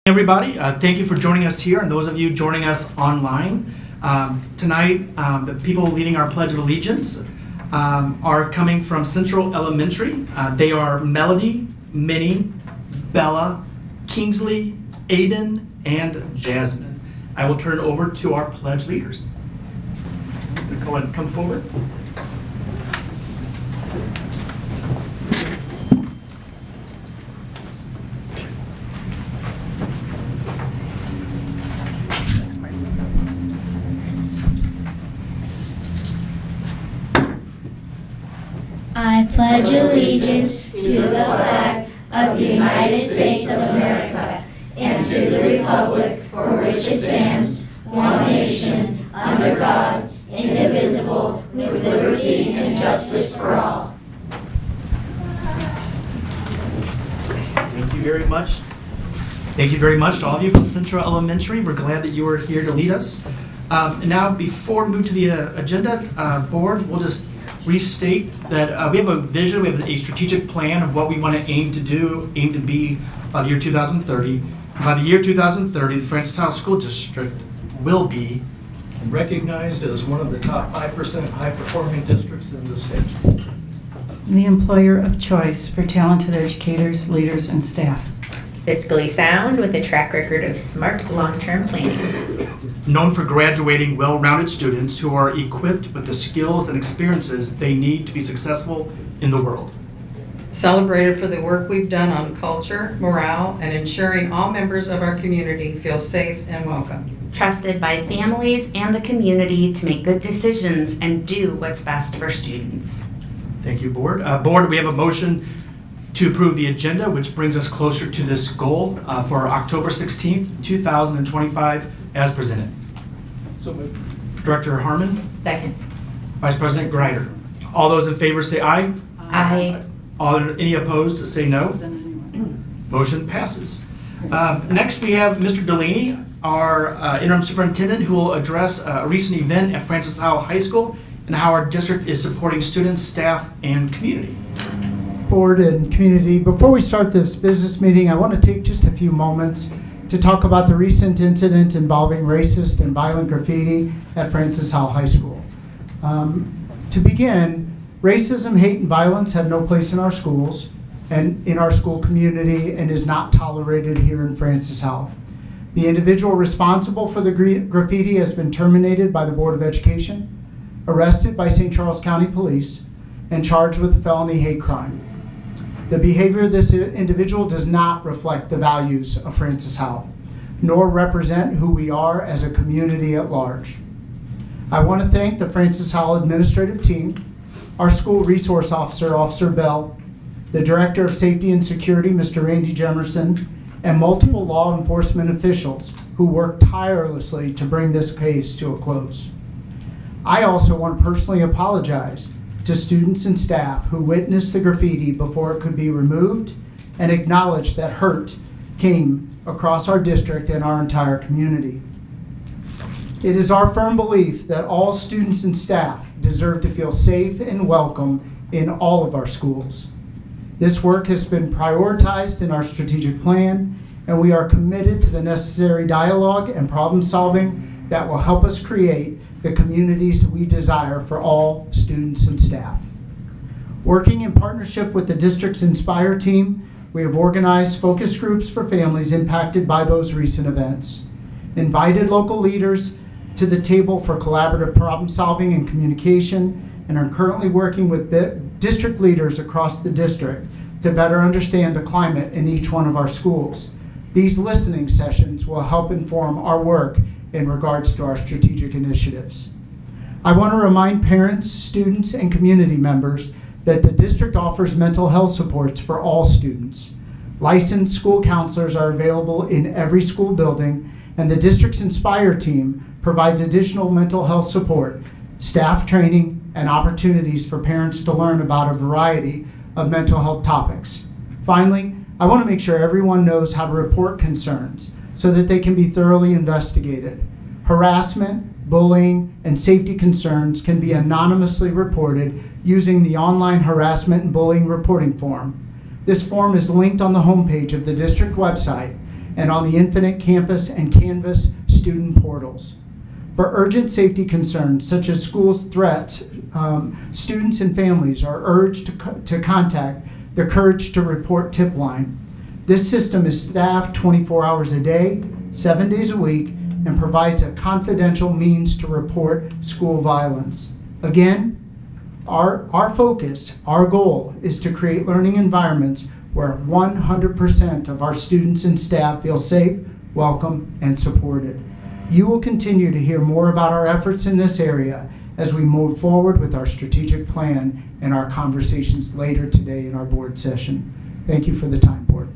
Everybody, thank you for joining us here, and those of you joining us online. Tonight, the people leading our Pledge of Allegiance are coming from Central Elementary. They are Melody, Minnie, Bella, Kingsley, Aiden, and Jasmine. I will turn it over to our Pledge leaders. Go ahead and come forward. I pledge allegiance to the flag of the United States of America and to the republic for which it stands, one nation, under God, indivisible, with liberty and justice for all. Thank you very much. Thank you very much to all of you from Central Elementary. We're glad that you are here to lead us. Now, before we move to the agenda, board, we'll just restate that we have a vision, we have a strategic plan of what we want to aim to be by the year 2030. By the year 2030, the Francis Howell School District will be recognized as one of the top 5% high-performing districts in the state. The employer of choice for talented educators, leaders, and staff. Fiscally sound with a track record of smart long-term planning. known for graduating well-rounded students who are equipped with the skills and experiences they need to be successful in the world. Celebrated for the work we've done on culture, morale, and ensuring all members of our community feel safe and welcome. Trusted by families and the community to make good decisions and do what's best for students. Thank you, Board. Board, we have a motion to approve the agenda, which brings us closer to this goal for October 16th, 2025, as presented. So moved. Director Harmon, Second. Vice President Greider. All those in favor say aye. Aye. Any opposed say no. Motion passes. Next, we have Mr. Delaney, our interim superintendent, who will address a recent event at Francis Howell High School and how our district is supporting students, staff, and community. Board and community, before we start this business meeting, I want to take just a few moments to talk about the recent incident involving racist and violent graffiti at Francis Howell High School. To begin, racism, hate, and violence have no place in our schools and in our school community and is not tolerated here in Francis Howell. The individual responsible for the graffiti has been terminated by the Board of Education, arrested by St. Charles County Police, and charged with a felony hate crime. The behavior of this individual does not reflect the values of Francis Howell, nor represent who we are as a community at large. I want to thank the Francis Howell administrative team, our school resource officer, Officer Bell, the Director of Safety and Security, Mr. Randy Jemerson, and multiple law enforcement officials who worked tirelessly to bring this case to a close. I also want to personally apologize to students and staff who witnessed the graffiti before it could be removed and acknowledge that hurt came across our district and our entire community. It is our firm belief that all students and staff deserve to feel safe and welcome in all of our schools. This work has been prioritized in our strategic plan, and we are committed to the necessary dialogue and problem solving that will help us create the communities we desire for all students and staff. Working in partnership with the district's Inspire team, we have organized focus groups for families impacted by those recent events, invited local leaders to the table for collaborative problem solving and communication, and are currently working with district leaders across the district to better understand the climate in each one of our schools. These listening sessions will help inform our work in regards to our strategic initiatives. I want to remind parents, students, and community members that the district offers mental health supports for all students. Licensed school counselors are available in every school building, and the district's Inspire team provides additional mental health support, staff training, and opportunities for parents to learn about a variety of mental health topics. Finally, I want to make sure everyone knows how to report concerns so that they can be thoroughly investigated. Harassment, bullying, and safety concerns can be anonymously reported using the online harassment and bullying reporting form. This form is linked on the homepage of the district website and on the Infinite Campus and Canvas student portals. For urgent safety concerns such as school threats, students and families are urged to contact the Courage to Report tip line. This system is staffed 24 hours a day, 7 days a week, and provides a confidential means to report school violence. Again, our focus, our goal is to create learning environments where 100% of our students and staff feel safe, welcome, and supported. You will continue to hear more about our efforts in this area as we move forward with our strategic plan and our conversations later today in our board session. Thank you for the time, board.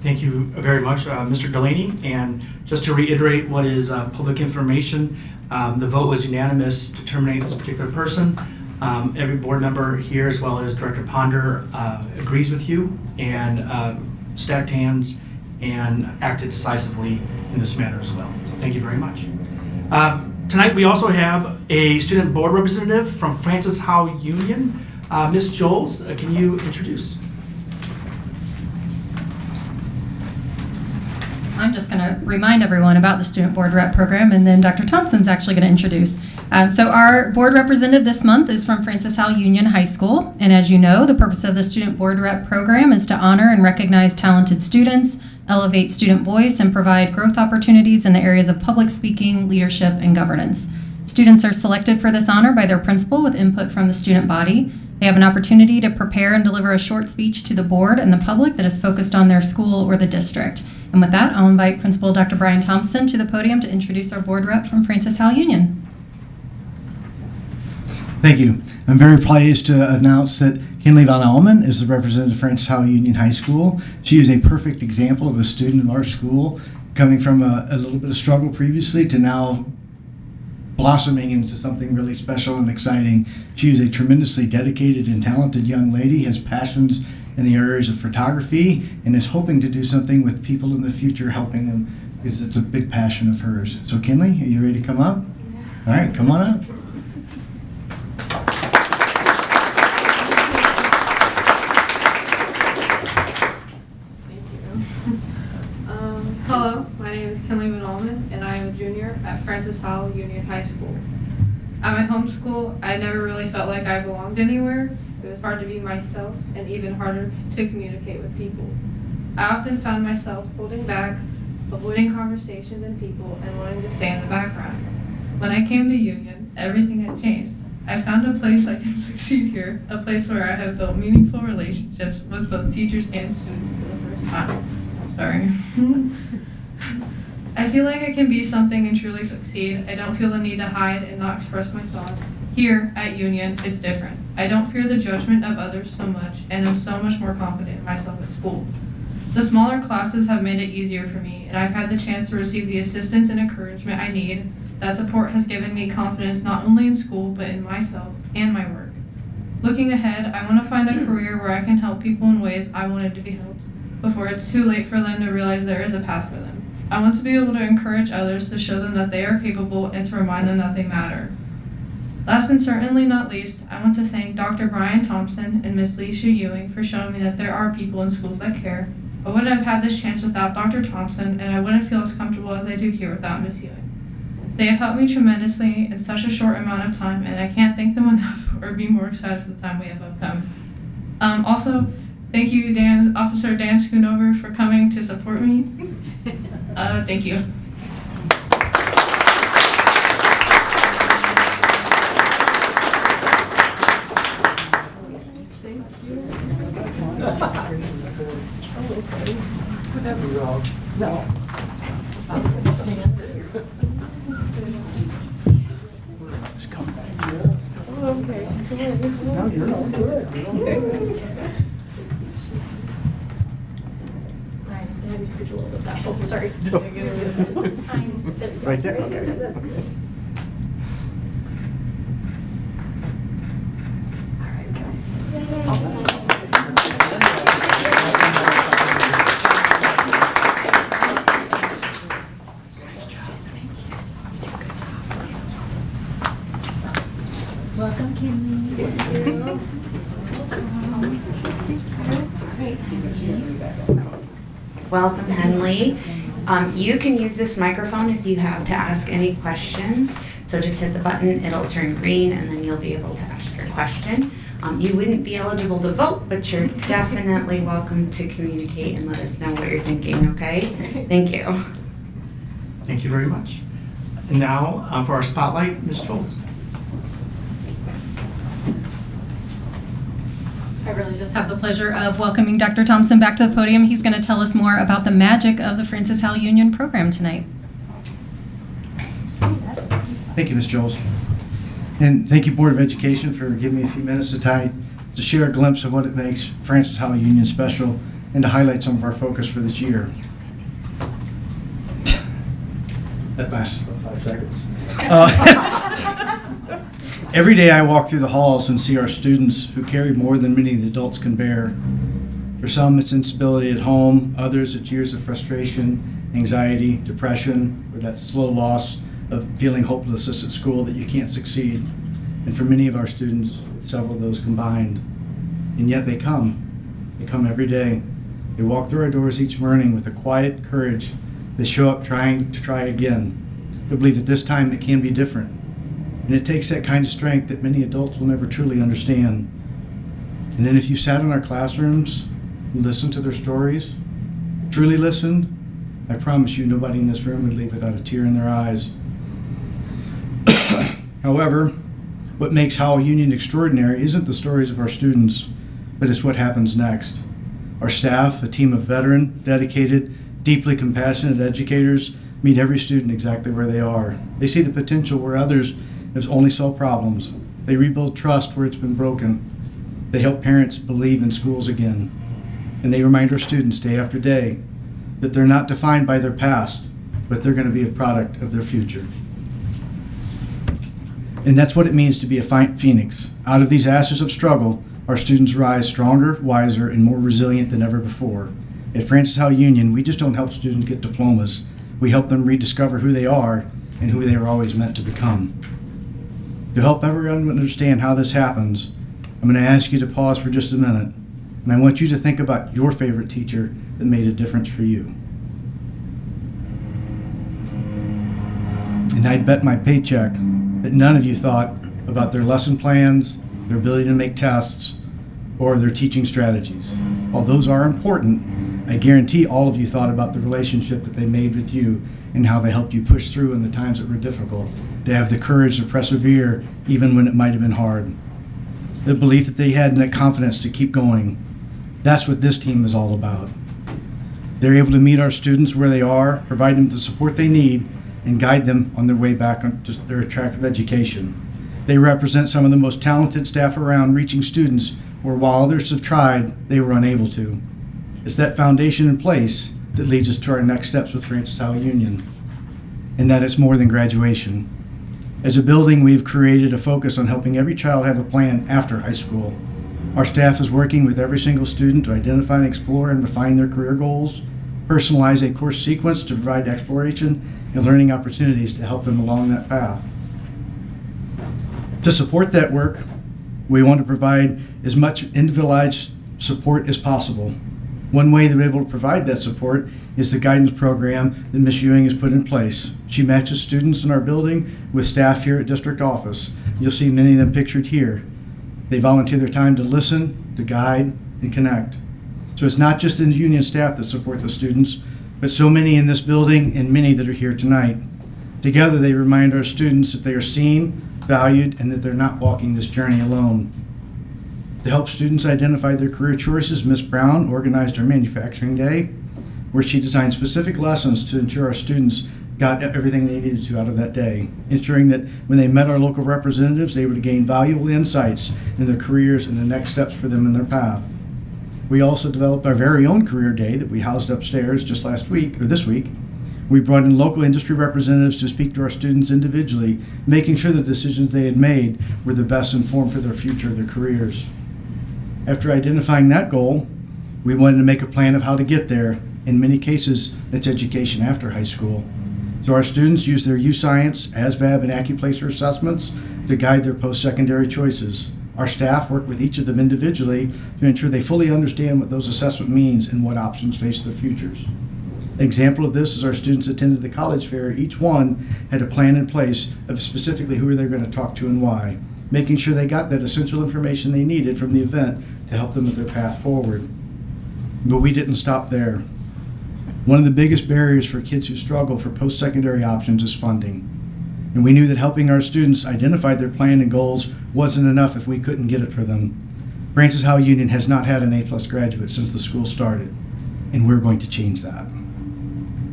Thank you very much, Mr. Delaney. And just to reiterate what is public information, the vote was unanimous to terminate this particular person. Every board member here, as well as Director Ponder, agrees with you and stacked hands and acted decisively in this matter as well. So thank you very much. Tonight we also have a student board representative from Francis Howell Union. Ms. Joels, can you introduce? I'm just going to remind everyone about the Student Board Rep program, and then Dr. Thompson's actually going to introduce. So our board representative this month is from Francis Howell Union High School, and as you know, the purpose of the Student Board Rep program is to honor and recognize talented students, elevate student voice, and provide growth opportunities in the areas of public speaking, leadership, and governance. Students are selected for this honor by their principal with input from the student body. They have an opportunity to prepare and deliver a short speech to the board and the public that is focused on their school or the district. And with that, I'll invite Principal Dr. Brian Thompson to the podium to introduce our board rep from Francis Howell Union. Thank you. I'm very pleased to announce that Kinley Von Allman is the representative of Francis Howell Union High School. She is a perfect example of a student of our school coming from a little bit of struggle previously to now blossoming into something really special and exciting. She is a tremendously dedicated and talented young lady, has passions in the areas of photography, and is hoping to do something with people in the future, helping them, because it's a big passion of hers. So Kinley, are you ready to come up? All right, come on up. Hello, my name is Kinley Van Allman, and I am a junior at Francis Howell Union High School. At my home school, I never really felt like I belonged anywhere. It was hard to be myself and even harder to communicate with people. I often found myself holding back, avoiding conversations and people, and wanting to stay in the background. When I came to Union, everything had changed. I found a place I can succeed here, a place where I have built meaningful relationships with both teachers and students for the first time. Sorry. I feel like I can be something and truly succeed. I don't feel the need to hide and not express my thoughts. Here at Union, it's different. I don't fear the judgment of others so much, and I'm so much more confident in myself at school. The smaller classes have made it easier for me, and I've had the chance to receive the assistance and encouragement I need. That support has given me confidence not only in school, but in myself and my work. Looking ahead, I want to find a career where I can help people in ways I wanted to be helped, before it's too late for them to realize there is a path for them. I want to be able to encourage others to show them that they are capable and to remind them that they matter. Last and certainly not least, I want to thank Dr. Brian Thompson and Ms. Leisha Ewing for showing me that there are people in schools that care. I wouldn't have had this chance without Dr. Thompson, and I wouldn't feel as comfortable as I do here without Ms. Ewing. They have helped me tremendously in such a short amount of time, and I can't thank them enough or be more excited for the time we have upcoming. Also, thank you, Officer Dan Schoonover, for coming to support me. Thank you. Sorry. Right there, okay. Welcome, Kimmy. Welcome, Henley. You can use this microphone if you have to ask any questions. So just hit the button, it'll turn green, and then you'll be able to ask your question. You wouldn't be eligible to vote, but you're definitely welcome to communicate and let us know what you're thinking, okay? Thank you. Thank you very much. And now for our spotlight, Ms. Schultz. I really just have the pleasure of welcoming Dr. Thompson back to the podium. He's going to tell us more about the magic of the Francis Howell Union program tonight. Thank you, Ms. Jones. And thank you, Board of Education, for giving me a few minutes tonight to share a glimpse of what it makes Francis Howell Union special and to highlight some of our focus for this year. That lasted about 5 seconds. Every day I walk through the halls and see our students who carry more than many of the adults can bear. For some, it's instability at home. Others, it's years of frustration, anxiety, depression, or that slow loss of feeling hopelessness at school that you can't succeed. And for many of our students, it's several of those combined. And yet they come. They come every day. They walk through our doors each morning with a quiet courage. They show up trying to try again. They believe that this time it can be different. And it takes that kind of strength that many adults will never truly understand. And then if you sat in our classrooms and listened to their stories, truly listened, I promise you nobody in this room would leave without a tear in their eyes. However, what makes Howell Union extraordinary isn't the stories of our students, but it's what happens next. Our staff, a team of veteran, dedicated, deeply compassionate educators, meet every student exactly where they are. They see the potential where others have only saw problems. They rebuild trust where it's been broken. They help parents believe in schools again. And they remind our students day after day that they're not defined by their past, but they're going to be a product of their future. And that's what it means to be a phoenix. Out of these ashes of struggle, our students rise stronger, wiser, and more resilient than ever before. At Francis Howell Union, we just don't help students get diplomas. We help them rediscover who they are and who they were always meant to become. To help everyone understand how this happens, I'm going to ask you to pause for just a minute, and I want you to think about your favorite teacher that made a difference for you. And I'd bet my paycheck that none of you thought about their lesson plans, their ability to make tests, or their teaching strategies. While those are important, I guarantee all of you thought about the relationship that they made with you and how they helped you push through in the times that were difficult, to have the courage to persevere even when it might have been hard. The belief that they had and that confidence to keep going. That's what this team is all about. They're able to meet our students where they are, provide them the support they need, and guide them on their way back to their track of education. They represent some of the most talented staff around, reaching students where while others have tried, they were unable to. It's that foundation in place that leads us to our next steps with Francis Howell Union, and that it's more than graduation. As a building, we've created a focus on helping every child have a plan after high school. Our staff is working with every single student to identify and explore and refine their career goals, personalize a course sequence to provide exploration and learning opportunities to help them along that path. To support that work, we want to provide as much individualized support as possible. One way that we're able to provide that support is the guidance program that Ms. Ewing has put in place. She matches students in our building with staff here at district office. You'll see many of them pictured here. They volunteer their time to listen, to guide, and connect. So it's not just the union staff that support the students, but so many in this building and many that are here tonight. Together, they remind our students that they are seen, valued, and that they're not walking this journey alone. To help students identify their career choices, Ms. Brown organized our manufacturing day, where she designed specific lessons to ensure our students got everything they needed to out of that day, ensuring that when they met our local representatives, they would gain valuable insights in their careers and the next steps for them in their path. We also developed our very own career day that we housed upstairs just this week. We brought in local industry representatives to speak to our students individually, making sure the decisions they had made were the best informed for their future, their careers. After identifying that goal, we wanted to make a plan of how to get there. In many cases, that's education after high school. So our students use their U-Science, ASVAB, and AccuPlacer assessments to guide their post-secondary choices. Our staff work with each of them individually to ensure they fully understand what those assessment means and what options face their futures. An example of this is our students attended the college fair. Each one had a plan in place of specifically who they're going to talk to and why, making sure they got that essential information they needed from the event to help them with their path forward. But we didn't stop there. One of the biggest barriers for kids who struggle for post-secondary options is funding. And we knew that helping our students identify their plan and goals wasn't enough if we couldn't get it for them. Francis Howell Union has not had an A+ graduate since the school started, and we're going to change that.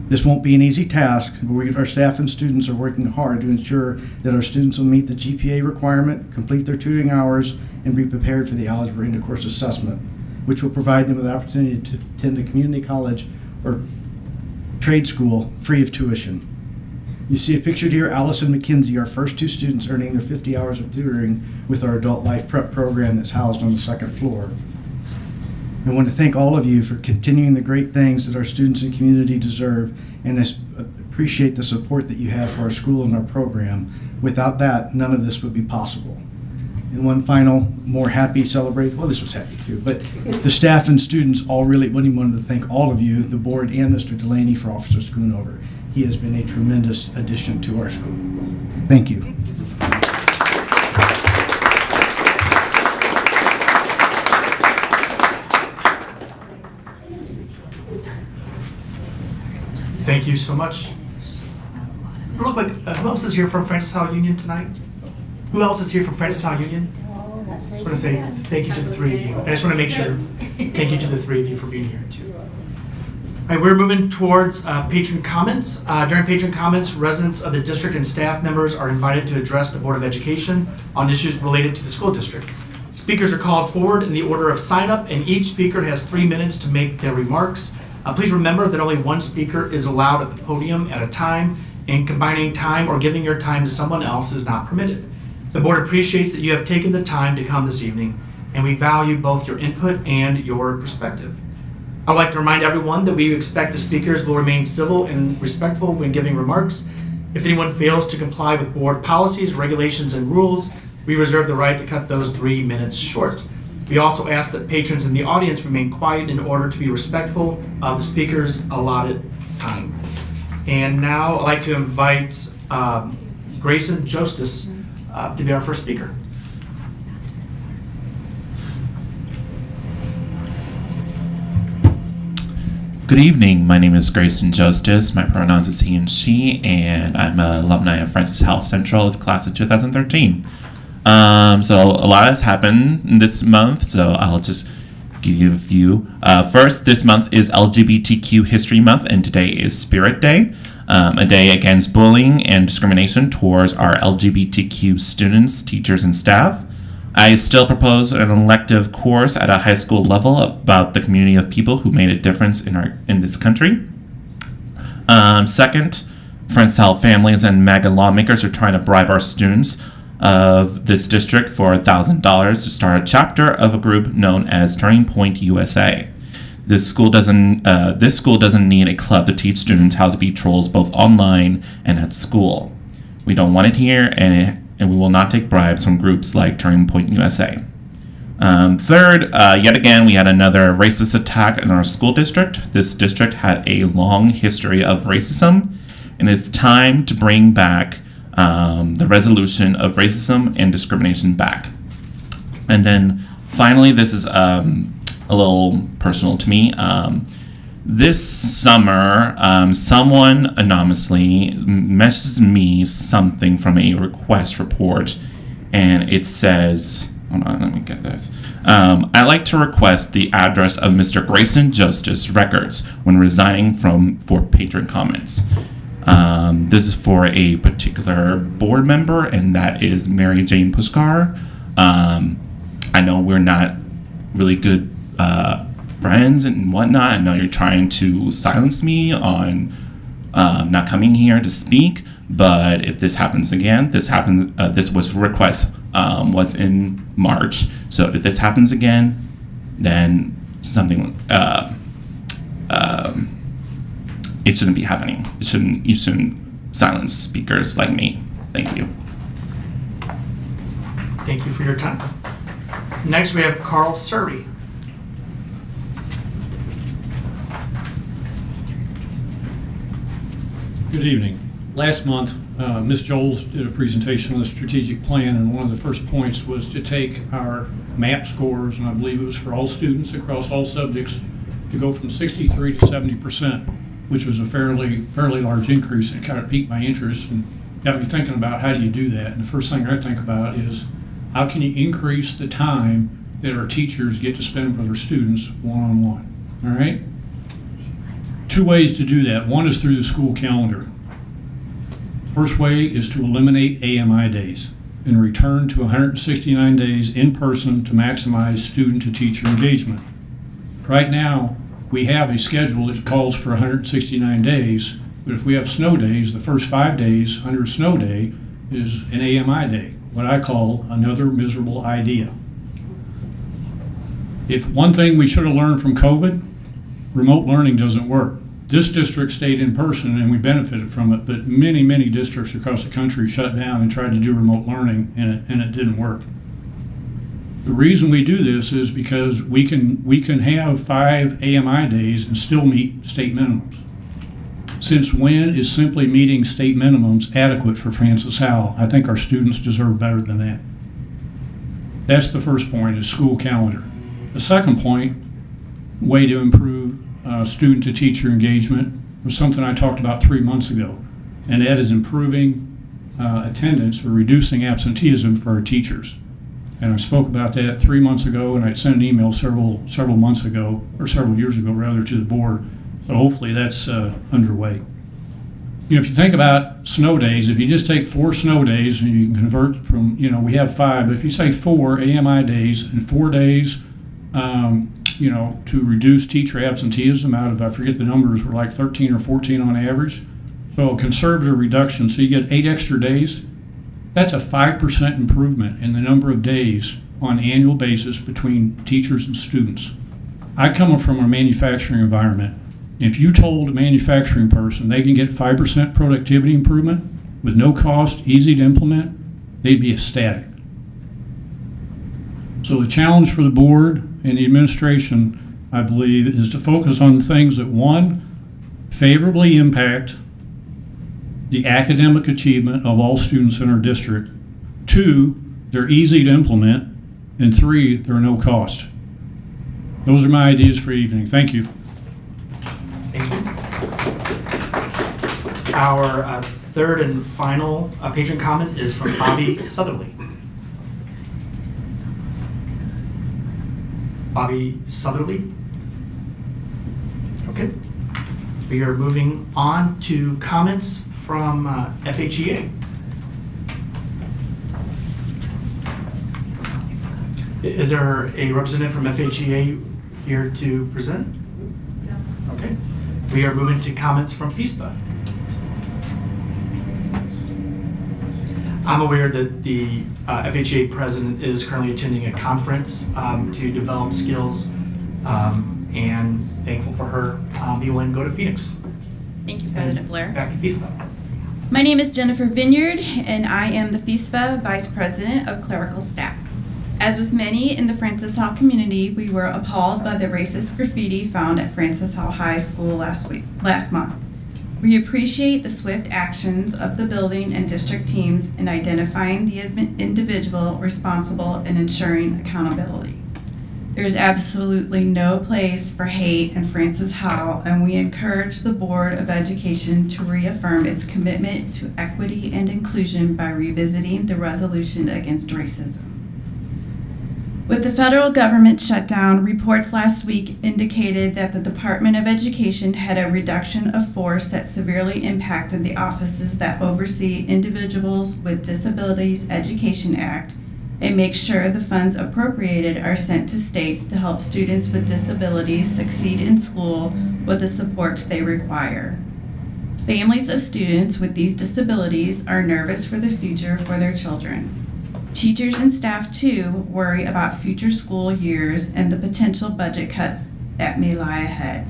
This won't be an easy task, but our staff and students are working hard to ensure that our students will meet the GPA requirement, complete their tutoring hours, and be prepared for the algebra intercourse assessment, which will provide them with the opportunity to attend a community college or trade school free of tuition. You see pictured here Allison McKenzie, our first 2 students earning their 50 hours of tutoring with our adult life prep program that's housed on the 2nd floor. I want to thank all of you for continuing the great things that our students and community deserve, and appreciate the support that you have for our school and our program. Without that, none of this would be possible. And one final, more happy celebration, well, this was happy too, but the staff and students all really wanted to thank all of you, the board and Mr. Delaney for Officer Schoonover. He has been a tremendous addition to our school. Thank you. Thank you so much. Real quick, who else is here from Francis Howell Union tonight? Who else is here from Francis Howell Union? I just want to say thank you to the 3 of you. I just want to make sure, thank you to the 3 of you for being here too. All right, we're moving towards patron comments. During patron comments, residents of the district and staff members are invited to address the Board of Education on issues related to the school district. Speakers are called forward in the order of sign up, and each speaker has 3 minutes to make their remarks. Please remember that only one speaker is allowed at the podium at a time, and combining time or giving your time to someone else is not permitted. The board appreciates that you have taken the time to come this evening, and we value both your input and your perspective. I'd like to remind everyone that we expect the speakers will remain civil and respectful when giving remarks. If anyone fails to comply with board policies, regulations, and rules, we reserve the right to cut those 3 minutes short. We also ask that patrons in the audience remain quiet in order to be respectful of the speaker's allotted time. And now I'd like to invite Grayson Justice to be our first speaker. Good evening, my name is Grayson Justice, my pronouns is he and she, and I'm an alumni of Francis Howell Central, the class of 2013. So a lot has happened this month, so I'll just give you a few. First, this month is LGBTQ History Month, and today is Spirit Day, a day against bullying and discrimination towards our LGBTQ students, teachers, and staff. I still propose an elective course at a high school level about the community of people who made a difference in this country. Second, Francis Howell families and MAGA lawmakers are trying to bribe our students of this district for $1,000 to start a chapter of a group known as Turning Point USA. This school doesn't need a club to teach students how to be trolls both online and at school. We don't want it here, and we will not take bribes from groups like Turning Point USA. Third, yet again, we had another racist attack in our school district. This district had a long history of racism, and it's time to bring back the resolution of racism and discrimination back. And then finally, this is a little personal to me. This summer, someone anonymously messaged me something from a request report, and it says, hold on, let me get this. I'd like to request the address of Mr. Grayson Justice Records when resigning for patron comments. This is for a particular board member, and that is Mary Jane Puskar. I know we're not really good friends and whatnot. I know you're trying to silence me on not coming here to speak, but if this happens again, this was request was in March. So if this happens again, then something it shouldn't be happening. You shouldn't silence speakers like me. Thank you. Thank you for your time. Next, we have Carl Surrey. Good evening. Last month, Ms. Joles did a presentation on the strategic plan, and one of the first points was to take our MAP scores, and I believe it was for all students across all subjects, to go from 63 to 70%, which was a fairly large increase, and it kind of piqued my interest and got me thinking about how do you do that. And the first thing I think about is how can you increase the time that our teachers get to spend with their students one-on-one, all right? Two ways to do that. One is through the school calendar. First way is to eliminate AMI days and return to 169 days in person to maximize student-to-teacher engagement. Right now, we have a schedule that calls for 169 days, but if we have snow days, the first 5 days under a snow day is an AMI day, what I call another miserable idea. If one thing we should have learned from COVID, remote learning doesn't work. This district stayed in person and we benefited from it, but many districts across the country shut down and tried to do remote learning, and it didn't work. The reason we do this is because we can have 5 AMI days and still meet state minimums. Since when is simply meeting state minimums adequate for Francis Howell? I think our students deserve better than that. That's the first point, is school calendar. The second point, way to improve student-to-teacher engagement, was something I talked about 3 months ago, and that is improving attendance or reducing absenteeism for our teachers. And I spoke about that 3 months ago, and I sent an email several months ago, or several years ago rather, to the board. So hopefully that's underway. You know, if you think about snow days, if you just take 4 snow days and you can convert from, we have 5, but if you say 4 AMI days and 4 days, to reduce teacher absenteeism out of, I forget the numbers, were like 13 or 14 on average. So a conservative reduction, so you get 8 extra days. That's a 5% improvement in the number of days on an annual basis between teachers and students. I come from a manufacturing environment. If you told a manufacturing person they can get 5% productivity improvement with no cost, easy to implement, they'd be ecstatic. So the challenge for the board and the administration, I believe, is to focus on things that, 1, favorably impact the academic achievement of all students in our district. 2, they're easy to implement. And 3, they're no cost. Those are my ideas for the evening. Thank you. Thank you. Our third and final patron comment is from Bobby Southerly. Bobby Southerly. Okay. We are moving on to comments from FHEA. Is there a representative from FHEA here to present? No. Okay. We are moving to comments from FHSD. I'm aware that the FHA president is currently attending a conference to develop skills, and thankful for her being willing to go to Phoenix. Thank you, President Blair. Back to FHSD. My name is Jennifer Vineyard, and I am the FHSD Vice President of Clerical Staff. As with many in the Francis Howell community, we were appalled by the racist graffiti found at Francis Howell High School last month. We appreciate the swift actions of the building and district teams in identifying the individual responsible and ensuring accountability. There is absolutely no place for hate in Francis Howell, and we encourage the Board of Education to reaffirm its commitment to equity and inclusion by revisiting the resolution against racism. With the federal government shutdown, reports last week indicated that the Department of Education had a reduction of force that severely impacted the offices that oversee Individuals with Disabilities Education Act and make sure the funds appropriated are sent to states to help students with disabilities succeed in school with the supports they require. Families of students with these disabilities are nervous for the future for their children. Teachers and staff, too, worry about future school years and the potential budget cuts that may lie ahead.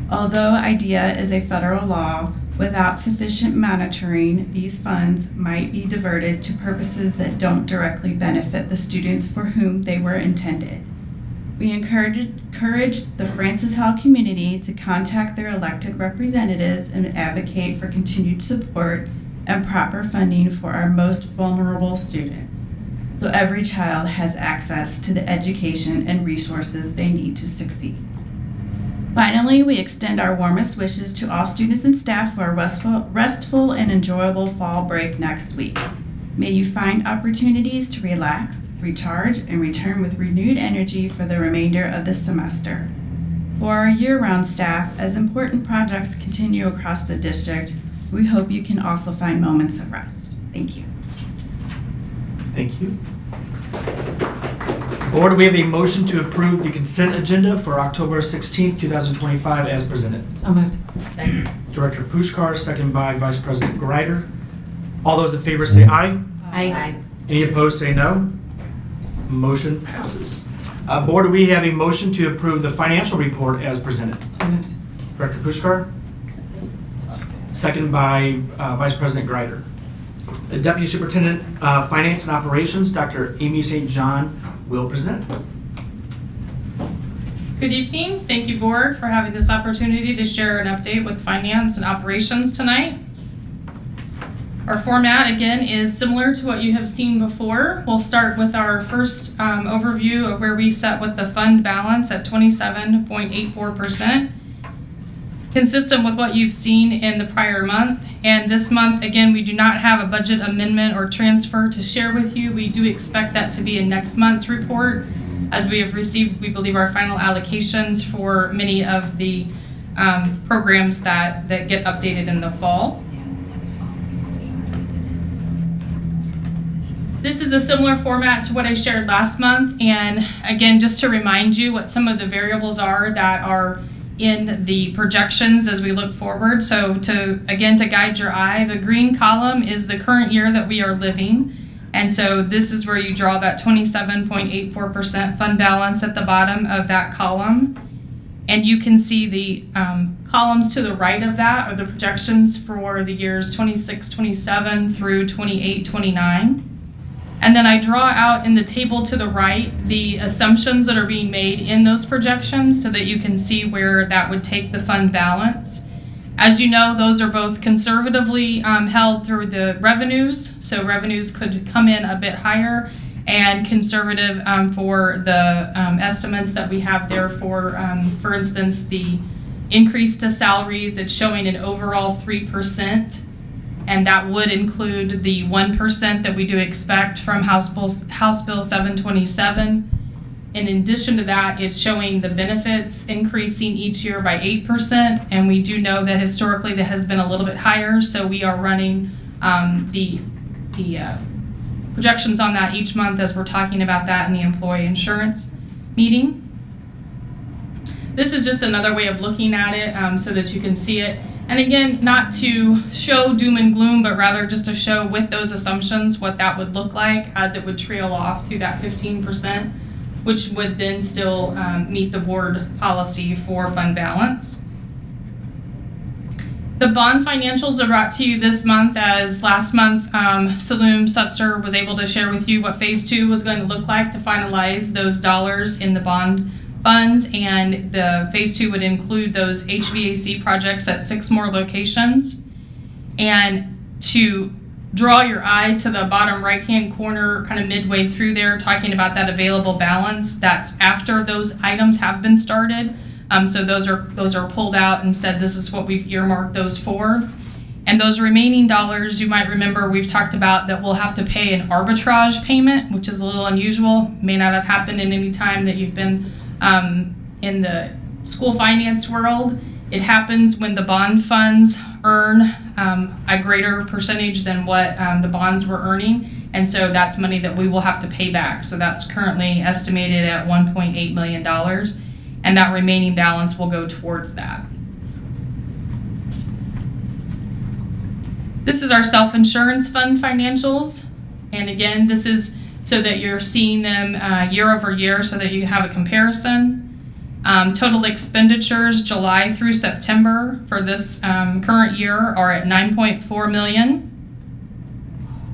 Although IDEA is a federal law, Without sufficient monitoring, these funds might be diverted to purposes that don't directly benefit the students for whom they were intended. We encourage the Francis Howell community to contact their elected representatives and advocate for continued support and proper funding for our most vulnerable students, so every child has access to the education and resources they need to succeed. Finally, we extend our warmest wishes to all students and staff for a restful and enjoyable fall break next week. May you find opportunities to relax, recharge, and return with renewed energy for the remainder of the semester. For our year-round staff, as important projects continue across the district, we hope you can also find moments of rest. Thank you. Thank you. Board, we have a motion to approve the consent agenda for October 16th, 2025 as presented. So moved. Director Pushkar, second by Vice President Greider. All those in favor say aye. Aye. Any opposed say no. Motion passes. Board, we have a motion to approve the financial report as presented. So moved. Director Pushkar, second by Vice President Greider. The Deputy Superintendent of Finance and Operations, Dr. Amy St. John, will present. Good evening. Thank you, Board, for having this opportunity to share an update with finance and operations tonight. Our format, again, is similar to what you have seen before. We'll start with our first overview of where we set with the fund balance at 27.84%, consistent with what you've seen in the prior month. And this month, again, we do not have a budget amendment or transfer to share with you. We do expect that to be in next month's report, as we have received, we believe, our final allocations for many of the programs that get updated in the fall. This is a similar format to what I shared last month, and again, just to remind you what some of the variables are that are in the projections as we look forward. So to guide your eye, the green column is the current year that we are living, and so this is where you draw that 27.84% fund balance at the bottom of that column. And you can see the columns to the right of that are the projections for the years 26, 27 through 28, 29. And then I draw out in the table to the right the assumptions that are being made in those projections so that you can see where that would take the fund balance. As you know, those are both conservatively held through the revenues, so revenues could come in a bit higher, and conservative for the estimates that we have there for instance, the increase to salaries. It's showing an overall 3%. And that would include the 1% that we do expect from House Bill 727. In addition to that, it's showing the benefits increasing each year by 8%, and we do know that historically that has been a little bit higher, so we are running the projections on that each month as we're talking about that in the employee insurance meeting. This is just another way of looking at it so that you can see it. And again, not to show doom and gloom, but rather just to show with those assumptions what that would look like as it would trail off to that 15%, which would then still meet the board policy for fund balance. The bond financials are brought to you this month, as last month Saloom Sutzer was able to share with you what phase 2 was going to look like to finalize those dollars in the bond funds, and the phase 2 would include those HVAC projects at 6 more locations. And to draw your eye to the bottom right-hand corner, kind of midway through there, talking about that available balance, that's after those items have been started. So those are pulled out and said this is what we've earmarked those for. And those remaining dollars, you might remember we've talked about that we'll have to pay an arbitrage payment, which is a little unusual, may not have happened in any time that you've been in the school finance world. It happens when the bond funds earn a greater percentage than what the bonds were earning, and so that's money that we will have to pay back. So that's currently estimated at $1.8 million, and that remaining balance will go towards that. This is our self-insurance fund financials, and again, this is so that you're seeing them year over year so that you have a comparison. Total expenditures July through September for this current year are at $9.4 million.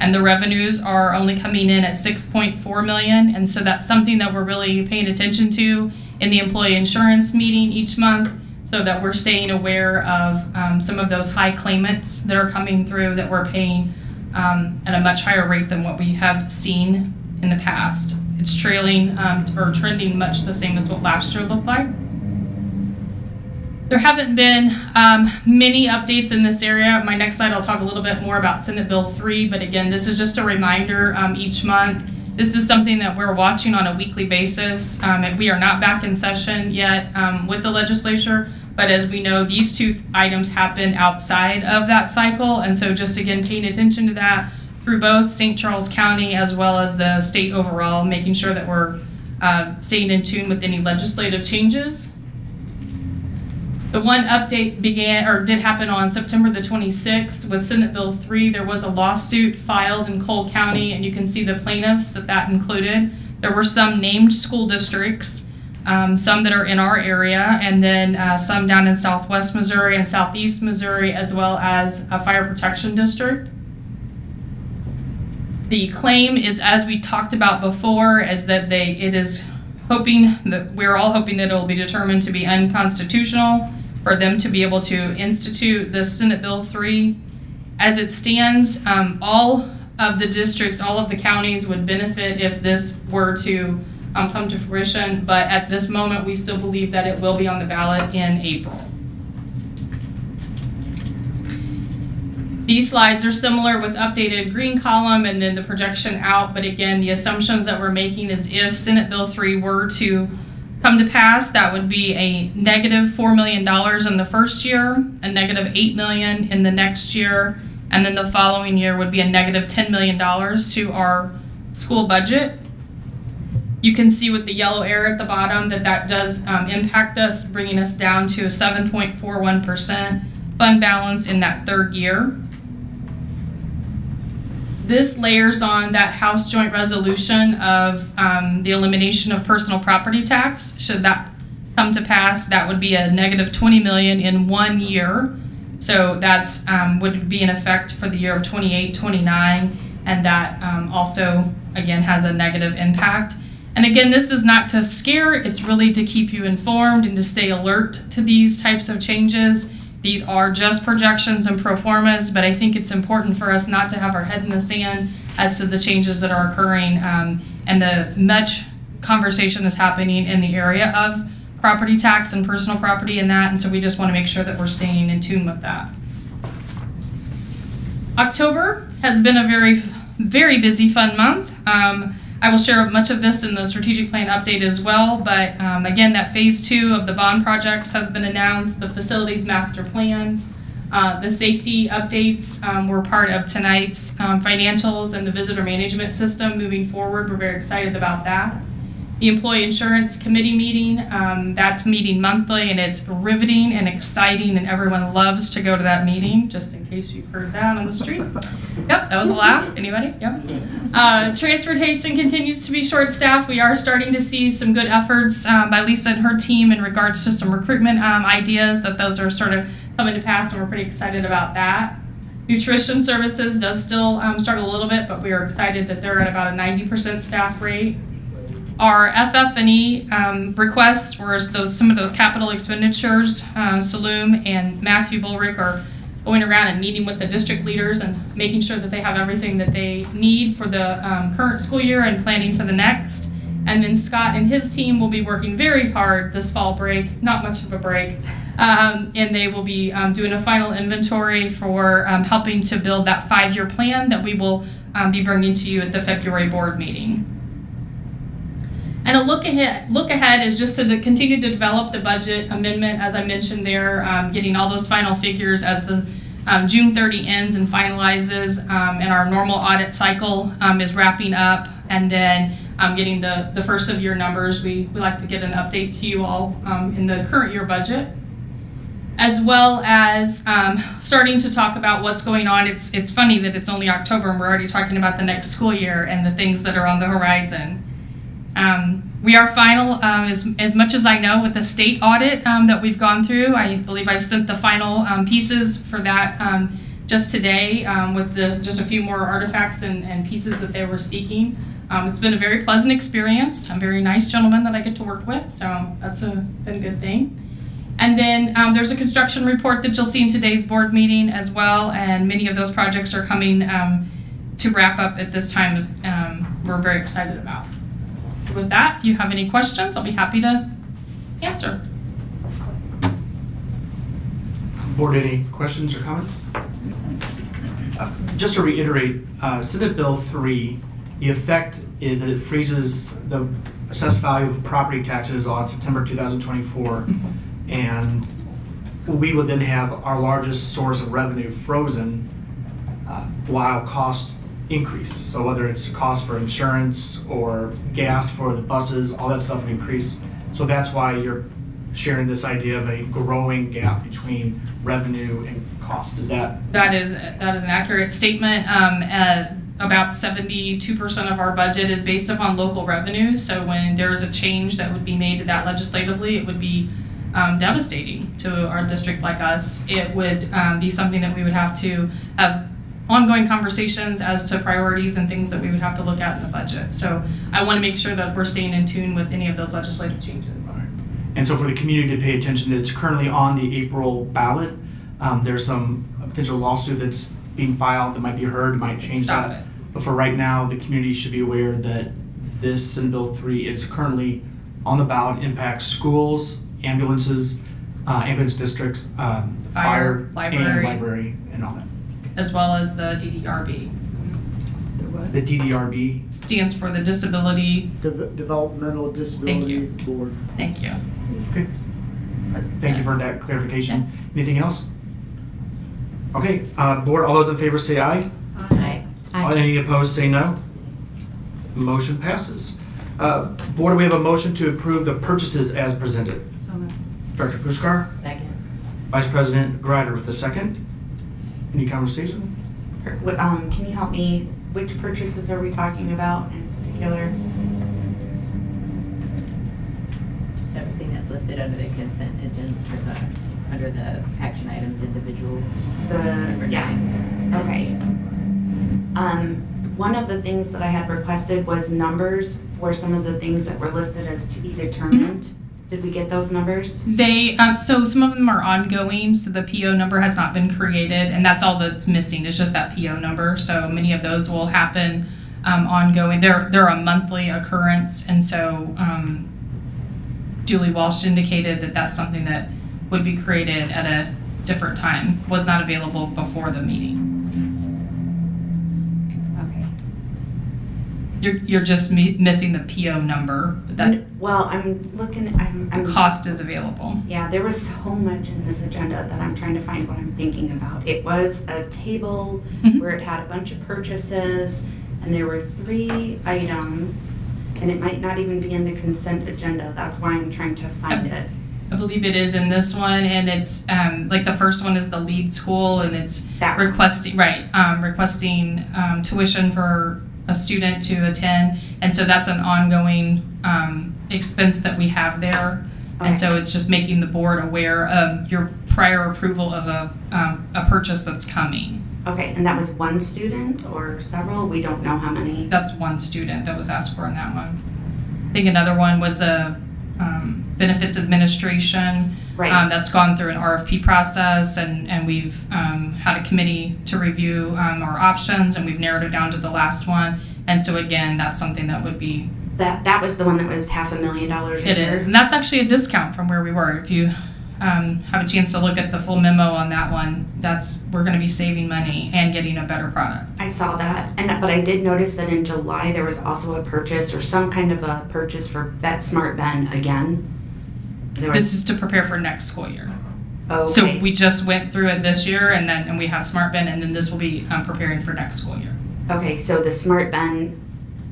And the revenues are only coming in at $6.4 million. And so that's something that we're really paying attention to in the employee insurance meeting each month, so that we're staying aware of some of those high claimants that are coming through that we're paying at a much higher rate than what we have seen in the past. It's trailing or trending much the same as what last year looked like. There haven't been many updates in this area. My next slide, I'll talk a little bit more about Senate Bill 3, but again, this is just a reminder each month. This is something that we're watching on a weekly basis. We are not back in session yet with the legislature, but as we know, these two items happen outside of that cycle, and so just again, paying attention to that through both St. Charles County as well as the state overall, making sure that we're staying in tune with any legislative changes. The one update did happen on September the 26th with Senate Bill 3. There was a lawsuit filed in Cole County, and you can see the plaintiffs that included. There were some named school districts, some that are in our area, and then some down in Southwest Missouri and Southeast Missouri, as well as a fire protection district. The claim is, as we talked about before, is that we're all hoping that it will be determined to be unconstitutional for them to be able to institute the Senate Bill 3. As it stands, all of the districts, all of the counties would benefit if this were to come to fruition, but at this moment, we still believe that it will be on the ballot in April. These slides are similar with updated green column and then the projection out, but again, the assumptions that we're making is if Senate Bill 3 were to come to pass, that would be a negative $4 million in the first year, a negative $8 million in the next year, and then the following year would be a negative $10 million to our school budget. You can see with the yellow arrow at the bottom that does impact us, bringing us down to a 7.41% fund balance in that third year. This layers on that House Joint Resolution of the elimination of personal property tax. Should that come to pass, that would be a negative $20 million in 1 year. So that's would be in effect for the year of 28-29, and that also, again, has a negative impact. And again, this is not to scare, it's really to keep you informed and to stay alert to these types of changes. These are just projections and pro formas, but I think it's important for us not to have our head in the sand as to the changes that are occurring, and the much conversation is happening in the area of property tax and personal property and that, and so we just want to make sure that we're staying in tune with that. October has been a very, very busy, fun month. I will share much of this in the strategic plan update as well, but again, that phase 2 of the bond projects has been announced, the facilities master plan, the safety updates were part of tonight's financials and the visitor management system moving forward. We're very excited about that. The employee insurance committee meeting, that's meeting monthly, and it's riveting and exciting, and everyone loves to go to that meeting, just in case you've heard that on the street. Yep, that was a laugh. Anybody? Yep. Transportation continues to be short-staffed. We are starting to see some good efforts by Lisa and her team in regards to some recruitment ideas, that those are sort of coming to pass, and we're pretty excited about that. Nutrition services does still struggle a little bit, but we are excited that they're at about a 90% staff rate. Our FF&E request, or some of those capital expenditures, Saloom and Matthew Bullrick are going around and meeting with the district leaders and making sure that they have everything that they need for the current school year and planning for the next. And then Scott and his team will be working very hard this fall break, not much of a break, and they will be doing a final inventory for helping to build that 5-year plan that we will be bringing to you at the February board meeting. And a look ahead is just to continue to develop the budget amendment, as I mentioned there, getting all those final figures as the June 30 ends and finalizes, and our normal audit cycle is wrapping up, and then getting the first of year numbers. We like to get an update to you all in the current year budget, as well as starting to talk about what's going on. It's funny that it's only October and we're already talking about the next school year and the things that are on the horizon. We are final, as much as I know, with the state audit that we've gone through. I believe I've sent the final pieces for that just today with just a few more artifacts and pieces that they were seeking. It's been a very pleasant experience. A very nice gentleman that I get to work with, so that's been a good thing. And then there's a construction report that you'll see in today's board meeting as well, and many of those projects are coming to wrap up at this time. We're very excited about. So with that, if you have any questions, I'll be happy to answer. Board, any questions or comments? Just to reiterate, Senate Bill 3, the effect is that it freezes the assessed value of property taxes on September 2024, and we would then have our largest source of revenue frozen while costs increase. So whether it's cost for insurance or gas for the buses, all that stuff would increase. So that's why you're sharing this idea of a growing gap between revenue and cost. Is that? That is an accurate statement. About 72% of our budget is based upon local revenue. So when there's a change that would be made to that legislatively, it would be devastating to our district like us. It would be something that we would have to have ongoing conversations as to priorities and things that we would have to look at in the budget. So I want to make sure that we're staying in tune with any of those legislative changes. Right. And so for the community to pay attention, that it's currently on the April ballot. There's some potential lawsuit that's being filed that might be heard, might change Stop that. it. But for right now, the community should be aware that this Senate Bill 3 is currently on the ballot, impacts schools, ambulances, ambulance districts, fire, library. and library, and all that. As well as the DDRB. The DDRB stands for the Disability Developmental Disability Board. Thank you. Okay. Thank you for that clarification. Anything else? Okay, board, all those in favor say aye. Aye. Any opposed say no. Motion passes. Board, we have a motion to approve the purchases as presented. So moved. Director Puskar, Second. Vice President Greider with a second. Any conversation? Can you help me? Which purchases are we talking about in particular? Just everything that's listed under the consent agenda, under the action items individual. Okay. One of the things that I had requested was numbers for some of the things that were listed as to be determined. Did we get those numbers? They so some of them are ongoing, so the PO number has not been created, and that's all that's missing. It's just that PO number. So many of those will happen ongoing. They're a monthly occurrence, and so Julie Walsh indicated that that's something that would be created at a different time. Was not available before the meeting. You're just missing the PO number. But that Well, I'm looking. I'm cost is available. Yeah, there was so much in this agenda that I'm trying to find what I'm thinking about. It was a table where it had a bunch of purchases, and there were 3 items, and it might not even be in the consent agenda. That's why I'm trying to find it. I believe it is in this one, and it's like the first one is the lead school, and it's requesting tuition for a student to attend, and so that's an ongoing expense that we have there. And so it's just making the board aware of your prior approval of a purchase that's coming. Okay, and that was one student or several? We don't know how many. That's one student that was asked for in that one. I think another one was the benefits administration. Right. That's gone through an RFP process, and we've had a committee to review our options, and we've narrowed it down to the last one. And so again, that's something that would be. That was the one that was $500,000 a year. It is, and that's actually a discount from where we were. If you have a chance to look at the full memo on that one, we're going to be saving money and getting a better product. I saw that, but I did notice that in July there was also a purchase or some kind of a purchase for Smart Ben again. This is to prepare for next school year. Okay. So we just went through it this year, and we have Smart Ben, and then this will be preparing for next school year. Okay, so the Smart Ben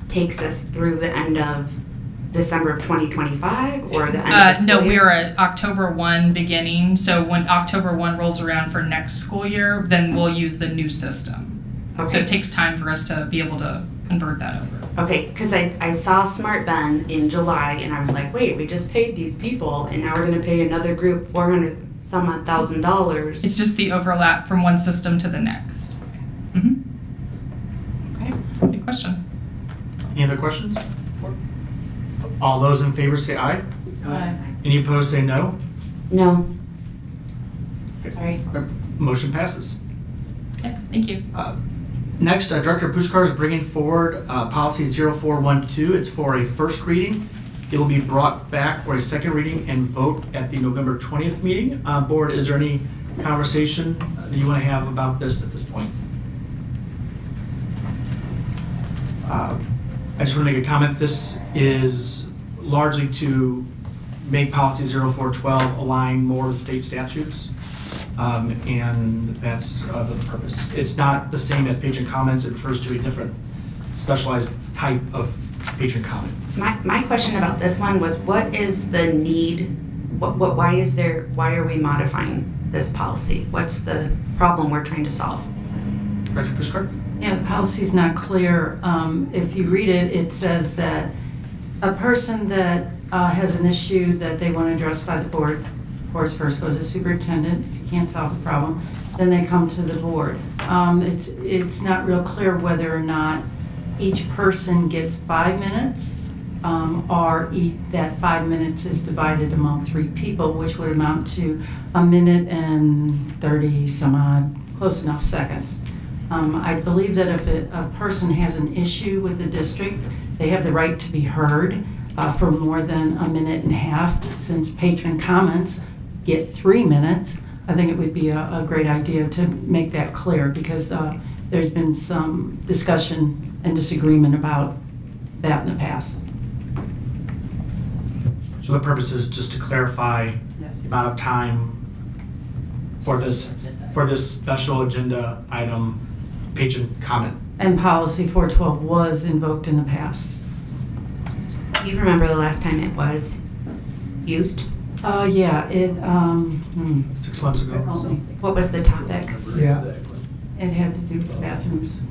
takes us through the end of December of 2025 or the end of the school No, year? we are at October 1 beginning. So when October 1 rolls around for next school year, then we'll use the new system. Okay. So it takes time for us to be able to convert that over. Okay, because I saw Smart Ben in July, and I was like, wait, we just paid these people, and now we're gonna pay another group $400,000. It's just the overlap from one system to the next. Okay, good question. Any other questions? All those in favor say aye. Aye. Any opposed say no. No. Sorry. Motion passes. Okay, thank you. Next, Director Pushkar is bringing forward policy 0412. It's for a first reading. It will be brought back for a second reading and vote at the November 20th meeting. Board, is there any conversation that you want to have about this at this point? I just want to make a comment. This is largely to make policy 0412 align more with state statutes. And that's the purpose. It's not the same as patron comments. It refers to a different specialized type of patron comment. My question about this one was, what is the need? Why are we modifying this policy? What's the problem we're trying to solve? Director Pushkar? Yeah, the policy's not clear. If you read it, it says that a person that has an issue that they want addressed by the board, of course, first goes to superintendent. If you can't solve the problem, then they come to the board. It's not real clear whether or not each person gets 5 minutes, or that 5 minutes is divided among 3 people, which would amount to 1 minute and 30 some odd, close enough seconds. I believe that if a person has an issue with the district, they have the right to be heard for more than 1.5 minutes. Since patron comments get 3 minutes, I think it would be a great idea to make that clear, because there's been some discussion and disagreement about that in the past. So the purpose is just to clarify the amount of time for this special agenda item, patron comment. And policy 412 was invoked in the past. You remember the last time it was used? Yeah, it 6 months ago. What was the topic? Yeah. It had to do with bathrooms.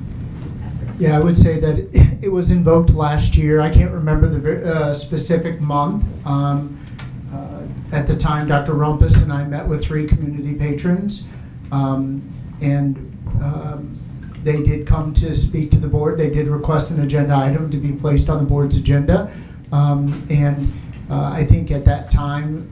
Yeah, I would say that it was invoked last year. I can't remember the specific month. At the time, Dr. Rumpus and I met with 3 community patrons, and they did come to speak to the board. They did request an agenda item to be placed on the board's agenda, and I think at that time,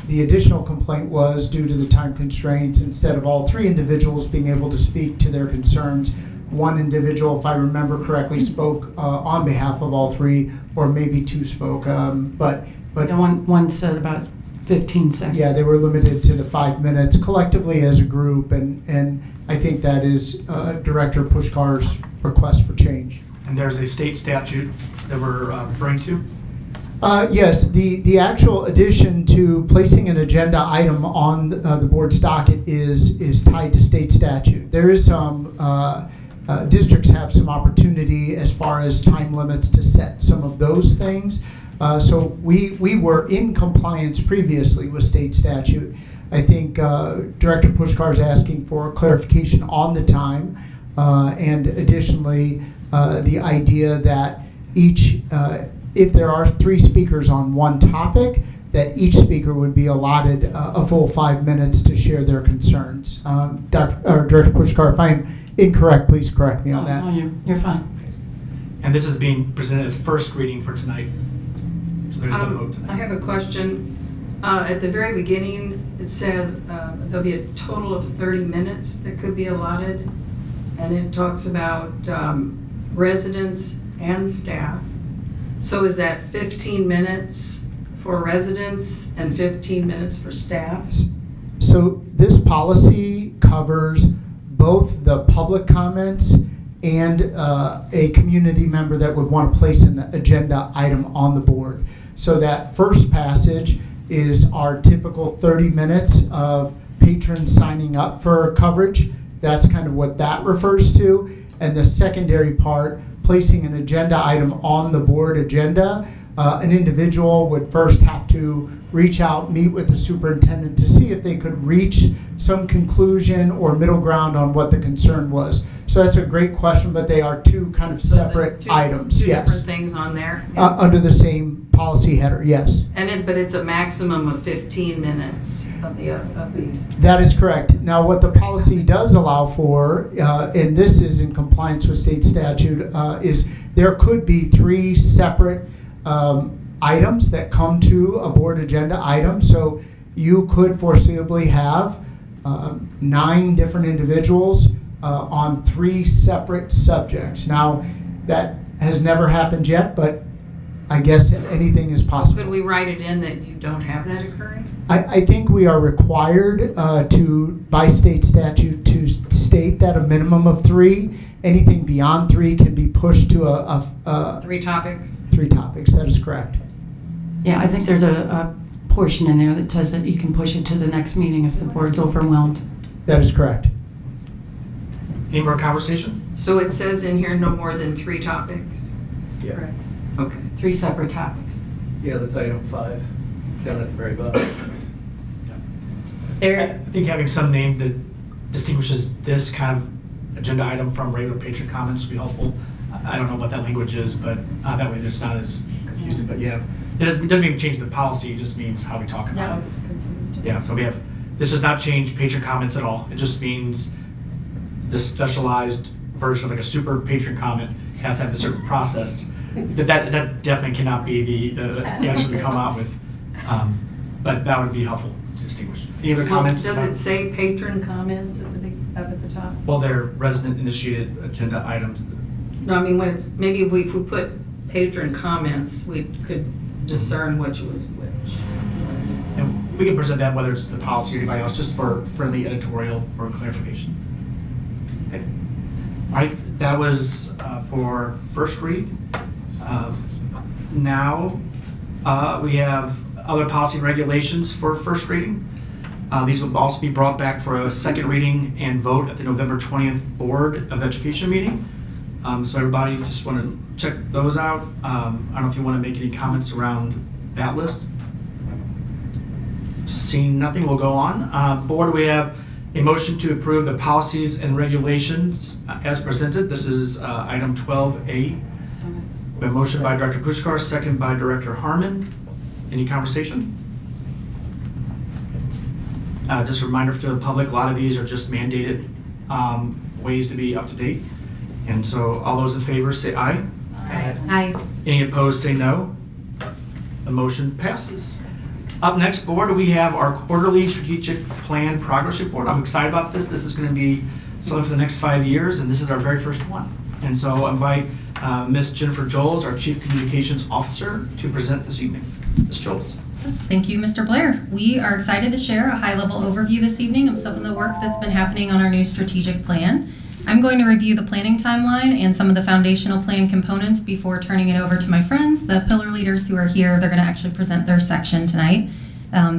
the additional complaint was due to the time constraints. Instead of all 3 individuals being able to speak to their concerns, 1 individual, if I remember correctly, spoke on behalf of all 3, or maybe 2 spoke. But yeah, one said about 15 seconds. Yeah, they were limited to the 5 minutes collectively as a group, and I think that is Director Pushkar's request for change. And there's a state statute that we're referring to? Yes, the actual addition to placing an agenda item on the board's docket is tied to state statute. There is some, districts have some opportunity as far as time limits to set some of those things. So we were in compliance previously with state statute. I think Director Pushkar is asking for clarification on the time, and additionally, the idea that each, if there are 3 speakers on one topic, that each speaker would be allotted a full 5 minutes to share their concerns. Director Pushkar, if I'm incorrect, please correct me on that. No, you're fine. And this is being presented as first reading for tonight. So there's no vote tonight. I have a question. At the very beginning, it says there'll be a total of 30 minutes that could be allotted, and it talks about residents and staff. So is that 15 minutes for residents and 15 minutes for staff? So this policy covers both the public comments and a community member that would want to place an agenda item on the board. So that first passage is our typical 30 minutes of patrons signing up for coverage. That's kind of what that refers to. And the secondary part, placing an agenda item on the board agenda, an individual would first have to reach out, meet with the superintendent to see if they could reach some conclusion or middle ground on what the concern was. So that's a great question, but they are two kind of separate items, Two yes. different things on there. Under the same policy header, yes. But it's a maximum of 15 minutes of these. That is correct. Now, what the policy does allow for, and this is in compliance with state statute, is there could be 3 separate items that come to a board agenda item. So you could foreseeably have 9 different individuals on 3 separate subjects. Now, that has never happened yet, but I guess anything is possible. Could we write it in that you don't have that occurring? I think we are required by state statute, to state that a minimum of 3. Anything beyond 3 can be pushed to 3 topics? 3 topics, that is correct. Yeah, I think there's a portion in there that says that you can push it to the next meeting if the board's overwhelmed. That is correct. Any more conversation? So it says in here no more than 3 topics? Yeah. Correct. Okay. 3 separate topics. Yeah, that's item 5, down at the very bottom. I think having some name that distinguishes this kind of agenda item from regular patron comments would be helpful. I don't know what that language is, but that way it's not as confusing. But it doesn't even change the policy, it just means how we talk about it. Yeah, so this does not change patron comments at all. It just means this specialized version of like a super patron comment has to have a certain process. That definitely cannot be the answer we come out with. But that would be helpful to distinguish. Any other comments? Does it say patron comments up at the top? Well, they're resident-initiated agenda items. No, I mean, maybe if we put patron comments, we could discern which was which. And we can present that whether it's the policy or anybody else, just for friendly editorial for clarification. Okay. All right, that was for first read. Now we have other policy and regulations for first reading. These will also be brought back for a second reading and vote at the November 20th Board of Education meeting. So everybody just want to check those out. I don't know if you want to make any comments around that list. Seeing nothing, we'll go on. Board, we have a motion to approve the policies and regulations as presented. This is item 12A. We have a motion by Director Pushkar, second by Director Harmon. Any conversation? Just a reminder to the public, a lot of these are just mandated ways to be up to date. And so all those in favor say aye. Aye. Aye. Any opposed say no. The motion passes. Up next, board, we have our quarterly strategic plan progress report. I'm excited about this. This is going to be something for the next 5 years, and this is our very first one. And so I invite Ms. Jennifer Joles, our Chief Communications Officer, to present this evening. Ms. Joles. Yes, thank you, Mr. Blair. We are excited to share a high-level overview this evening of some of the work that's been happening on our new strategic plan. I'm going to review the planning timeline and some of the foundational plan components before turning it over to my friends, the pillar leaders who are here. They're going to actually present their section tonight.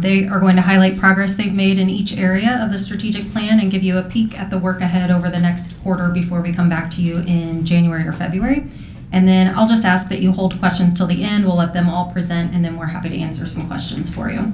They are going to highlight progress they've made in each area of the strategic plan and give you a peek at the work ahead over the next quarter before we come back to you in January or February. And then I'll just ask that you hold questions till the end. We'll let them all present, and then we're happy to answer some questions for you.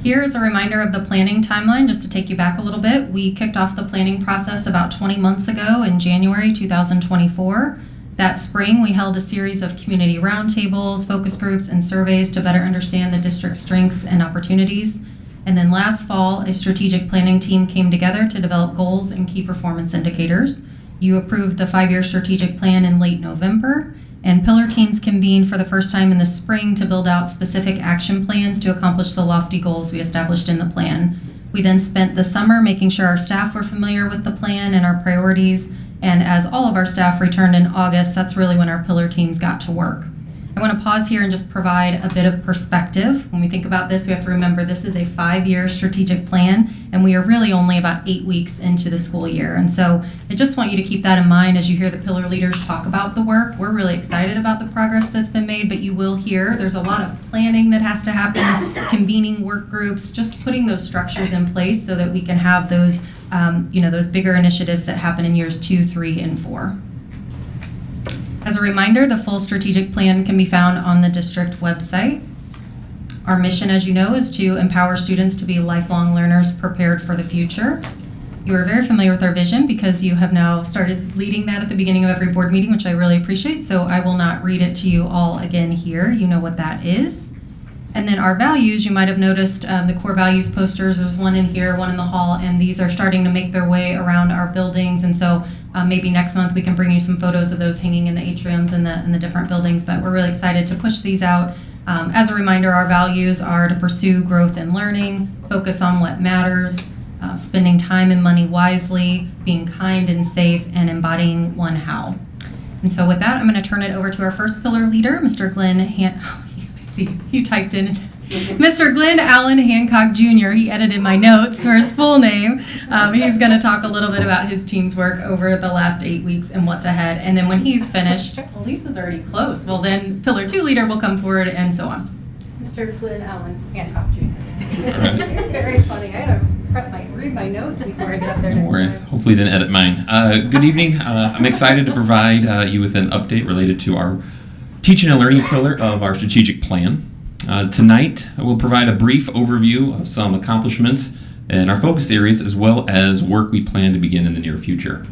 Here is a reminder of the planning timeline, just to take you back a little bit. We kicked off the planning process about 20 months ago in January 2024. That spring, we held a series of community roundtables, focus groups, and surveys to better understand the district's strengths and opportunities. And then last fall, a strategic planning team came together to develop goals and key performance indicators. You approved the 5-year strategic plan in late November, and pillar teams convened for the first time in the spring to build out specific action plans to accomplish the lofty goals we established in the plan. We then spent the summer making sure our staff were familiar with the plan and our priorities, and as all of our staff returned in August, that's really when our pillar teams got to work. I want to pause here and just provide a bit of perspective. When we think about this, we have to remember this is a 5-year strategic plan, and we are really only about 8 weeks into the school year. And so I just want you to keep that in mind as you hear the pillar leaders talk about the work. We're really excited about the progress that's been made, but you will hear there's a lot of planning that has to happen, convening work groups, just putting those structures in place so that we can have those, those bigger initiatives that happen in years 2, 3, and 4. As a reminder, the full strategic plan can be found on the district website. Our mission, as you know, is to empower students to be lifelong learners prepared for the future. You are very familiar with our vision because you have now started leading that at the beginning of every board meeting, which I really appreciate. So I will not read it to you all again here. You know what that is. And then our values, you might have noticed the core values posters. There's one in here, one in the hall, and these are starting to make their way around our buildings. And so maybe next month we can bring you some photos of those hanging in the atriums and the different buildings. But we're really excited to push these out. As a reminder, our values are to pursue growth and learning, focus on what matters, spending time and money wisely, being kind and safe, and embodying one Howell. And so with that, I'm going to turn it over to our first pillar leader, Mr. Glenn I see he typed in Mr. Glenn Allen Hancock Jr. He edited my notes for his full name. He's going to talk a little bit about his team's work over the last 8 weeks and what's ahead. And then when he's finished, well, Lisa's already close. Well, then Pillar 2 leader will come forward and so on. Mr. Glenn Allen Hancock Jr. Very funny. I had to read my notes before I get up there. No worries. Hopefully, you didn't edit mine. Good evening. I'm excited to provide you with an update related to our teaching and learning pillar of our strategic plan. Tonight, we'll provide a brief overview of some accomplishments in our focus areas as well as work we plan to begin in the near future.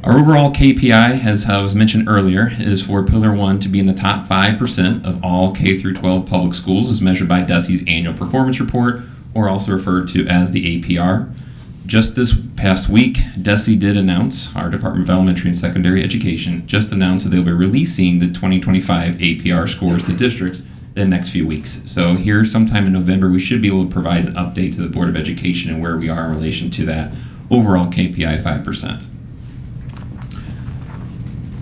Our overall KPI, as I was mentioned earlier, is for Pillar 1 to be in the top 5% of all K-12 public schools as measured by DESE's annual performance report, or also referred to as the APR. Just this past week, DESE did announce, our Department of Elementary and Secondary Education, just announced that they'll be releasing the 2025 APR scores to districts in the next few weeks. So here sometime in November, we should be able to provide an update to the Board of Education and where we are in relation to that overall KPI 5%.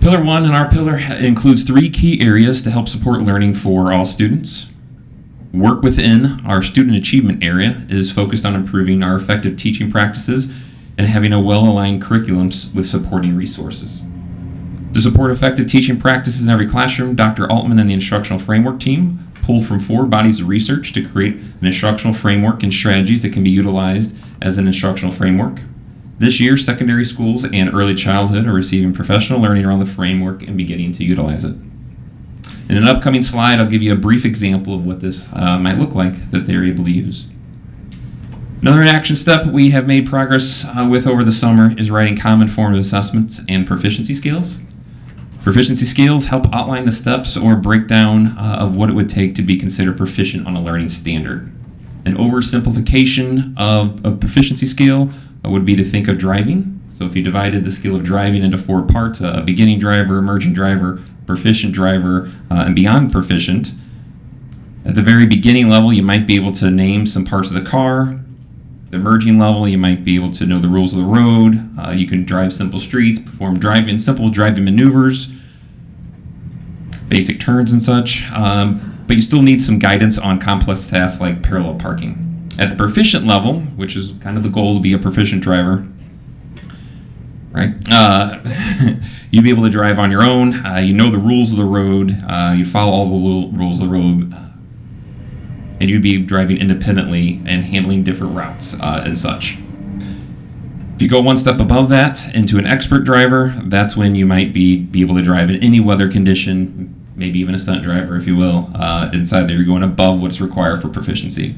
Pillar 1 in our pillar includes 3 key areas to help support learning for all students. Work within our student achievement area is focused on improving our effective teaching practices and having a well-aligned curriculum with supporting resources. To support effective teaching practices in every classroom, Dr. Altman and the instructional framework team pulled from 4 bodies of research to create an instructional framework and strategies that can be utilized as an instructional framework. This year, secondary schools and early childhood are receiving professional learning around the framework and beginning to utilize it. In an upcoming slide, I'll give you a brief example of what this might look like that they're able to use. Another action step we have made progress with over the summer is writing common formative assessments and proficiency scales. Proficiency scales help outline the steps or breakdown of what it would take to be considered proficient on a learning standard. An oversimplification of a proficiency scale would be to think of driving. So if you divided the skill of driving into 4 parts, a beginning driver, emerging driver, proficient driver, and beyond proficient. At the very beginning level, you might be able to name some parts of the car. The emerging level, you might be able to know the rules of the road. You can drive simple streets, perform simple driving maneuvers, basic turns and such. But you still need some guidance on complex tasks like parallel parking. At the proficient level, which is kind of the goal to be a proficient driver, right? You'd be able to drive on your own. You know the rules of the road. You follow all the rules of the road. And you'd be driving independently and handling different routes and such. If you go one step above that into an expert driver, that's when you might be able to drive in any weather condition, maybe even a stunt driver, if you will. Inside there, you're going above what's required for proficiency.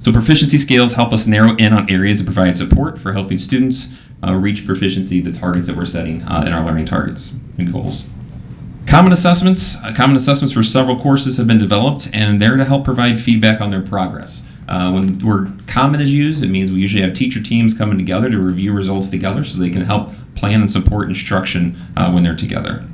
So proficiency scales help us narrow in on areas that provide support for helping students reach proficiency, the targets that we're setting in our learning targets and goals. Common assessments for several courses have been developed, and they're to help provide feedback on their progress. When the word common is used, it means we usually have teacher teams coming together to review results together so they can help plan and support instruction when they're together.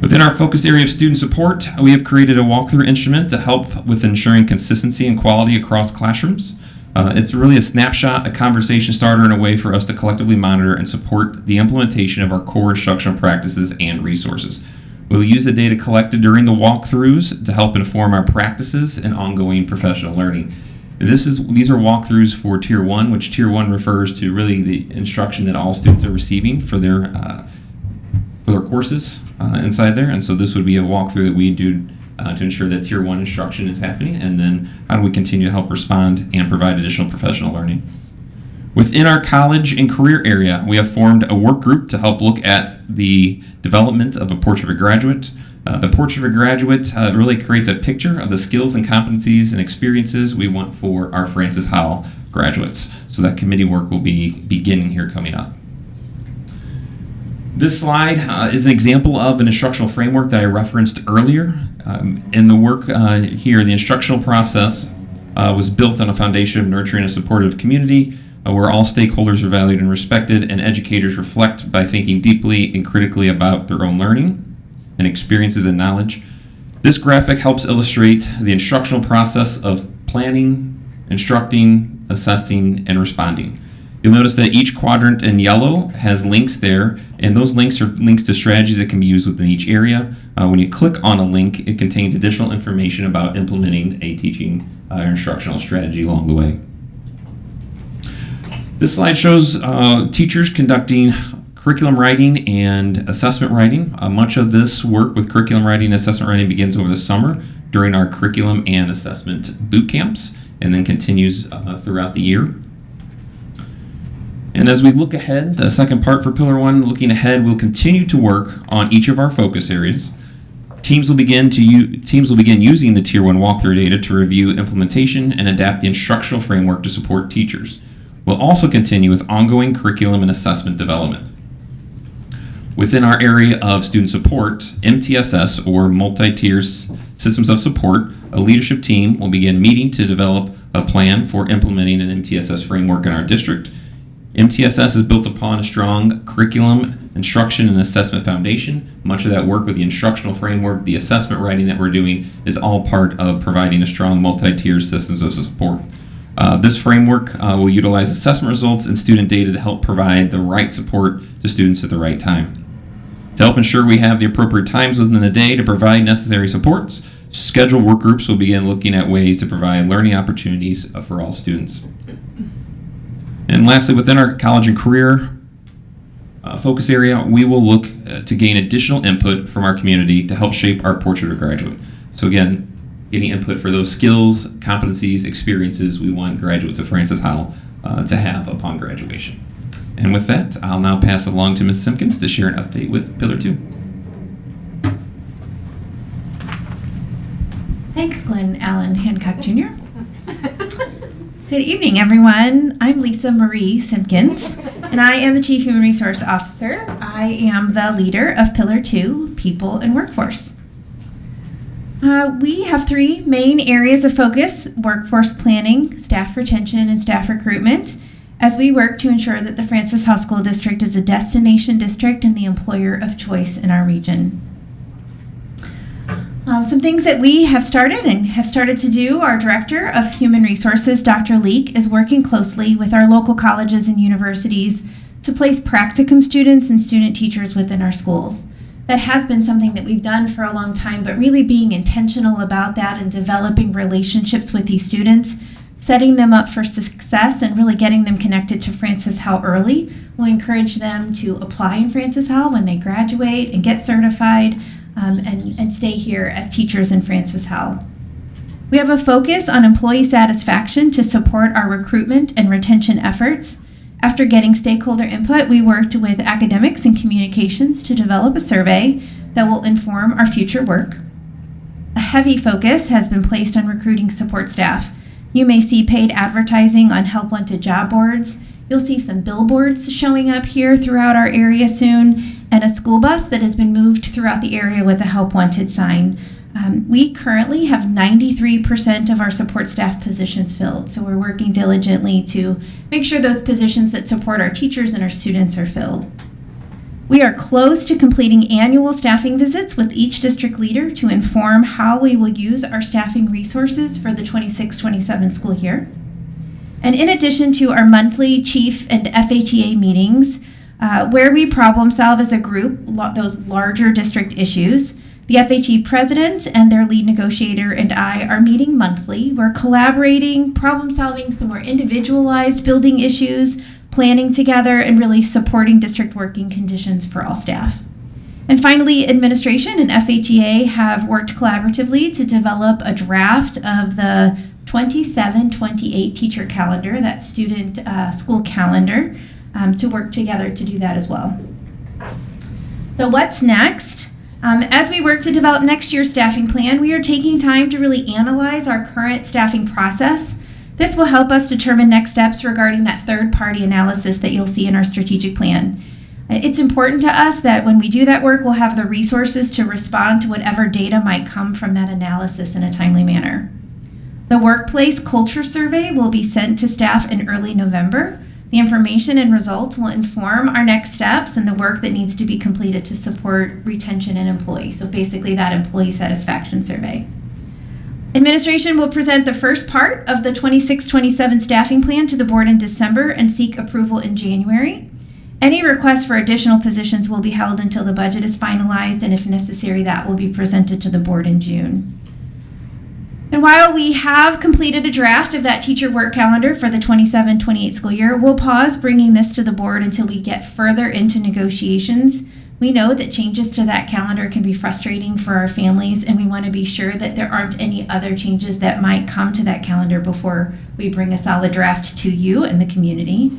Within our focus area of student support, we have created a walkthrough instrument to help with ensuring consistency and quality across classrooms. It's really a snapshot, a conversation starter, and a way for us to collectively monitor and support the implementation of our core instructional practices and resources. We'll use the data collected during the walkthroughs to help inform our practices and ongoing professional learning. These are walkthroughs for Tier 1, which Tier 1 refers to really the instruction that all students are receiving for their courses inside there. And so this would be a walkthrough that we do to ensure that Tier 1 instruction is happening, and then how do we continue to help respond and provide additional professional learning. Within our college and career area, we have formed a work group to help look at the development of a portrait of a graduate. The portrait of a graduate really creates a picture of the skills and competencies and experiences we want for our Francis Howell graduates. So that committee work will be beginning here coming up. This slide is an example of an instructional framework that I referenced earlier. In the work here, the instructional process was built on a foundation of nurturing a supportive community where all stakeholders are valued and respected, and educators reflect by thinking deeply and critically about their own learning and experiences and knowledge. This graphic helps illustrate the instructional process of planning, instructing, assessing, and responding. You'll notice that each quadrant in yellow has links there, and those links are links to strategies that can be used within each area. When you click on a link, it contains additional information about implementing a teaching or instructional strategy along the way. This slide shows teachers conducting curriculum writing and assessment writing. Much of this work with curriculum writing and assessment writing begins over the summer during our curriculum and assessment boot camps, and then continues throughout the year. And as we look ahead, the second part for Pillar 1, looking ahead, we'll continue to work on each of our focus areas. Teams will begin using the Tier 1 walkthrough data to review implementation and adapt the instructional framework to support teachers. We'll also continue with ongoing curriculum and assessment development. Within our area of student support, MTSS, or multi-tier systems of support, a leadership team will begin meeting to develop a plan for implementing an MTSS framework in our district. MTSS is built upon a strong curriculum, instruction, and assessment foundation. Much of that work with the instructional framework, the assessment writing that we're doing, is all part of providing a strong multi-tier systems of support. This framework will utilize assessment results and student data to help provide the right support to students at the right time. To help ensure we have the appropriate times within the day to provide necessary supports, scheduled work groups will begin looking at ways to provide learning opportunities for all students. And lastly, within our college and career focus area, we will look to gain additional input from our community to help shape our portrait of graduate. So again, getting input for those skills, competencies, experiences we want graduates of Francis Howell to have upon graduation. And with that, I'll now pass it along to Ms. Simpkins to share an update with Pillar 2. Thanks, Glenn Allen Hancock Jr. Good evening, everyone. I'm Lisa Marie Simpkins, and I am the Chief Human Resource Officer. I am the leader of Pillar 2, People and Workforce. We have three main areas of focus: workforce planning, staff retention, and staff recruitment, as we work to ensure that the Francis Howell School District is a destination district and the employer of choice in our region. Some things that we have started to do, our Director of Human Resources, Dr. Leek, is working closely with our local colleges and universities to place practicum students and student teachers within our schools. That has been something that we've done for a long time, but really being intentional about that and developing relationships with these students, setting them up for success and really getting them connected to Francis Howell early will encourage them to apply in Francis Howell when they graduate and get certified and stay here as teachers in Francis Howell. We have a focus on employee satisfaction to support our recruitment and retention efforts. After getting stakeholder input, we worked with academics and communications to develop a survey that will inform our future work. A heavy focus has been placed on recruiting support staff. You may see paid advertising on Help Wanted job boards. You'll see some billboards showing up here throughout our area soon, and a school bus that has been moved throughout the area with a Help Wanted sign. We currently have 93% of our support staff positions filled, so we're working diligently to make sure those positions that support our teachers and our students are filled. We are close to completing annual staffing visits with each district leader to inform how we will use our staffing resources for the 26-27 school year. And in addition to our monthly chief and FHEA meetings, where we problem solve as a group those larger district issues, the FHE president and their lead negotiator and I are meeting monthly. We're collaborating, problem solving some more individualized building issues, planning together, and really supporting district working conditions for all staff. And finally, administration and FHEA have worked collaboratively to develop a draft of the 27-28 teacher calendar, that student school calendar, to work together to do that as well. So what's next? As we work to develop next year's staffing plan, we are taking time to really analyze our current staffing process This will help us determine next steps regarding that third-party analysis that you'll see in our strategic plan. It's important to us that when we do that work, we'll have the resources to respond to whatever data might come from that analysis in a timely manner. The workplace culture survey will be sent to staff in early November. The information and results will inform our next steps and the work that needs to be completed to support retention and employee. So basically that employee satisfaction survey. Administration will present the first part of the 26-27 staffing plan to the board in December and seek approval in January. Any requests for additional positions will be held until the budget is finalized, and if necessary, that will be presented to the board in June. And while we have completed a draft of that teacher work calendar for the 27-28 school year, we'll pause bringing this to the board until we get further into negotiations. We know that changes to that calendar can be frustrating for our families, and we want to be sure that there aren't any other changes that might come to that calendar before we bring a solid draft to you and the community.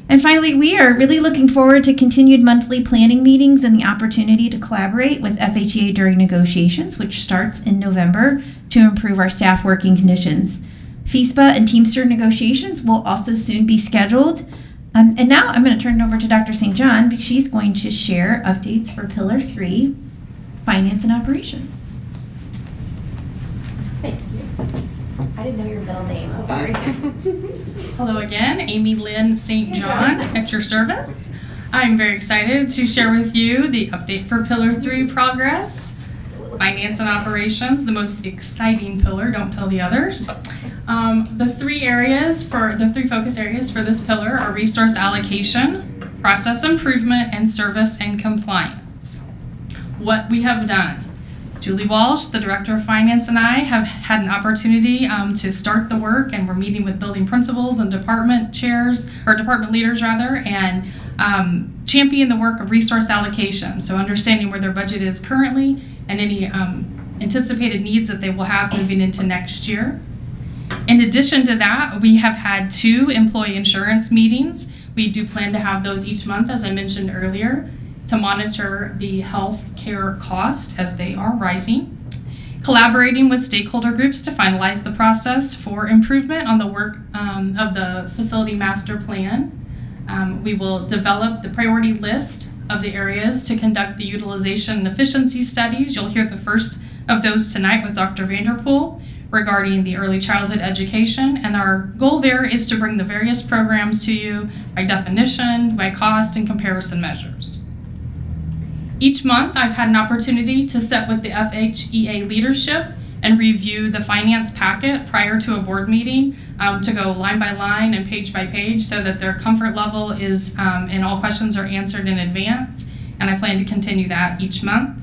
And finally, we are really looking forward to continued monthly planning meetings and the opportunity to collaborate with FHEA during negotiations, which starts in November, to improve our staff working conditions. FHSD and Teamster negotiations will also soon be scheduled. And now I'm going to turn it over to Dr. St. John because she's going to share updates for Pillar 3, Finance and Operations. Thank you. I didn't know your middle name. I'm sorry. Hello again, Amy Lynn St. John at your service. I'm very excited to share with you the update for Pillar 3 progress. Finance and operations, the most exciting pillar, don't tell the others. The three focus areas for this pillar are resource allocation, process improvement, and service and compliance. What we have done. Julie Walsh, the Director of Finance, and I have had an opportunity to start the work, and we're meeting with building principals and department leaders and champion the work of resource allocation. So understanding where their budget is currently and any anticipated needs that they will have moving into next year. In addition to that, we have had 2 employee insurance meetings. We do plan to have those each month, as I mentioned earlier, to monitor the health care cost as they are rising. Collaborating with stakeholder groups to finalize the process for improvement on the work of the facility master plan. We will develop the priority list of the areas to conduct the utilization and efficiency studies. You'll hear the first of those tonight with Dr. Vanderpool regarding the early childhood education. And our goal there is to bring the various programs to you by definition, by cost, and comparison measures. Each month, I've had an opportunity to sit with the FHEA leadership and review the finance packet prior to a board meeting to go line by line and page by page so that their comfort level is and all questions are answered in advance. And I plan to continue that each month.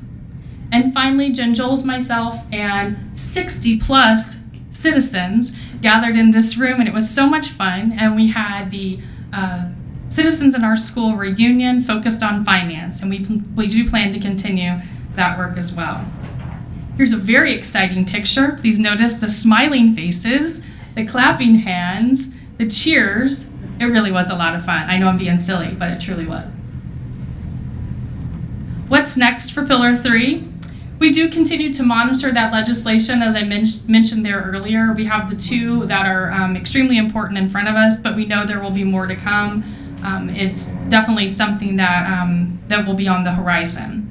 And finally, Jen Joles, myself, and 60 plus citizens gathered in this room, and it was so much fun. And we had the citizens in our school reunion focused on finance, and we do plan to continue that work as well. Here's a very exciting picture. Please notice the smiling faces, the clapping hands, the cheers. It really was a lot of fun. I know I'm being silly, but it truly was. What's next for Pillar 3? We do continue to monitor that legislation. As I mentioned there earlier, we have the 2 that are extremely important in front of us, but we know there will be more to come. It's definitely something that will be on the horizon.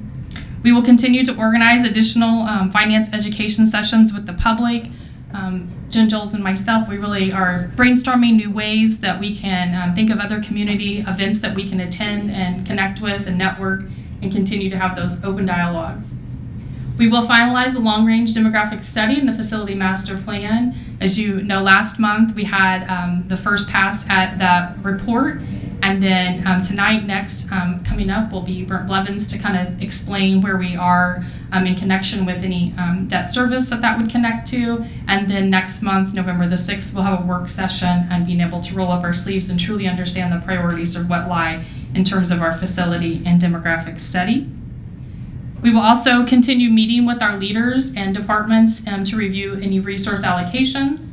We will continue to organize additional finance education sessions with the public. Jen Joles and myself, we really are brainstorming new ways that we can think of other community events that we can attend and connect with and network and continue to have those open dialogues. We will finalize the long-range demographic study and the facility master plan. As you know, last month we had the first pass at that report. And then tonight, next, coming up, will be Brent Blevins to kind of explain where we are in connection with any debt service that would connect to. And then next month, November the 6th, we'll have a work session and being able to roll up our sleeves and truly understand the priorities of what lie in terms of our facility and demographic study. We will also continue meeting with our leaders and departments to review any resource allocations.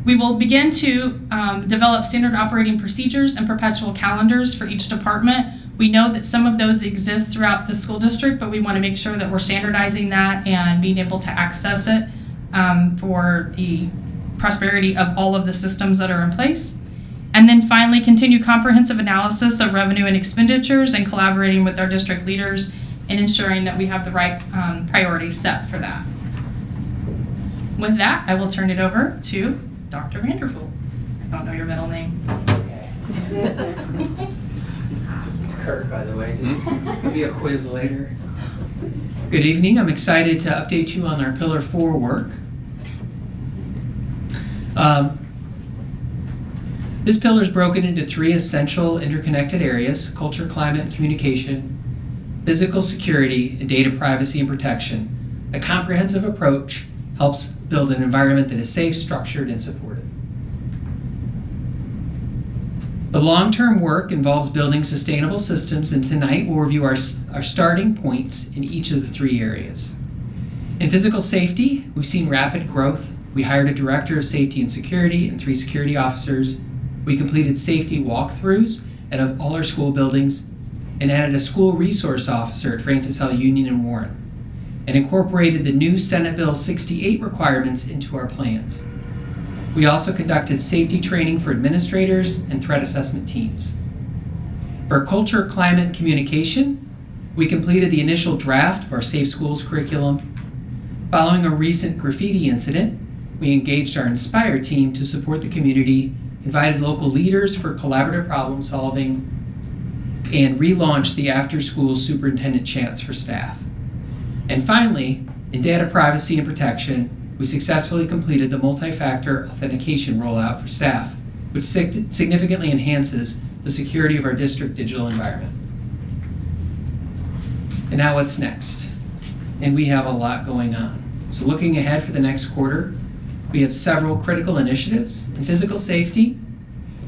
We will begin to develop standard operating procedures and perpetual calendars for each department. We know that some of those exist throughout the school district, but we want to make sure that we're standardizing that and being able to access it for the prosperity of all of the systems that are in place. And then finally, continue comprehensive analysis of revenue and expenditures and collaborating with our district leaders and ensuring that we have the right priorities set for that. With that, I will turn it over to Dr. Vanderpool. I don't know your middle name. Just means Kurt, by the way. There'll be a quiz later. Good evening. I'm excited to update you on our Pillar 4 work. This pillar is broken into 3 essential interconnected areas: culture, climate, and communication, physical security, and data privacy and protection. A comprehensive approach helps build an environment that is safe, structured, and supported. The long-term work involves building sustainable systems, and tonight we'll review our starting points in each of the 3 areas. In physical safety, we've seen rapid growth. We hired a director of safety and security and 3 security officers. We completed safety walkthroughs at all our school buildings and added a school resource officer at Francis Howell Union and Warren, and incorporated the new Senate Bill 68 requirements into our plans. We also conducted safety training for administrators and threat assessment teams. For culture, climate, and communication, we completed the initial draft of our Safe Schools curriculum. Following a recent graffiti incident, we engaged our Inspire team to support the community, invited local leaders for collaborative problem solving, and relaunched the after-school superintendent chants for staff. And finally, in data privacy and protection, we successfully completed the multi-factor authentication rollout for staff, which significantly enhances the security of our district digital environment. And now what's next? And we have a lot going on. So looking ahead for the next quarter, we have several critical initiatives. In physical safety,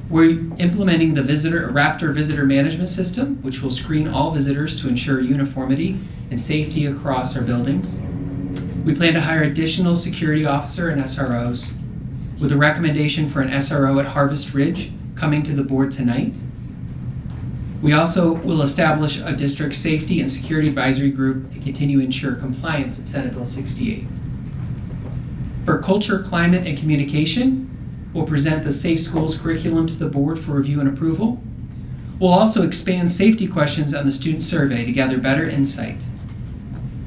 we're implementing the Raptor Visitor Management System, which will screen all visitors to ensure uniformity and safety across our buildings. We plan to hire additional security officer and SROs, with a recommendation for an SRO at Harvest Ridge coming to the board tonight. We also will establish a district safety and security advisory group and continue to ensure compliance with Senate Bill 68. For culture, climate, and communication, we'll present the Safe Schools curriculum to the board for review and approval. We'll also expand safety questions on the student survey to gather better insight.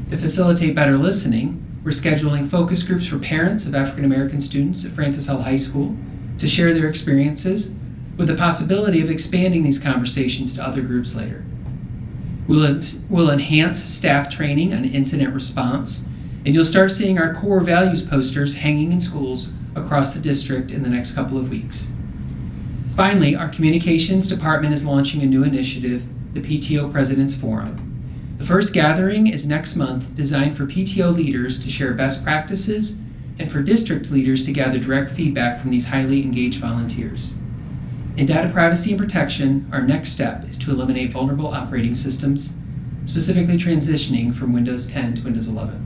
To facilitate better listening, we're scheduling focus groups for parents of African American students at Francis Howell High School to share their experiences, with the possibility of expanding these conversations to other groups later. We'll enhance staff training on incident response, and you'll start seeing our core values posters hanging in schools across the district in the next couple of weeks. Finally, our communications department is launching a new initiative, the PTO President's Forum. The first gathering is next month, designed for PTO leaders to share best practices and for district leaders to gather direct feedback from these highly engaged volunteers. In data privacy and protection, our next step is to eliminate vulnerable operating systems, specifically transitioning from Windows 10 to Windows 11.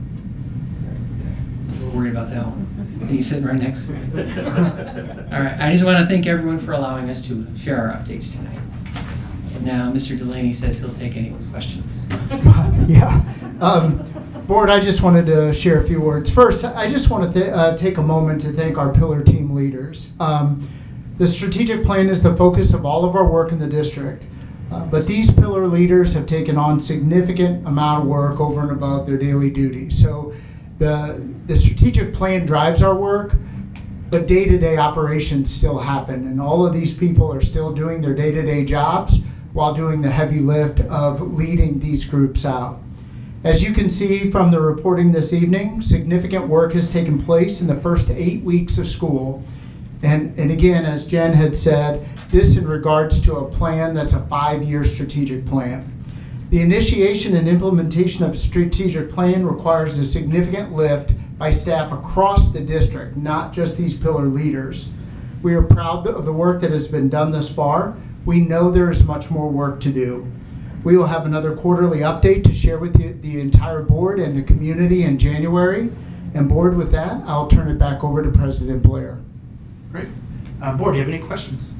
We're worried about that one. And he's sitting right next to me. All right, I just want to thank everyone for allowing us to share our updates tonight. And now Mr. Delaney says he'll take anyone's questions. Yeah. Board, I just wanted to share a few words. First, I just want to take a moment to thank our Pillar team leaders. The strategic plan is the focus of all of our work in the district, but these Pillar leaders have taken on significant amount of work over and above their daily duties. So the strategic plan drives our work, but day-to-day operations still happen, and all of these people are still doing their day-to-day jobs while doing the heavy lift of leading these groups out. As you can see from the reporting this evening, significant work has taken place in the first 8 weeks of school. And again, as Jen had said, this in regards to a plan that's a 5-year strategic plan. The initiation and implementation of a strategic plan requires a significant lift by staff across the district, not just these Pillar leaders. We are proud of the work that has been done thus far. We know there is much more work to do. We will have another quarterly update to share with the entire board and the community in January. And board, with that, I'll turn it back over to President Blair. Great. Board, do you have any questions?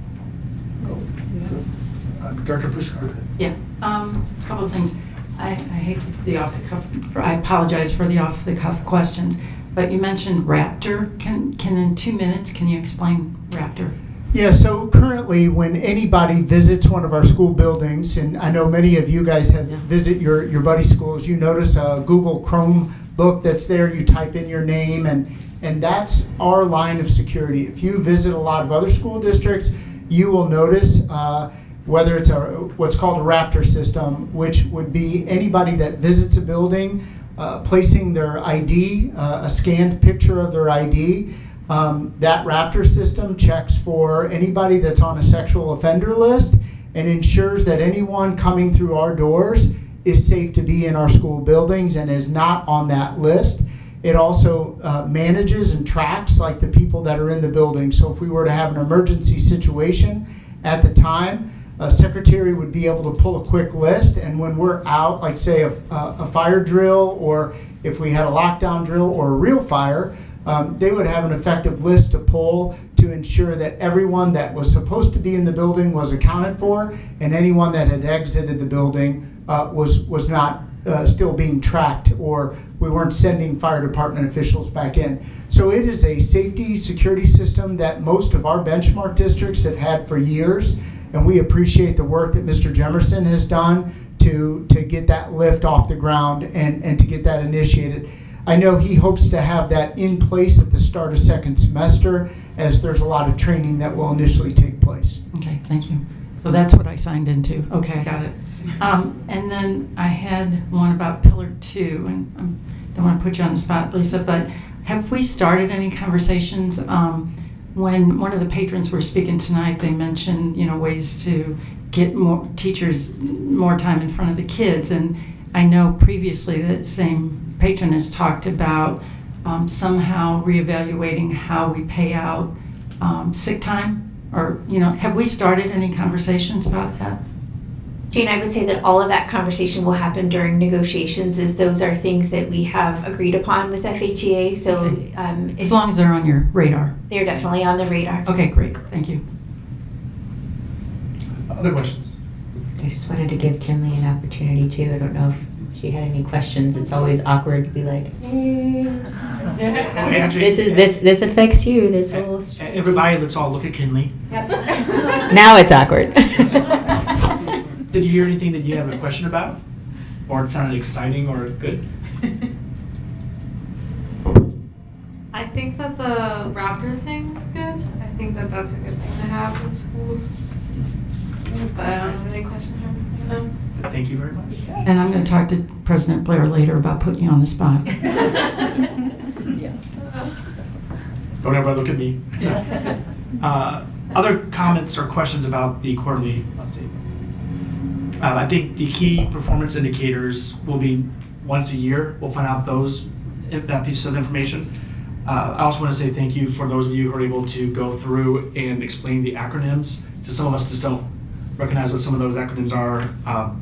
Director Pushkar. Yeah, a couple of things. I hate the off-the-cuff, I apologize for the off-the-cuff questions. but you mentioned Raptor. Can in 2 minutes, can you explain Raptor? Yeah, so currently when anybody visits one of our school buildings, and I know many of you guys have visit your buddy schools, you notice a Google Chrome book that's there, you type in your name, and that's our line of security. If you visit a lot of other school districts, you will notice whether it's what's called a Raptor system, which would be anybody that visits a building, placing their ID, a scanned picture of their ID. That Raptor system checks for anybody that's on a sexual offender list and ensures that anyone coming through our doors is safe to be in our school buildings and is not on that list. It also manages and tracks like the people that are in the building. So if we were to have an emergency situation at the time, a secretary would be able to pull a quick list, and when we're out, like say a fire drill, or if we had a lockdown drill or a real fire, they would have an effective list to pull to ensure that everyone that was supposed to be in the building was accounted for, and anyone that had exited the building was not still being tracked, or we weren't sending fire department officials back in. So it is a safety security system that most of our benchmark districts have had for years, and we appreciate the work that Mr. Jemerson has done to get that lift off the ground and to get that initiated. I know he hopes to have that in place at the start of second semester, as there's a lot of training that will initially take place. Okay, thank you. So that's what I signed into. Okay, I got it. And then I had one about Pillar 2, and I don't want to put you on the spot, Lisa, but have we started any conversations? When one of the patrons were speaking tonight, they mentioned, ways to get more teachers more time in front of the kids, and I know previously that same patron has talked about somehow reevaluating how we pay out sick time, or have we started any conversations about that? Jane, I would say that all of that conversation will happen during negotiations, as those are things that we have agreed upon with FHEA. So okay. As long as they're on your radar. They're definitely on the radar. Okay, great. Thank you. Other questions? I just wanted to give Kinley an opportunity too. I don't know if she had any questions. It's always awkward to be like, hey, this affects you. This whole. Everybody, let's all look at Kinley. Now it's awkward. Did you hear anything that you have a question about, or it sounded exciting or good? I think that the Raptor thing is good. I think that that's a good thing to have in schools. But I don't have any questions or anything. Thank you very much. And I'm going to talk to President Blair later about putting you on the spot. Yeah. Don't ever look at me. Other comments or questions about the quarterly update? I think the key performance indicators will be once a year. We'll find out that piece of information. I also want to say thank you for those of you who are able to go through and explain the acronyms. To some of us just don't recognize what some of those acronyms are. I'm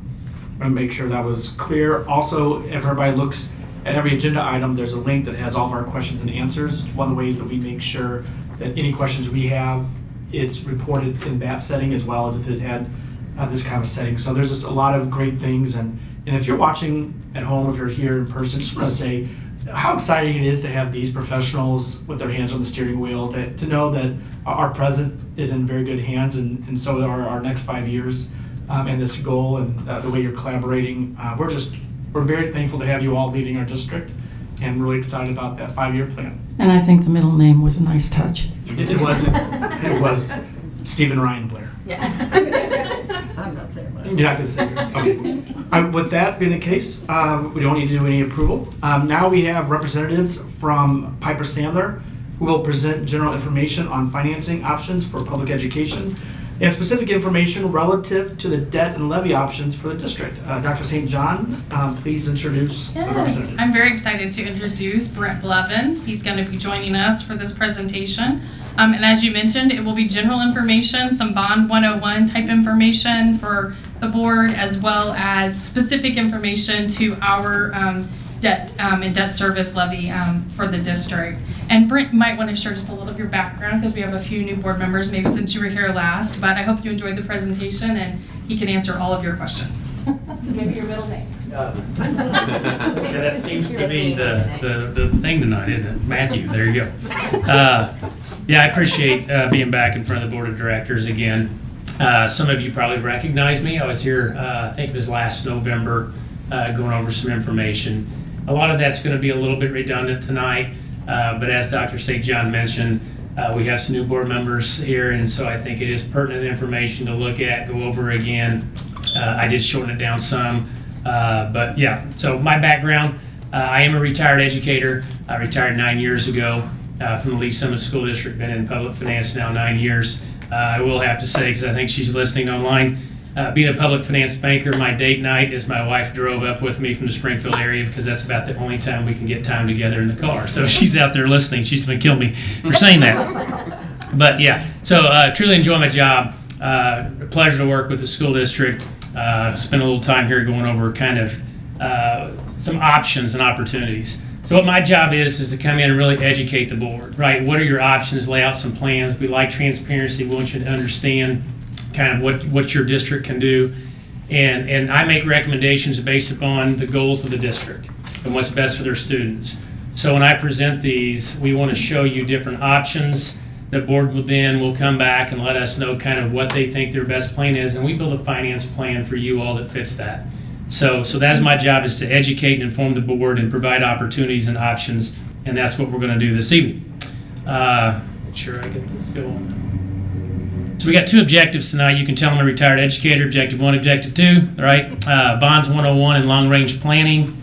going to make sure that was clear. Also, if everybody looks at every agenda item, there's a link that has all of our questions and answers. It's one of the ways that we make sure that any questions we have, it's reported in that setting as well as if it had this kind of setting. So there's just a lot of great things. And if you're watching at home, if you're here in person, just want to say how exciting it is to have these professionals with their hands on the steering wheel, to know that our present is in very good hands, and so are our next 5 years and this goal and the way you're collaborating. We're very thankful to have you all leading our district, and really excited about that 5-year plan. And I think the middle name was a nice touch. It was Stephen Ryan Blair. I'm not saying much. You're not going to say this. Okay. With that being the case, we don't need to do any approval. Now we have representatives from Piper Sandler who will present general information on financing options for public education and specific information relative to the debt and levy options for the district. Dr. St. John, please introduce the representatives. I'm very excited to introduce Brett Blevins. He's going to be joining us for this presentation. And as you mentioned, it will be general information, some Bond 101 type information for the board, as well as specific information to our debt and debt service levy for the district. And Brent might want to share just a little of your background, because we have a few new board members, maybe since you were here last, but I hope you enjoyed the presentation and he can answer all of your questions. Maybe your middle name. Okay. that seems to be the thing tonight, isn't it? Matthew, there you go. Yeah, I appreciate being back in front of the board of directors again. Some of you probably recognize me. I was here, I think it was last November, going over some information. A lot of that's going to be a little bit redundant tonight, but as Dr. St. John mentioned, we have some new board members here, and so I think it is pertinent information to look at, go over again. I did shorten it down some, but yeah, so my background, I am a retired educator. I retired 9 years ago from the Lee Summit School District, been in public finance now 9 years. I will have to say, because I think she's listening online, being a public finance banker, my date night is my wife drove up with me from the Springfield area because that's about the only time we can get time together in the car. So she's out there listening. She's going to kill me for saying that. But yeah, so truly enjoy my job. A pleasure to work with the school district. Spend a little time here going over kind of some options and opportunities. So what my job is to come in and really educate the board, right? What are your options? Lay out some plans. We like transparency. We want you to understand kind of what your district can do. And I make recommendations based upon the goals of the district and what's best for their students. So when I present these, we want to show you different options. The board will come back and let us know kind of what they think their best plan is, and we build a finance plan for you all that fits that. So that's my job, is to educate and inform the board and provide opportunities and options, and that's what we're going to do this evening. Make sure I get this going. So we got 2 objectives tonight. You can tell I'm a retired educator. Objective 1, Objective 2, all right? Bonds 101 and long-range planning.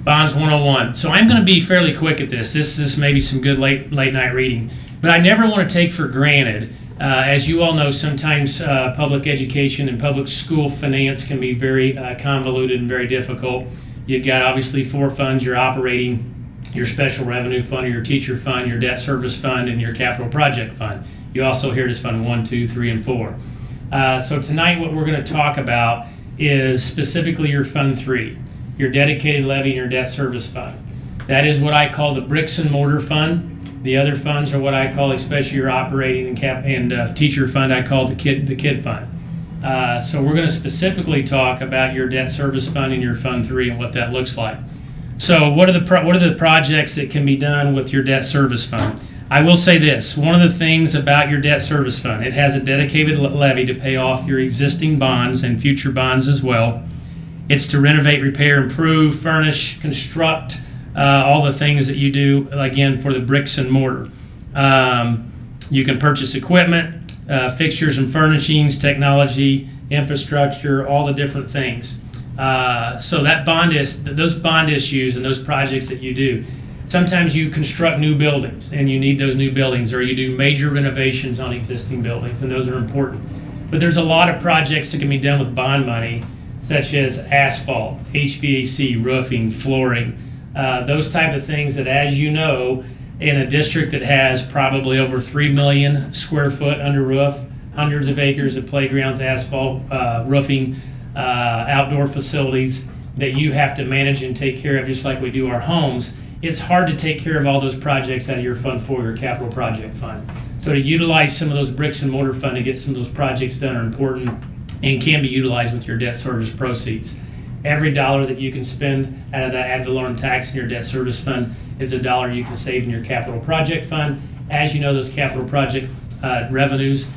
Bonds 101. So I'm going to be fairly quick at this. This is maybe some good late night reading. But I never want to take for granted, as you all know, sometimes public education and public school finance can be very convoluted and very difficult. You've got obviously 4 funds you're operating: your special revenue fund, your teacher fund, your debt service fund, and your capital project fund. You also hear this fund 1, 2, 3, and 4. So tonight what we're going to talk about is specifically your Fund 3, your dedicated levy and your debt service fund. That is what I call the bricks and mortar fund. The other funds are what I call, especially your operating and teacher fund, I call the kid fund. So we're going to specifically talk about your debt service fund and your Fund 3 and what that looks like. So what are the projects that can be done with your debt service fund? I will say this: one of the things about your debt service fund, it has a dedicated levy to pay off your existing bonds and future bonds as well. It's to renovate, repair, improve, furnish, construct, all the things that you do, again, for the bricks and mortar. You can purchase equipment, fixtures and furnishings, technology, infrastructure, all the different things. So those bond issues and those projects that you do, sometimes you construct new buildings and you need those new buildings, or you do major renovations on existing buildings, and those are important. But there's a lot of projects that can be done with bond money, such as asphalt, HVAC, roofing, flooring, those type of things that, as you know, in a district that has probably over 3 million square foot under roof, hundreds of acres of playgrounds, asphalt, roofing, outdoor facilities that you have to manage and take care of, just like we do our homes, it's hard to take care of all those projects out of your Fund 4, your capital project fund. So to utilize some of those bricks and mortar fund to get some of those projects done are important and can be utilized with your debt service proceeds. Every dollar that you can spend out of that ad valorem tax in your debt service fund is a dollar you can save in your capital project fund. As you know, those capital project revenues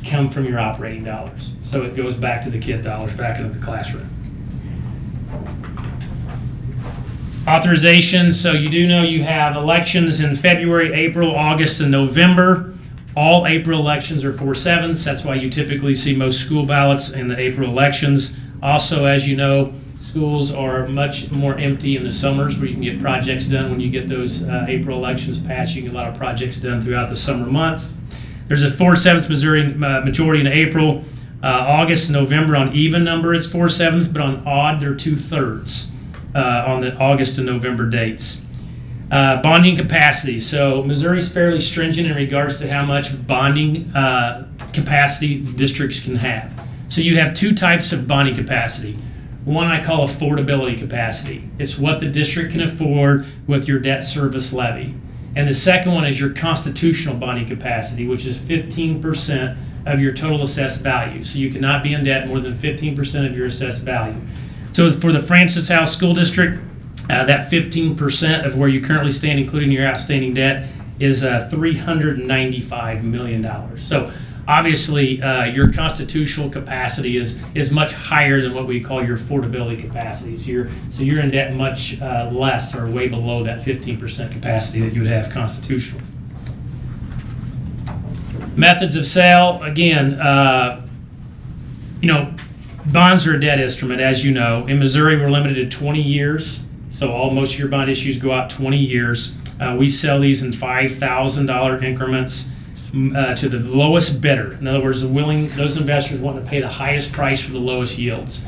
come from your operating dollars. So it goes back to the kid dollars, back into the classroom. Authorization. So you do know you have elections in February, April, August, and November. All April elections are 4/7. That's why you typically see most school ballots in the April elections. Also, as you know, schools are much more empty in the summers, where you can get projects done. When you get those April elections passed, you can get a lot of projects done throughout the summer months. There's a 4/7 Missouri majority in April. August and November on even number it's 4/7, but on odd they're 2/3 on the August and November dates. Bonding capacity. So Missouri's fairly stringent in regards to how much bonding capacity districts can have. So you have 2 types of bonding capacity. One I call affordability capacity. It's what the district can afford with your debt service levy. And the second one is your constitutional bonding capacity, which is 15% of your total assessed value. So you cannot be in debt more than 15% of your assessed value. So for the Francis Howell School District, that 15% of where you currently stand, including your outstanding debt, is $395 million. So obviously, your constitutional capacity is much higher than what we call your affordability capacities. So you're in debt much less, or way below that 15% capacity that you would have constitutional. Methods of sale, again, bonds are a debt instrument, as you know. In Missouri, we're limited to 20 years, so most of your bond issues go out 20 years. We sell these in $5,000 increments to the lowest bidder. In other words, those investors want to pay the highest price for the lowest yields.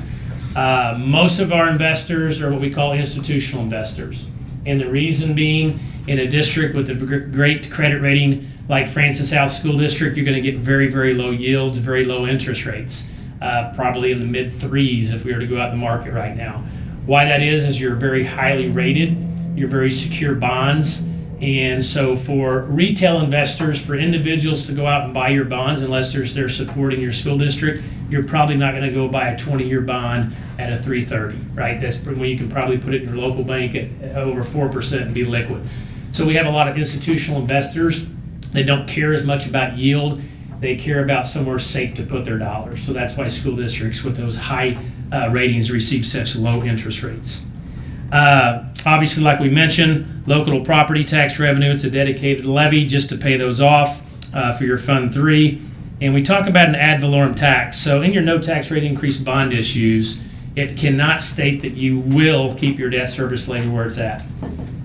Most of our investors are what we call institutional investors. And the reason being, in a district with a great credit rating like Francis Howell School District, you're going to get very, very low yields, very low interest rates, probably in the mid threes if we were to go out in the market right now. Why that is you're very highly rated, you're very secure bonds, and so for retail investors, for individuals to go out and buy your bonds, unless they're supporting your school district, you're probably not going to go buy a 20-year bond at a 3.30, right? That's when you can probably put it in your local bank at over 4% and be liquid. So we have a lot of institutional investors that don't care as much about yield. They care about somewhere safe to put their dollars. So that's why school districts with those high ratings receive such low interest rates. Obviously, like we mentioned, local property tax revenue, it's a dedicated levy just to pay those off for your Fund 3. And we talk about an ad valorem tax. So in your no tax rate increase bond issues, it cannot state that you will keep your debt service levy where it's at.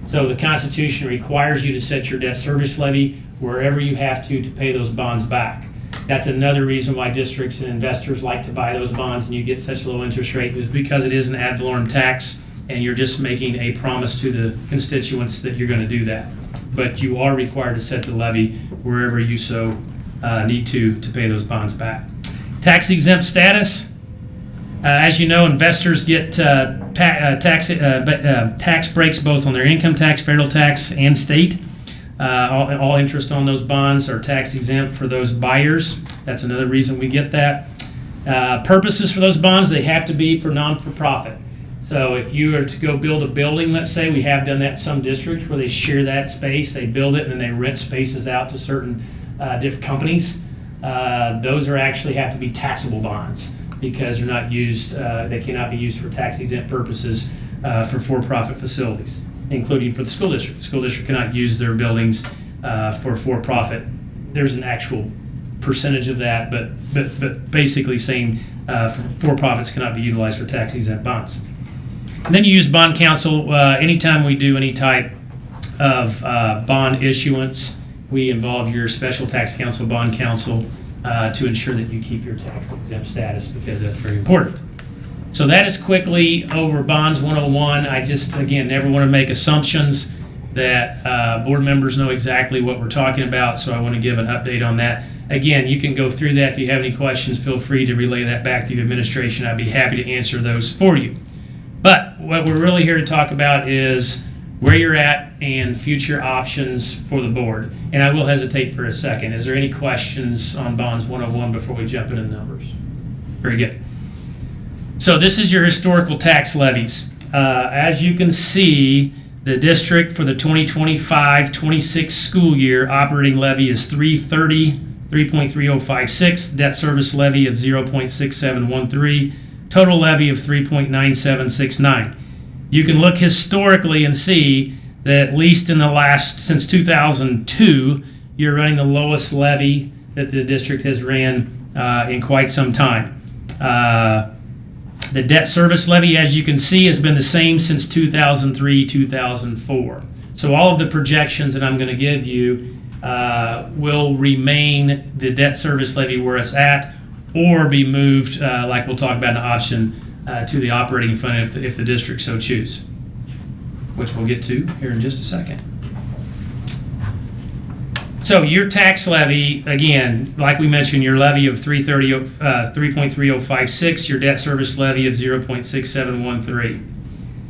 So the Constitution requires you to set your debt service levy wherever you have to pay those bonds back. That's another reason why districts and investors like to buy those bonds and you get such low interest rate, is because it is an ad valorem tax and you're just making a promise to the constituents that you're going to do that. But you are required to set the levy wherever you so need to pay those bonds back. Tax exempt status. As you know, investors get tax breaks both on their income tax, federal tax, and state. All interest on those bonds are tax exempt for those buyers. That's another reason we get that. Purposes for those bonds, they have to be for non-for-profit. So if you are to go build a building, let's say, we have done that in some districts where they share that space, they build it, and then they rent spaces out to certain different companies. Those actually have to be taxable bonds because they're not used, they cannot be used for tax exempt purposes for-profit facilities, including for the school district. The school district cannot use their buildings for-profit. There's an actual percentage of that, but basically saying for-profits cannot be utilized for tax exempt bonds. And then you use bond counsel. Anytime we do any type of bond issuance, we involve your special tax counsel, bond counsel, to ensure that you keep your tax exempt status, because that's very important. So that is quickly over Bonds 101. I just, again, never want to make assumptions that board members know exactly what we're talking about, so I want to give an update on that. Again, you can go through that. If you have any questions, feel free to relay that back to your administration. I'd be happy to answer those for you. But what we're really here to talk about is where you're at and future options for the board. And I will hesitate for a second. Is there any questions on Bonds 101 before we jump into the numbers? Very good. So this is your historical tax levies. As you can see, the district for the 2025-26 school year operating levy is 3.3056, debt service levy of 0.6713, total levy of 3.9769. You can look historically and see that at least in the last, since 2002, you're running the lowest levy that the district has ran in quite some time. The debt service levy, as you can see, has been the same since 2003-2004. So all of the projections that I'm going to give you will remain the debt service levy where it's at, or be moved, like we'll talk about in the option, to the operating fund if the district so choose, which we'll get to here in just a second. So your tax levy, again, like we mentioned, your levy of 3.3056, your debt service levy of 0.6713.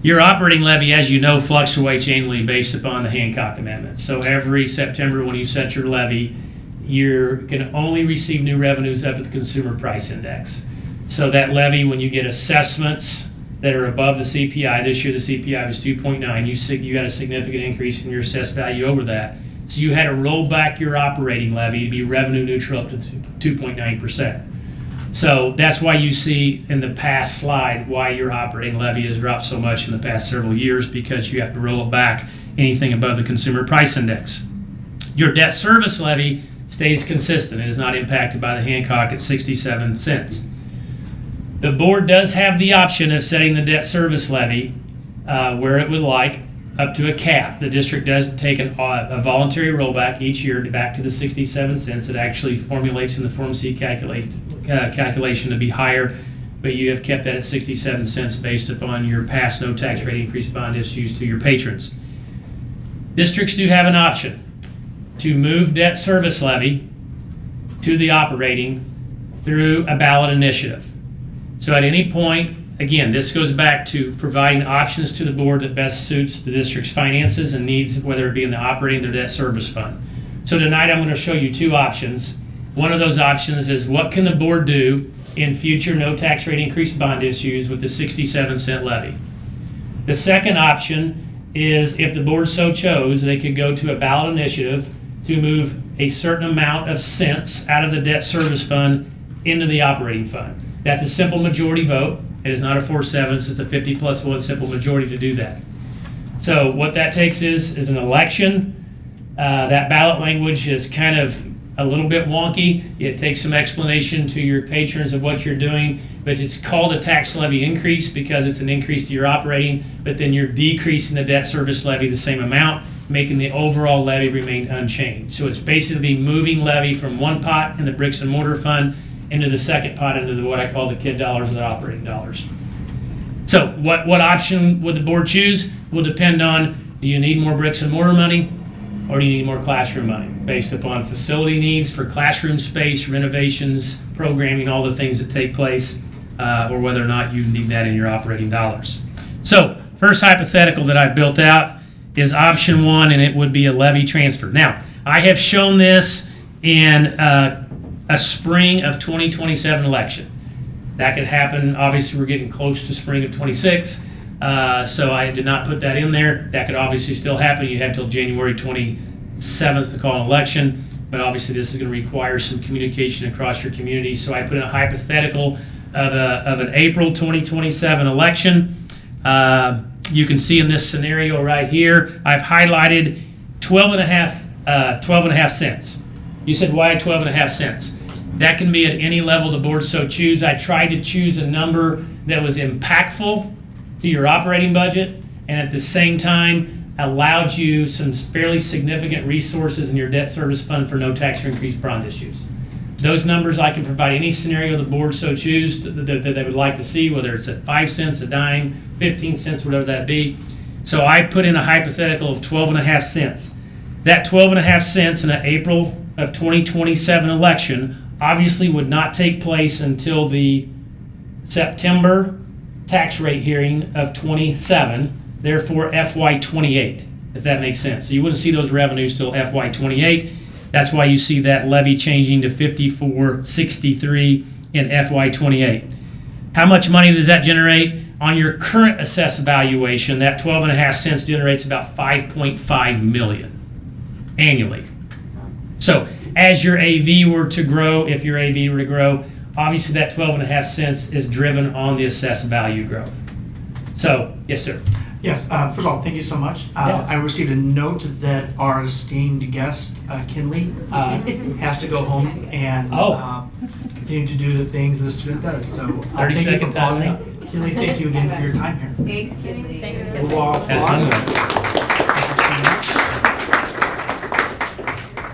Your operating levy, as you know, fluctuates annually based upon the Hancock Amendment. So every September when you set your levy, you can only receive new revenues up to the Consumer Price Index. So that levy, when you get assessments that are above the CPI. This year the CPI was 2.9. You got a significant increase in your assessed value over that. So you had to roll back your operating levy to be revenue neutral up to 2.9%. So that's why you see in the past slide why your operating levy has dropped so much in the past several years, because you have to roll it back anything above the consumer price index. Your debt service levy stays consistent. It is not impacted by the Hancock at 67 cents. The board does have the option of setting the debt service levy where it would like, up to a cap. The district does take a voluntary rollback each year back to the 67 cents. It actually formulates in the Form C calculation to be higher, but you have kept that at 67 cents based upon your past no tax rate increase bond issues to your patrons. Districts do have an option to move debt service levy to the operating through a ballot initiative. So at any point, again, this goes back to providing options to the board that best suits the district's finances and needs, whether it be in the operating or debt service fund. So tonight I'm going to show you two options. One of those options is what can the board do in future no tax rate increase bond issues with the 67 cent levy. The second option is, if the board so chose, they could go to a ballot initiative to move a certain amount of cents out of the debt service fund into the operating fund. That's a simple majority vote. It is not a 4/7, it's a 50+1 simple majority to do that. So what that takes is an election. That ballot language is kind of a little bit wonky. It takes some explanation to your patrons of what you're doing, but it's called a tax levy increase because it's an increase to your operating, but then you're decreasing the debt service levy the same amount, making the overall levy remain unchanged. So it's basically moving levy from one pot in the bricks and mortar fund into the second pot, into what I call the kid dollars, the operating dollars. So what option would the board choose will depend on, do you need more bricks and mortar money, or do you need more classroom money, based upon facility needs for classroom space, renovations, programming, all the things that take place, or whether or not you need that in your operating dollars. So first hypothetical that I built out is option one, and it would be a levy transfer. Now, I have shown this in a spring of 2027 election. That could happen. Obviously, we're getting close to spring of 26, so I did not put that in there. That could obviously still happen. You have till January 27th to call an election, but obviously this is going to require some communication across your community. So I put in a hypothetical of an April 2027 election. You can see in this scenario right here, I've highlighted 12.5 cents. You said, why 12.5 cents? That can be at any level the board so choose. I tried to choose a number that was impactful to your operating budget and at the same time allowed you some fairly significant resources in your debt service fund for no tax or increased bond issues. Those numbers, I can provide any scenario the board so choose that they would like to see, whether it's at 5 cents, a dime, 15 cents, whatever that be. So I put in a hypothetical of 12.5 cents. That 12.5 cents in an April of 2027 election obviously would not take place until the September tax rate hearing of 27, therefore FY28, if that makes sense. So you wouldn't see those revenues till FY28. That's why you see that levy changing to 54.63 in FY28. How much money does that generate? On your current assessed valuation, that 12.5 cents generates about $5.5 million annually. So as your AV were to grow, if your AV were to grow, obviously that 12.5 cents is driven on the assessed value growth. So, yes, sir. Yes, first of all, thank you so much. I received a note that our esteemed guest, Kinley, has to go home and continue to do the things that a student does. So, 30 thank you for second time pausing. out. Kinley, thank you again for your time here. Thanks, Kinley. Thanks. We'll all That's applaud. good. Thank you so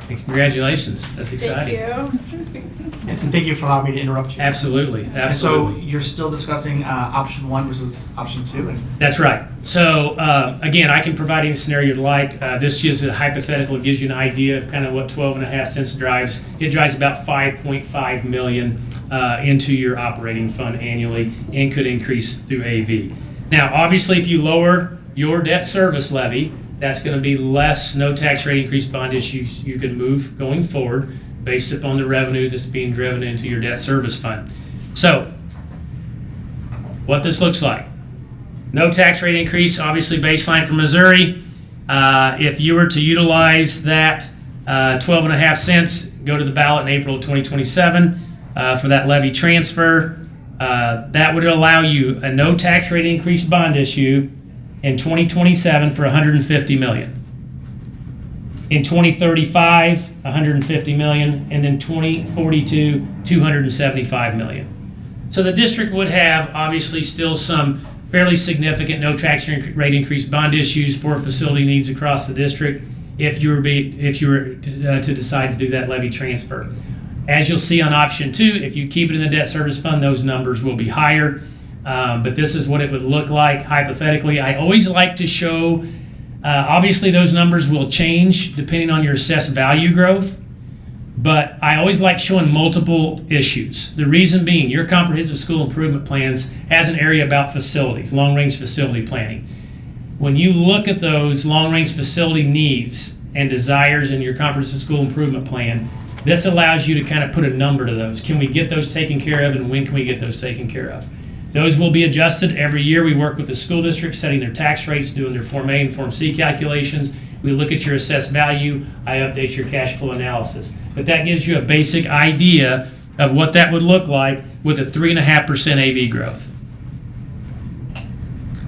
much. Congratulations. That's exciting. Thank you. And thank you for allowing me to interrupt you. Absolutely. And so you're still discussing option one versus option two? That's right. So again, I can provide any scenario you'd like. This is a hypothetical. It gives you an idea of kind of what 12.5 cents drives. It drives about $5.5 million into your operating fund annually and could increase through AV. Now, obviously, if you lower your debt service levy, that's going to be less no tax rate increase bond issues you can move going forward based upon the revenue that's being driven into your debt service fund. So, what this looks like. No tax rate increase, obviously baseline for Missouri. If you were to utilize that 12.5 cents, go to the ballot in April of 2027 for that levy transfer. That would allow you a no tax rate increase bond issue in 2027 for $150 million. In 2035, $150 million, and then 2042, $275 million. So the district would have obviously still some fairly significant no tax rate increase bond issues for facility needs across the district if you were to decide to do that levy transfer. As you'll see on option 2, if you keep it in the debt service fund, those numbers will be higher. But this is what it would look like hypothetically. I always like to show, obviously those numbers will change depending on your assessed value growth, but I always like showing multiple issues. The reason being, your comprehensive school improvement plans has an area about facilities, long-range facility planning. When you look at those long-range facility needs and desires in your comprehensive school improvement plan, this allows you to kind of put a number to those. Can we get those taken care of, and when can we get those taken care of? Those will be adjusted every year. We work with the school district, setting their tax rates, doing their Form A and Form C calculations. We look at your assessed value. I update your cash flow analysis. But that gives you a basic idea of what that would look like with a 3.5% AV growth.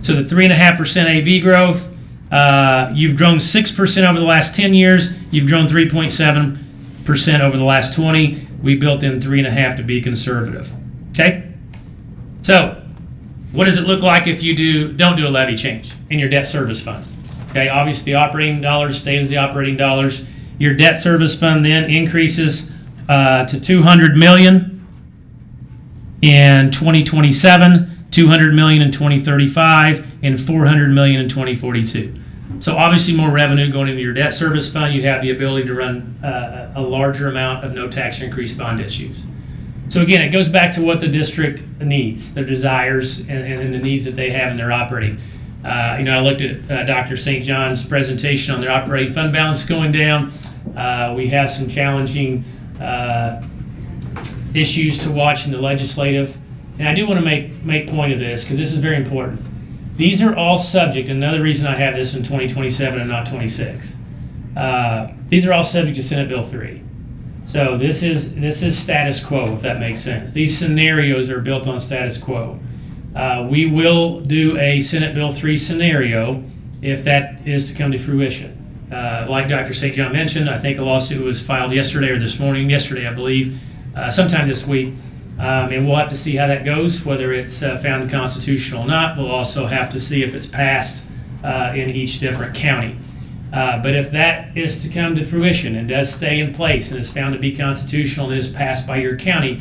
So the 3.5% AV growth, you've grown 6% over the last 10 years. You've grown 3.7% over the last 20. We built in 3.5 to be conservative. Okay? So, what does it look like if you don't do a levy change in your debt service fund? Okay, obviously the operating dollars stay as the operating dollars. Your debt service fund then increases to $200 million in 2027, $200 million in 2035, and $400 million in 2042. So obviously more revenue going into your debt service fund. You have the ability to run a larger amount of no tax increase bond issues. So again, it goes back to what the district needs, their desires, and the needs that they have in their operating. I looked at Dr. St. John's presentation on their operating fund balance going down. We have some challenging issues to watch in the legislative. And I do want to make point of this because this is very important. These are all subject, another reason I have this in 2027 and not 26. These are all subject to Senate Bill 3. So this is status quo, if that makes sense. These scenarios are built on status quo. We will do a Senate Bill 3 scenario if that is to come to fruition. Like Dr. St. John mentioned, I think a lawsuit was filed yesterday or this morning, yesterday I believe, sometime this week. And we'll have to see how that goes, whether it's found unconstitutional or not. We'll also have to see if it's passed in each different county. But if that is to come to fruition and does stay in place and is found to be constitutional and is passed by your county,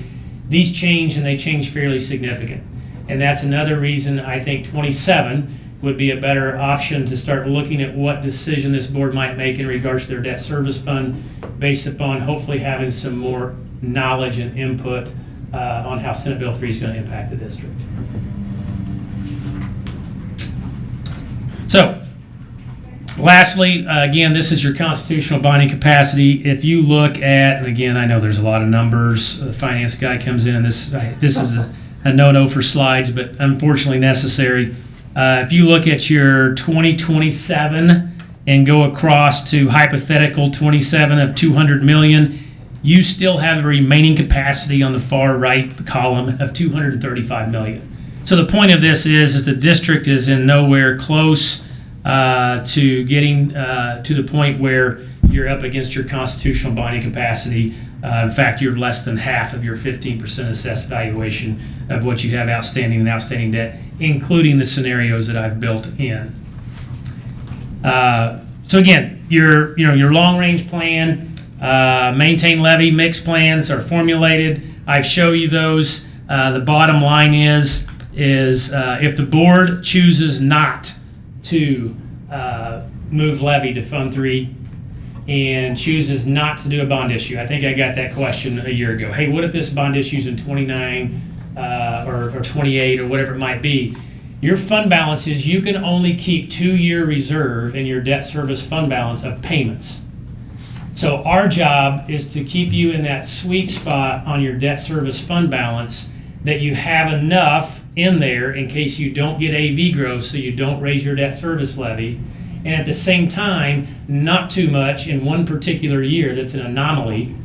these change, and they change fairly significant. And that's another reason I think 27 would be a better option to start looking at what decision this board might make in regards to their debt service fund based upon hopefully having some more knowledge and input on how Senate Bill 3 is going to impact the district. So, lastly, again, this is your constitutional bonding capacity. If you look at, and again, I know there's a lot of numbers. The finance guy comes in, and this is a no-no for slides, but unfortunately necessary. If you look at your 2027 and go across to hypothetical 27 of 200 million, you still have a remaining capacity on the far right column of 235 million. So the point of this is the district is in nowhere close to getting to the point where you're up against your constitutional bonding capacity. In fact, you're less than half of your 15% assessed valuation of what you have outstanding and outstanding debt, including the scenarios that I've built in. So again, your long-range plan, maintain levy mix plans are formulated. I've shown you those. The bottom line is if the board chooses not to move levy to Fund 3 and chooses not to do a bond issue. I think I got that question a year ago. Hey, what if this bond issues in 29 or 28 or whatever it might be? Your fund balance is you can only keep 2-year reserve in your debt service fund balance of payments. So our job is to keep you in that sweet spot on your debt service fund balance that you have enough in there in case you don't get AV growth, so you don't raise your debt service levy, and at the same time, not too much in one particular year that's an anomaly,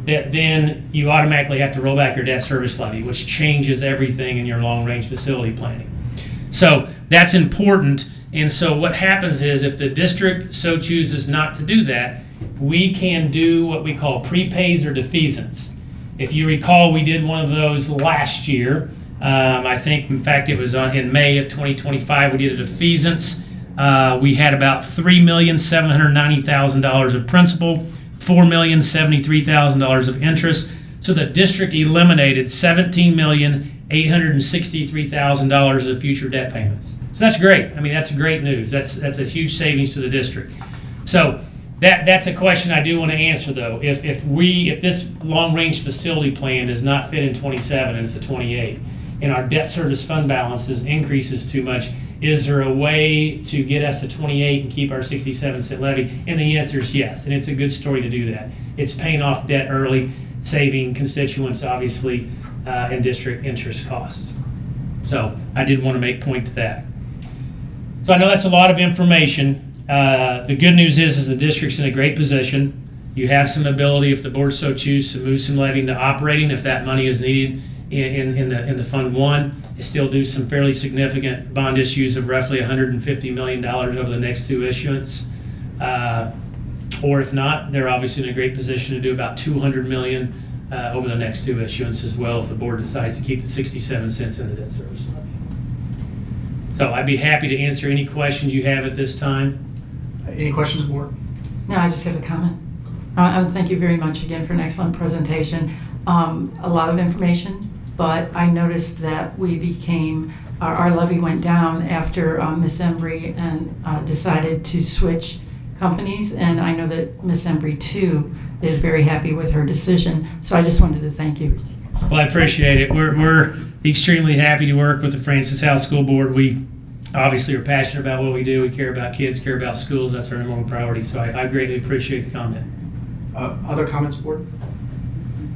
that then you automatically have to roll back your debt service levy, which changes everything in your long-range facility planning. So that's important. And so what happens is, if the district so chooses not to do that, we can do what we call prepays or defeasance. If you recall, we did one of those last year. I think, in fact, it was in May of 2025, we did a defeasance. We had about $3,790,000 of principal, $4,073,000 of interest. So the district eliminated $17,863,000 of future debt payments. So that's great. I mean, that's great news. That's a huge savings to the district. So that's a question I do want to answer, though. If this long-range facility plan does not fit in 27 and it's a 28, and our debt service fund balances increases too much, is there a way to get us to 28 and keep our 67-cent levy? And the answer is yes, and it's a good story to do that. It's paying off debt early, saving constituents, obviously, and district interest costs. So I did want to make point to that. So I know that's a lot of information. The good news is the district's in a great position. You have some ability, if the board so chooses, to move some levy into operating if that money is needed in the Fund 1. You still do some fairly significant bond issues of roughly $150 million over the next two issuance. Or if not, they're obviously in a great position to do about $200 million over the next two issuance as well, if the board decides to keep the 67 cents in the debt service levy. So I'd be happy to answer any questions you have at this time. Any questions, board? No, I just have a comment. Thank you very much again for an excellent presentation. A lot of information, but I noticed that we became, our levy went down after Ms. Embry and decided to switch companies, and I know that Ms. Embry too is very happy with her decision. So I just wanted to thank you. Well, I appreciate it. We're extremely happy to work with the Francis Howell School Board. We obviously are passionate about what we do. We care about kids, care about schools. That's our number one priority. So I greatly appreciate the comment. Other comments, board?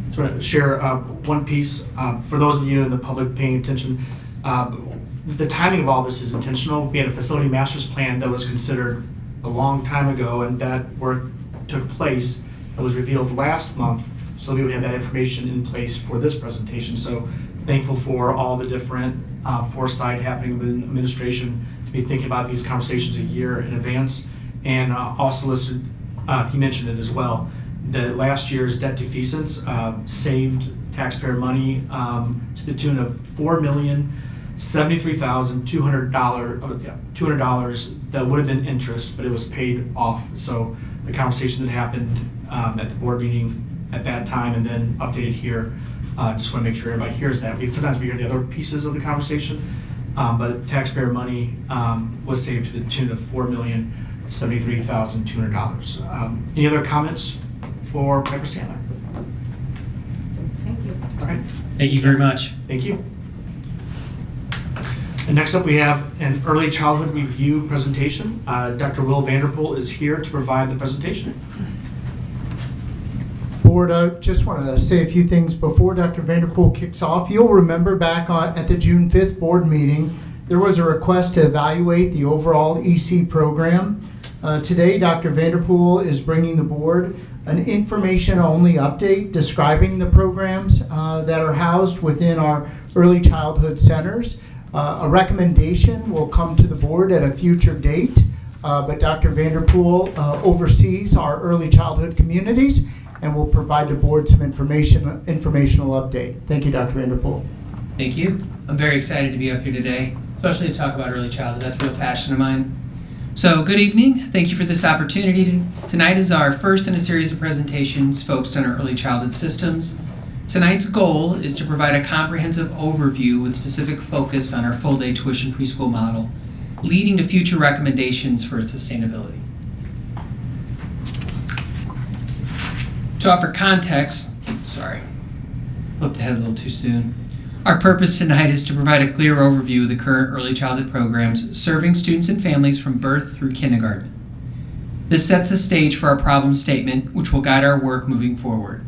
Just want to share one piece. For those of you in the public paying attention, the timing of all this is intentional. We had a facility master's plan that was considered a long time ago, and that work took place. It was revealed last month, so we would have that information in place for this presentation. So thankful for all the different foresight happening within administration to be thinking about these conversations a year in advance. And also listed, he mentioned it as well, that last year's debt defeasance saved taxpayer money to the tune of $4,073,200 that would have been interest, but it was paid off. So the conversation that happened at the board meeting at that time and then updated here, just want to make sure everybody hears that. Sometimes we hear the other pieces of the conversation, but taxpayer money was saved to the tune of $4,073,200. Any other comments for Piper Sandler? Thank you. All right. Thank you very much. Thank you. And next up, we have an early childhood review presentation. Dr. Will Vanderpool is here to provide the presentation. Board, I just want to say a few things before Dr. Vanderpool kicks off. You'll remember back at the June 5th board meeting, there was a request to evaluate the overall EC program. Today, Dr. Vanderpool is bringing the board an information-only update describing the programs that are housed within our early childhood centers. A recommendation will come to the board at a future date, but Dr. Vanderpool oversees our early childhood communities and will provide the board some informational update. Thank you, Dr. Vanderpool. Thank you. I'm very excited to be up here today, especially to talk about early childhood. That's a real passion of mine. So good evening. Thank you for this opportunity. Tonight is our first in a series of presentations focused on our early childhood systems. Tonight's goal is to provide a comprehensive overview with specific focus on our full-day tuition preschool model, leading to future recommendations for its sustainability. To offer context, flipped ahead a little too soon. Our purpose tonight is to provide a clear overview of the current early childhood programs serving students and families from birth through kindergarten. This sets the stage for our problem statement, which will guide our work moving forward.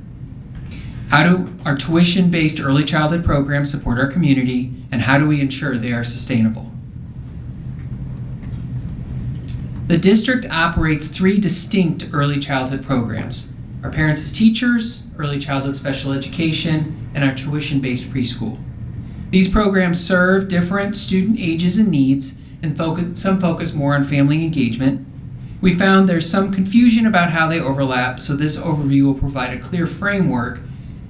How do our tuition-based early childhood programs support our community, and how do we ensure they are sustainable? The district operates 3 distinct early childhood programs: our Parents as Teachers, Early Childhood Special Education, and our tuition-based preschool. These programs serve different student ages and needs, and some focus more on family engagement. We found there's some confusion about how they overlap, so this overview will provide a clear framework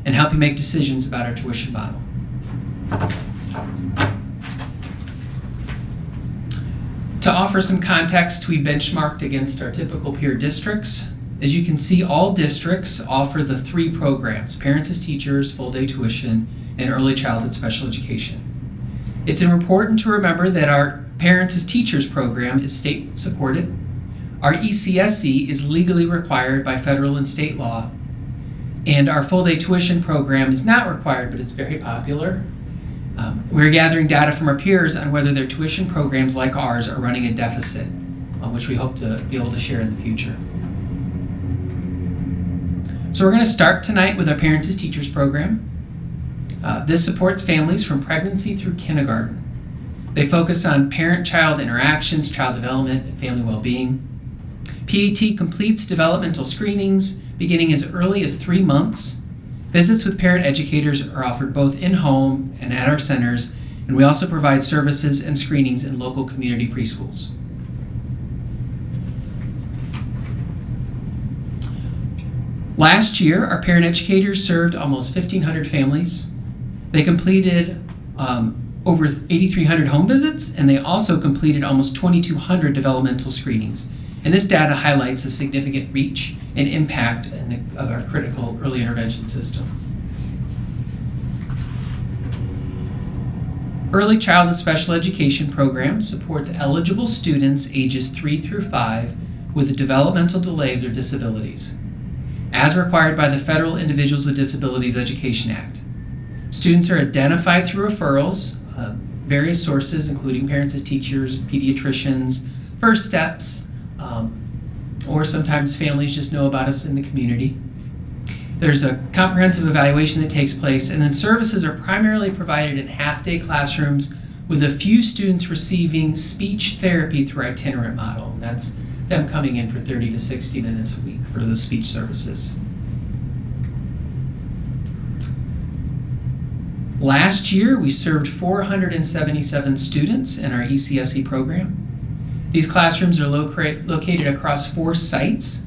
and help you make decisions about our tuition model. To offer some context, we benchmarked against our typical peer districts. As you can see, all districts offer the 3 programs: Parents as Teachers, Full Day Tuition, and Early Childhood Special Education. It's important to remember that our Parents as Teachers program is state supported. Our ECSE is legally required by federal and state law. And our Full Day Tuition program is not required, but it's very popular. We're gathering data from our peers on whether their tuition programs like ours are running a deficit, which we hope to be able to share in the future. So we're going to start tonight with our Parents as Teachers program. This supports families from pregnancy through kindergarten. They focus on parent-child interactions, child development, and family well-being. PAT completes developmental screenings beginning as early as 3 months. Visits with parent educators are offered both in-home and at our centers, and we also provide services and screenings in local community preschools. Last year, our parent educators served almost 1,500 families. They completed over 8,300 home visits, and they also completed almost 2,200 developmental screenings. And this data highlights the significant reach and impact of our critical early intervention system. Early Childhood Special Education program supports eligible students ages 3 through 5 with developmental delays or disabilities, as required by the Federal Individuals with Disabilities Education Act. Students are identified through referrals, various sources, including Parents as Teachers, pediatricians, First Steps, or sometimes families just know about us in the community. There's a comprehensive evaluation that takes place, and then services are primarily provided in half-day classrooms with a few students receiving speech therapy through our itinerant model. And that's them coming in for 30 to 60 minutes a week for the speech services. Last year, we served 477 students in our ECSE program. These classrooms are located across 4 sites,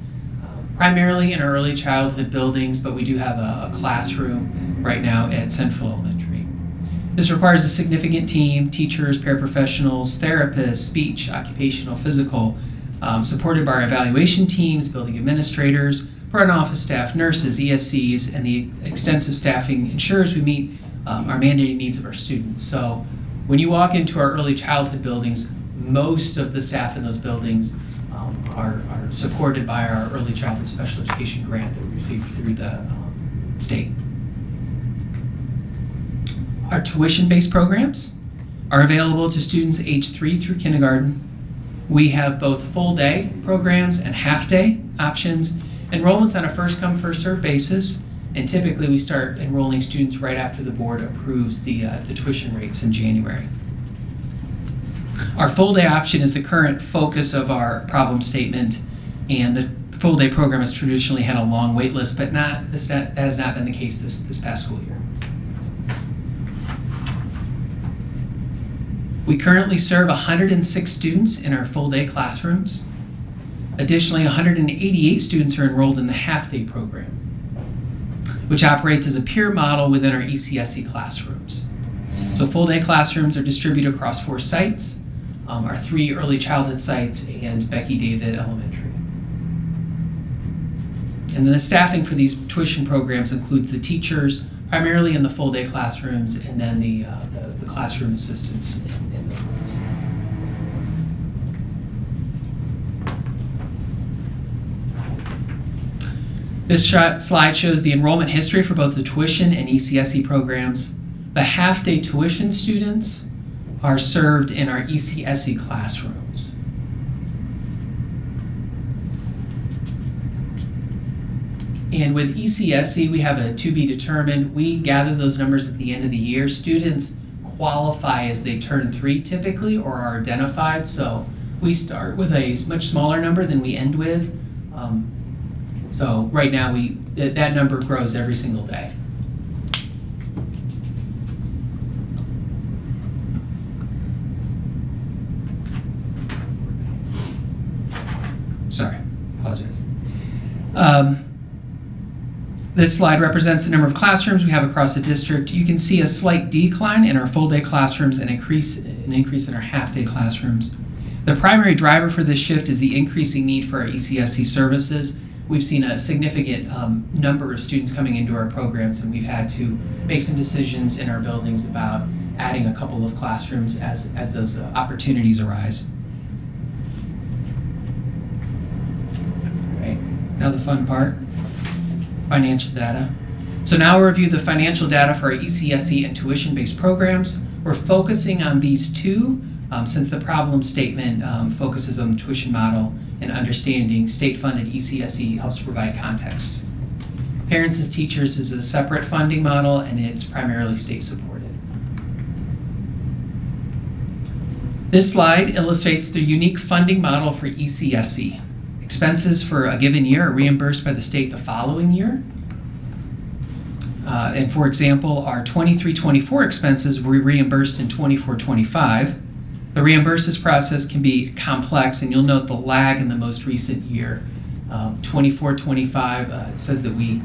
primarily in our early childhood buildings, but we do have a classroom right now at Central Elementary. This requires a significant team: teachers, paraprofessionals, therapists, speech, occupational, physical, supported by our evaluation teams, building administrators, front office staff, nurses, ESCs, and the extensive staffing ensures we meet our mandated needs of our students. So when you walk into our early childhood buildings, most of the staff in those buildings are supported by our Early Childhood Special Education grant that we received through the state. Our tuition-based programs are available to students aged 3 through kindergarten. We have both full-day programs and half-day options. Enrollment's on a first-come, first-served basis, and typically we start enrolling students right after the board approves the tuition rates in January. Our full-day option is the current focus of our problem statement, and the full-day program has traditionally had a long wait list, but that has not been the case this past school year. We currently serve 106 students in our full-day classrooms. Additionally, 188 students are enrolled in the half-day program, which operates as a peer model within our ECSE classrooms. So full-day classrooms are distributed across 4 sites, our 3 early childhood sites, and Becky David Elementary. And then the staffing for these tuition programs includes the teachers, primarily in the full-day classrooms, and then the classroom assistants. This slide shows the enrollment history for both the tuition and ECSE programs. The half-day tuition students are served in our ECSE classrooms. And with ECSC, we have a to be determined. We gather those numbers at the end of the year. Students qualify as they turn 3 typically, or are identified. So we start with a much smaller number than we end with. So right now that number grows every single day. Sorry, apologize. This slide represents the number of classrooms we have across the district. You can see a slight decline in our full-day classrooms and an increase in our half-day classrooms. The primary driver for this shift is the increasing need for our ECSC services. We've seen a significant number of students coming into our programs, and we've had to make some decisions in our buildings about adding a couple of classrooms as those opportunities arise. Right. Now the fun part. Financial data. So now we'll review the financial data for our ECSE and tuition-based programs. We're focusing on these two since the problem statement focuses on the tuition model, and understanding state-funded ECSE helps provide context. Parents as Teachers is a separate funding model, and it's primarily state-supported. This slide illustrates the unique funding model for ECSE. Expenses for a given year are reimbursed by the state the following year. And for example, our 23-24 expenses were reimbursed in 24-25. The reimburses process can be complex, and you'll note the lag in the most recent year. 24-25, it says that we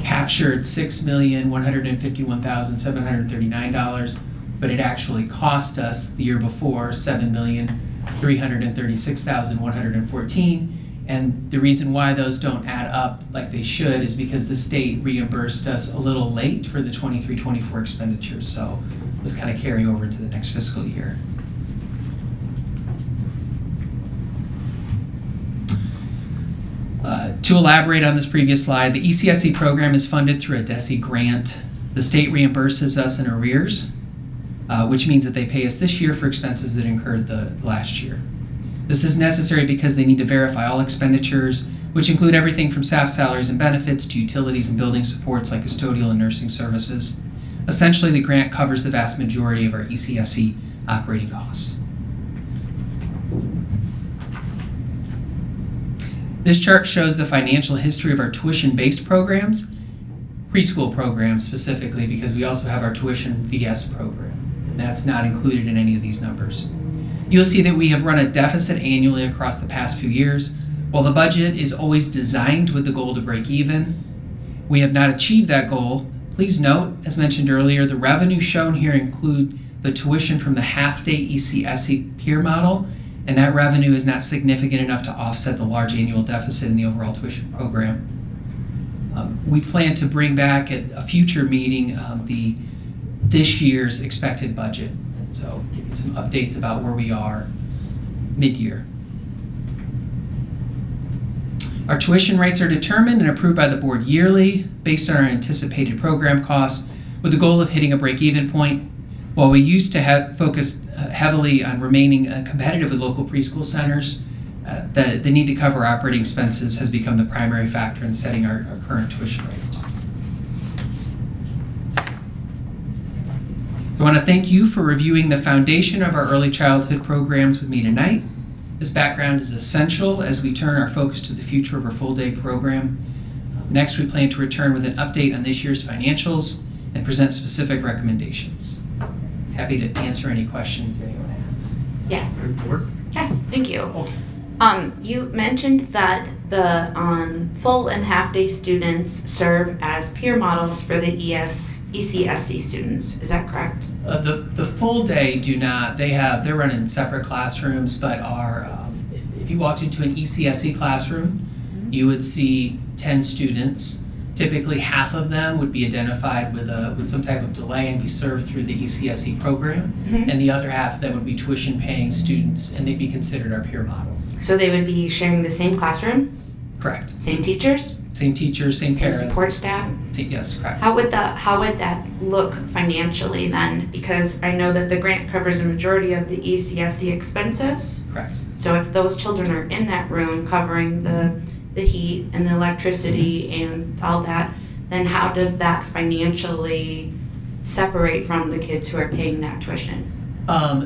captured $6,151,739, but it actually cost us the year before $7,336,114. And the reason why those don't add up like they should is because the state reimbursed us a little late for the 23-24 expenditures, so it was kind of carrying over into the next fiscal year. To elaborate on this previous slide, the ECSE program is funded through a DESE grant. The state reimburses us in arrears, which means that they pay us this year for expenses that incurred the last year. This is necessary because they need to verify all expenditures, which include everything from staff salaries and benefits to utilities and building supports like custodial and nursing services. Essentially, the grant covers the vast majority of our ECSE operating costs. This chart shows the financial history of our tuition-based programs, preschool programs specifically, because we also have our tuition VS program, and that's not included in any of these numbers. You'll see that we have run a deficit annually across the past few years. While the budget is always designed with the goal to break even, we have not achieved that goal. Please note, as mentioned earlier, the revenue shown here include the tuition from the half-day ECSE peer model, and that revenue is not significant enough to offset the large annual deficit in the overall tuition program. We plan to bring back at a future meeting this year's expected budget. So give you some updates about where we are mid-year. Our tuition rates are determined and approved by the board yearly based on our anticipated program costs with the goal of hitting a break-even point. While we used to have focused heavily on remaining competitive with local preschool centers, the need to cover operating expenses has become the primary factor in setting our current tuition rates. So I want to thank you for reviewing the foundation of our early childhood programs with me tonight. This background is essential as we turn our focus to the future of our full-day program. Next, we plan to return with an update on this year's financials and present specific recommendations. Happy to answer any questions anyone has. Yes. Report. Yes, thank you. Okay. You mentioned that the full and half-day students serve as peer models for the ECSE students. Is that correct? The full day do not. They're run in separate classrooms, but if you walked into an ECSE classroom, you would see 10 students. Typically, half of them would be identified with some type of delay and be served through the ECSE program, and the other half of them would be tuition-paying students, and they'd be considered our peer models. So they would be sharing the same classroom? Correct. Same teachers? Same teachers, same paras. Support staff? Yes, correct. How would that look financially then? Because I know that the grant covers a majority of the ECSE expenses. Correct. So if those children are in that room covering the the heat and the electricity and all that, then how does that financially separate from the kids who are paying that tuition?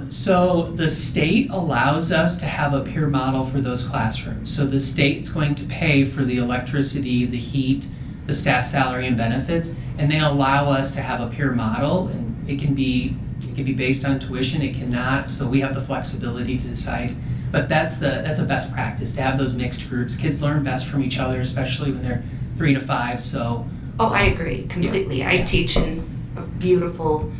So the state allows us to have a peer model for those classrooms. So the state's going to pay for the electricity, the heat, the staff salary and benefits, and they allow us to have a peer model, and it can be based on tuition, it cannot, so we have the flexibility to decide. But that's a best practice, to have those mixed groups. Kids learn best from each other, especially when they're 3 to 5, so. Oh, I agree completely. Yeah. I teach in a beautiful,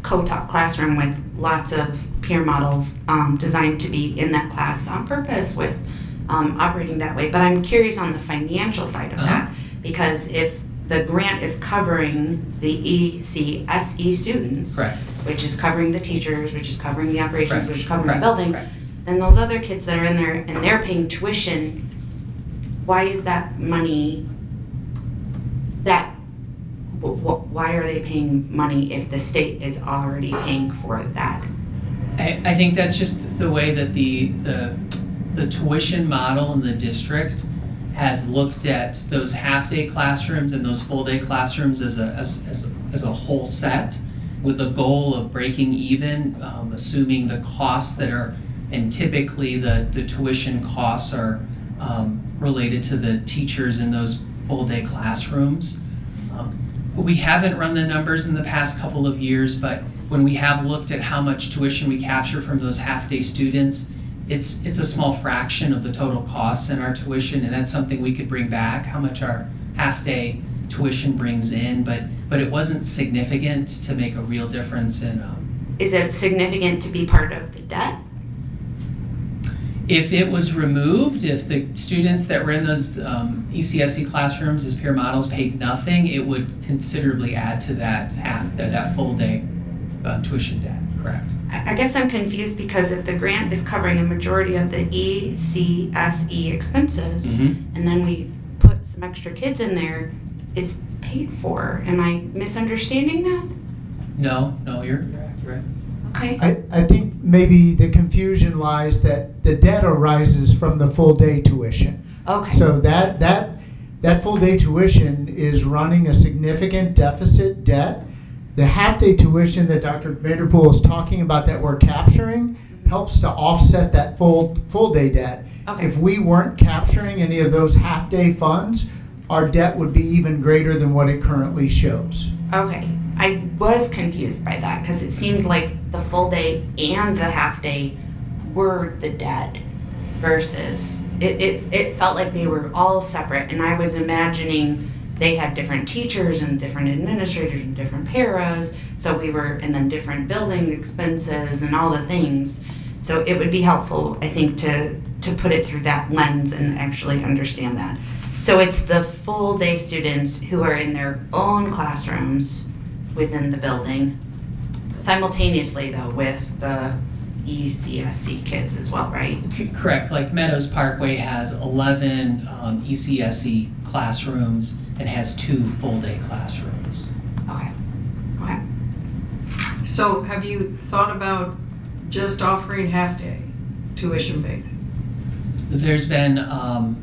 co-taught classroom with lots of peer models designed to be in that class on purpose with operating that way. But I'm curious on the financial side of that, because if the grant is covering the ECSE students, Correct. which is covering the teachers, which is covering the operations, Correct. which is covering Correct. the building, Correct. then those other kids that are in there and they're paying tuition, why is that money why are they paying money if the state is already paying for that? I think that's just the way that the tuition model in the district has looked at those half-day classrooms and those full-day classrooms as a whole set, with the goal of breaking even, assuming the costs that are, and typically the tuition costs are related to the teachers in those full-day classrooms. We haven't run the numbers in the past couple of years, but when we have looked at how much tuition we capture from those half-day students, it's a small fraction of the total costs in our tuition, and that's something we could bring back, how much our half-day tuition brings in, but it wasn't significant to make a real difference in. Is it significant to be part of the debt? If it was removed, if the students that were in those ECSE classrooms as peer models paid nothing, it would considerably add to that full day tuition debt, correct? I guess I'm confused because if the grant is covering a majority of the ECSE expenses, and then we put some extra kids in there, it's paid for. Am I misunderstanding that? No, you're accurate. Okay. I think maybe the confusion lies that the debt arises from the full day tuition. Okay. So that full day tuition is running a significant deficit debt. The half day tuition that Dr. Vanderpool is talking about that we're capturing helps to offset that full day debt. Okay. If we weren't capturing any of those half day funds, our debt would be even greater than what it currently shows. Okay. I was confused by that because it seemed like the full day and the half day were the debt versus it felt like they were all separate, and I was imagining they had different teachers and different administrators and different paras, and then different building expenses and all the things. So it would be helpful, I think, to put it through that lens and actually understand that. So it's the full day students who are in their own classrooms within the building, simultaneously though with the ECSE kids as well, right? Correct. Like Meadows Parkway has 11 ECSE classrooms and has 2 full-day classrooms. Okay. So have you thought about just offering half-day tuition base? There's been a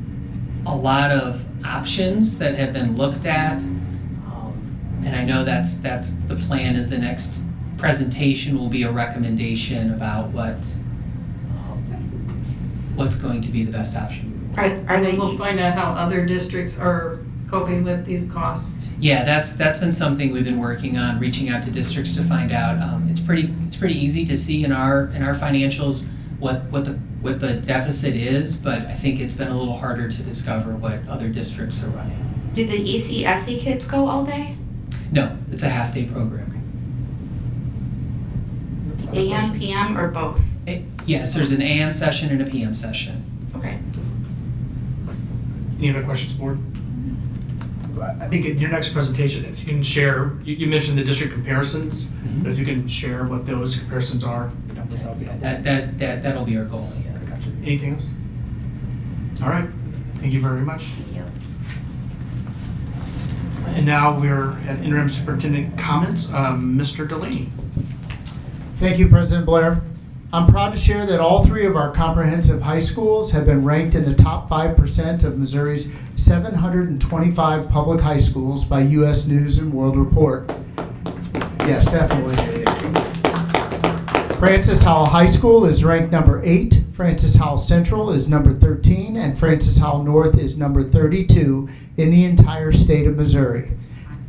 lot of options that have been looked at, and I know that's the plan. Is the next presentation will be a recommendation about what's going to be the best option. And then we'll find out how other districts are coping with these costs. Yeah, that's been something we've been working on, reaching out to districts to find out. It's pretty easy to see in our financials what the deficit is, but I think it's been a little harder to discover what other districts are running. Do the ECSE kids go all day? No, it's a half-day program. AM, PM, or both? Yes, there's an AM session and a PM session. Okay. Any other questions, board? I think in your next presentation, if you can share, you mentioned the district comparisons, but if you can share what those comparisons are, that'll be helpful. That'll be our goal, yes. Gotcha. Anything else? All right. Thank you very much. And now we're at interim superintendent comments. Mr. Delaney. Thank you, President Blair. I'm proud to share that all 3 of our comprehensive high schools have been ranked in the top 5% of Missouri's 725 public high schools by U.S. News and World Report. Yes, definitely. Francis Howell High School is ranked number 8, Francis Howell Central is number 13, and Francis Howell North is number 32 in the entire state of Missouri.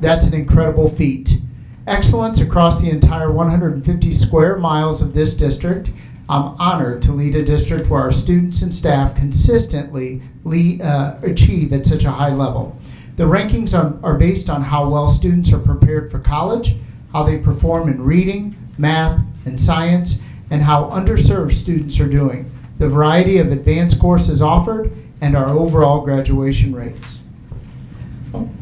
That's an incredible feat. Excellence across the entire 150 square miles of this district. I'm honored to lead a district where our students and staff consistently achieve at such a high level. The rankings are based on how well students are prepared for college, how they perform in reading, math, and science, and how underserved students are doing, the variety of advanced courses offered, and our overall graduation rates.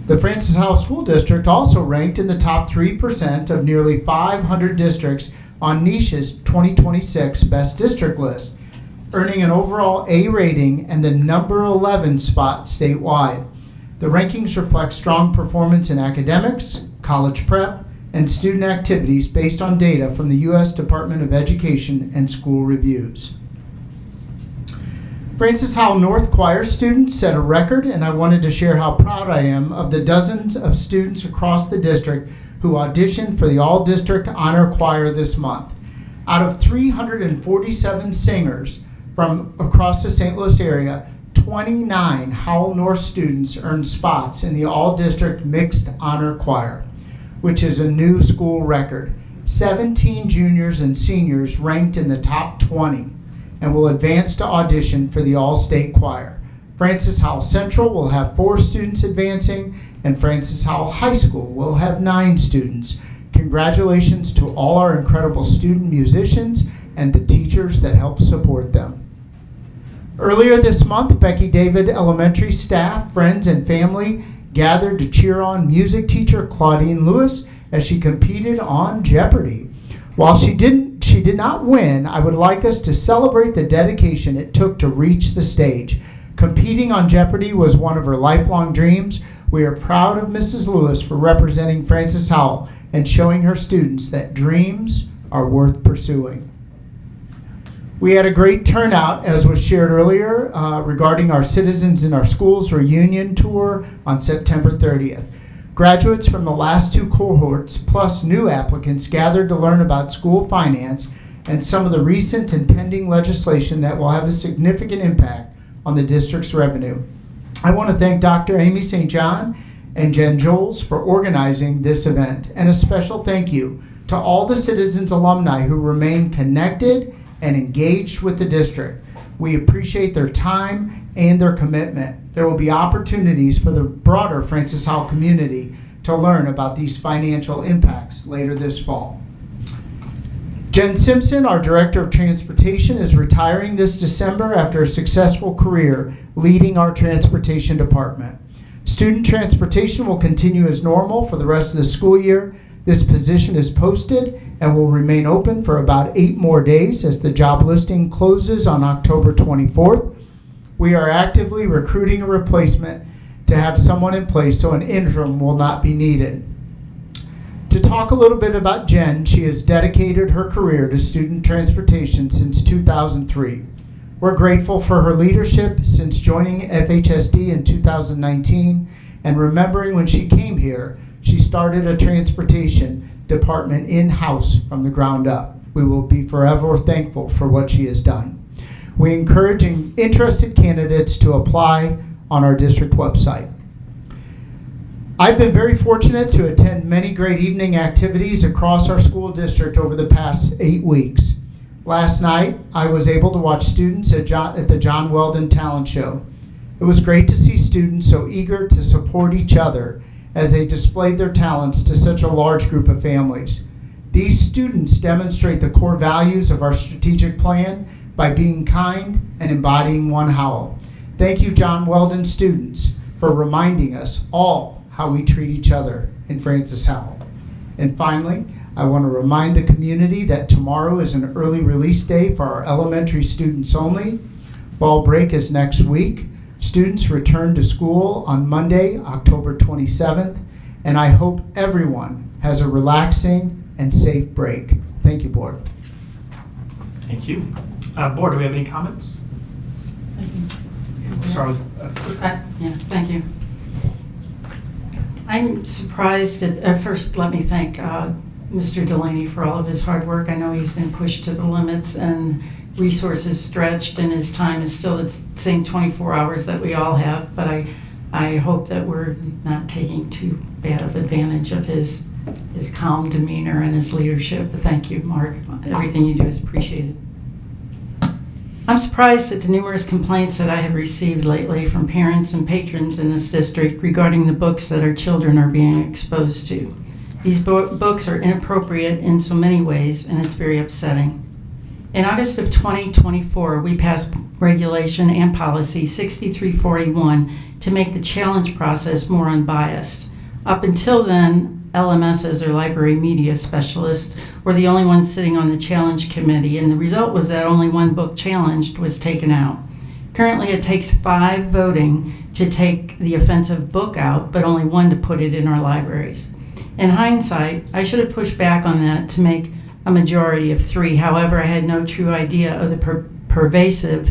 The Francis Howell School District also ranked in the top 3% of nearly 500 districts on Niche's 2026 Best District list, earning an overall A rating and the number 11 spot statewide. The rankings reflect strong performance in academics, college prep, and student activities based on data from the U.S. Department of Education and school reviews. Francis Howell North Choir students set a record, and I wanted to share how proud I am of the dozens of students across the district who auditioned for the All-District Honor Choir this month. Out of 347 singers from across the St. Louis area, 29 Howell North students earned spots in the All-District Mixed Honor Choir, which is a new school record. 17 juniors and seniors ranked in the top 20 and will advance to audition for the All-State Choir. Francis Howell Central will have 4 students advancing, and Francis Howell High School will have 9 students. Congratulations to all our incredible student musicians and the teachers that help support them. Earlier this month, Becky David Elementary staff, friends, and family gathered to cheer on music teacher Claudine Lewis as she competed on Jeopardy! While she did not win, I would like us to celebrate the dedication it took to reach the stage. Competing on Jeopardy! Was one of her lifelong dreams. We are proud of Mrs. Lewis for representing Francis Howell and showing her students that dreams are worth pursuing. We had a great turnout, as was shared earlier, regarding our Citizens in Our Schools reunion tour on September 30th. Graduates from the last 2 cohorts, plus new applicants, gathered to learn about school finance and some of the recent and pending legislation that will have a significant impact on the district's revenue. I want to thank Dr. Amy St. John and Jen Joles for organizing this event, and a special thank you to all the Citizens alumni who remain connected and engaged with the district. We appreciate their time and their commitment. There will be opportunities for the broader Francis Howell community to learn about these financial impacts later this fall. Jen Simpson, our Director of Transportation, is retiring this December after a successful career leading our transportation department. Student transportation will continue as normal for the rest of the school year. This position is posted and will remain open for about 8 more days as the job listing closes on October 24th. We are actively recruiting a replacement to have someone in place so an interim will not be needed. To talk a little bit about Jen, she has dedicated her career to student transportation since 2003. We're grateful for her leadership since joining FHSD in 2019, and remembering when she came here, she started a transportation department in-house from the ground up. We will be forever thankful for what she has done. We encourage interested candidates to apply on our district website. I've been very fortunate to attend many great evening activities across our school district over the past 8 weeks. Last night, I was able to watch students at the John Weldon Talent Show. It was great to see students so eager to support each other as they displayed their talents to such a large group of families. These students demonstrate the core values of our strategic plan by being kind and embodying One Howell. Thank you, John Weldon students, for reminding us all how we treat each other in Francis Howell. And finally, I want to remind the community that tomorrow is an early release day for our elementary students only. Fall break is next week. Students return to school on Monday, October 27th, and I hope everyone has a relaxing and safe break. Thank you, Board. Thank you. Board, do we have any comments? We'll start with, Yeah, thank you. I'm surprised first let me thank Mr. Delaney for all of his hard work. I know he's been pushed to the limits and resources stretched, and his time is still the same 24 hours that we all have, but I hope that we're not taking too bad of advantage of his calm demeanor and his leadership. But thank you, Mark. Everything you do is appreciated. I'm surprised at the numerous complaints that I have received lately from parents and patrons in this district regarding the books that our children are being exposed to. These books are inappropriate in so many ways, and it's very upsetting. In August of 2024, we passed regulation and policy 6341 to make the challenge process more unbiased. Up until then, LMSs, or library media specialists, were the only ones sitting on the challenge committee, and the result was that only one book challenged was taken out. Currently, it takes 5 voting to take the offensive book out, but only 1 to put it in our libraries. In hindsight, I should have pushed back on that to make a majority of 3. However, I had no true idea of the pervasive,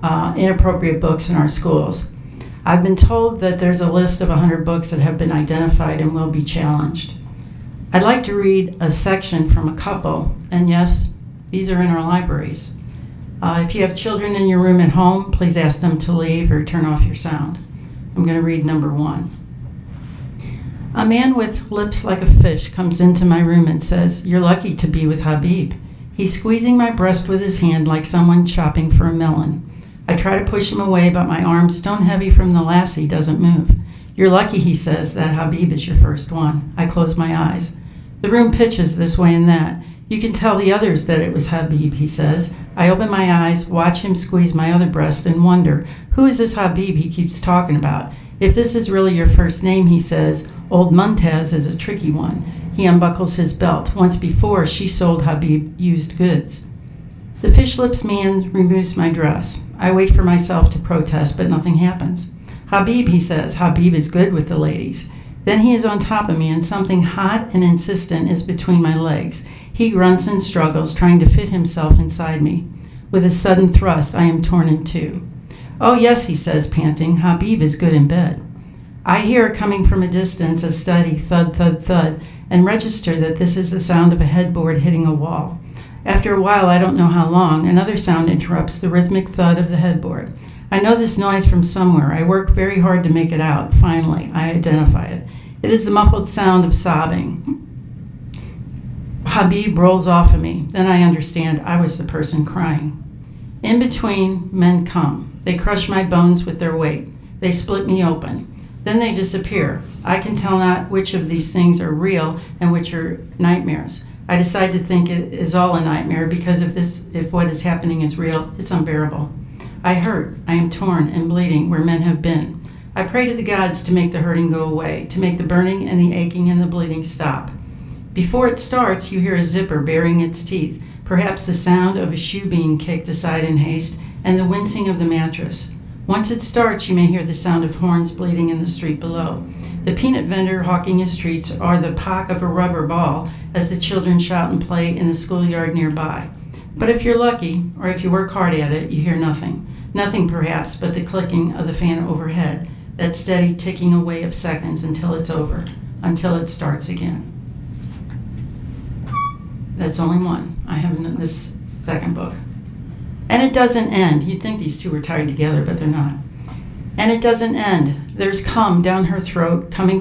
inappropriate books in our schools. I've been told that there's a list of 100 books that have been identified and will be challenged. I'd like to read a section from a couple, and yes, these are in our libraries. If you have children in your room at home, please ask them to leave or turn off your sound. I'm going to read number 1. A man with lips like a fish comes into my room and says, "You're lucky to be with Habib. He's squeezing my breast with his hand like someone shopping for a melon. I try to push him away, but my arm, stone heavy from the lassie, doesn't move. You're lucky," he says, "that Habib is your first one." I close my eyes. The room pitches this way and that. "You can tell the others that it was Habib," he says. I open my eyes, watch him squeeze my other breast, and wonder, who is this Habib he keeps talking about? "If this is really your first name," he says, "Old Muntaz is a tricky one." He unbuckles his belt. Once before, she sold Habib used goods. The fish lips man removes my dress. I wait for myself to protest, but nothing happens. "Habib," he says. "Habib is good with the ladies." Then he is on top of me, and something hot and insistent is between my legs. He grunts and struggles, trying to fit himself inside me. With a sudden thrust, I am torn in two. "Oh, yes," he says, panting. "Habib is good in bed." I hear, coming from a distance, a steady thud, thud, thud, and register that this is the sound of a headboard hitting a wall. After a while, I don't know how long, another sound interrupts the rhythmic thud of the headboard. I know this noise from somewhere. I work very hard to make it out. Finally, I identify it. It is the muffled sound of sobbing. Habib rolls off of me. Then I understand I was the person crying. In between, men come. They crush my bones with their weight. They split me open. Then they disappear. I can tell not which of these things are real and which are nightmares. I decide to think it is all a nightmare because if what is happening is real, it's unbearable. I hurt. I am torn and bleeding where men have been. I pray to the gods to make the hurting go away, to make the burning and the aching and the bleeding stop. Before it starts, you hear a zipper baring its teeth, perhaps the sound of a shoe being kicked aside in haste, and the wincing of the mattress. Once it starts, you may hear the sound of horns bleating in the street below. The peanut vendor hawking his treats or the pock of a rubber ball as the children shout and play in the schoolyard nearby. But if you're lucky, or if you work hard at it, you hear nothing. Nothing, perhaps, but the clicking of the fan overhead, that steady ticking away of seconds until it's over, until it starts again. That's only one. I have this second book. And it doesn't end. You'd think these two were tied together, but they're not. And it doesn't end. There's cum down her throat, coming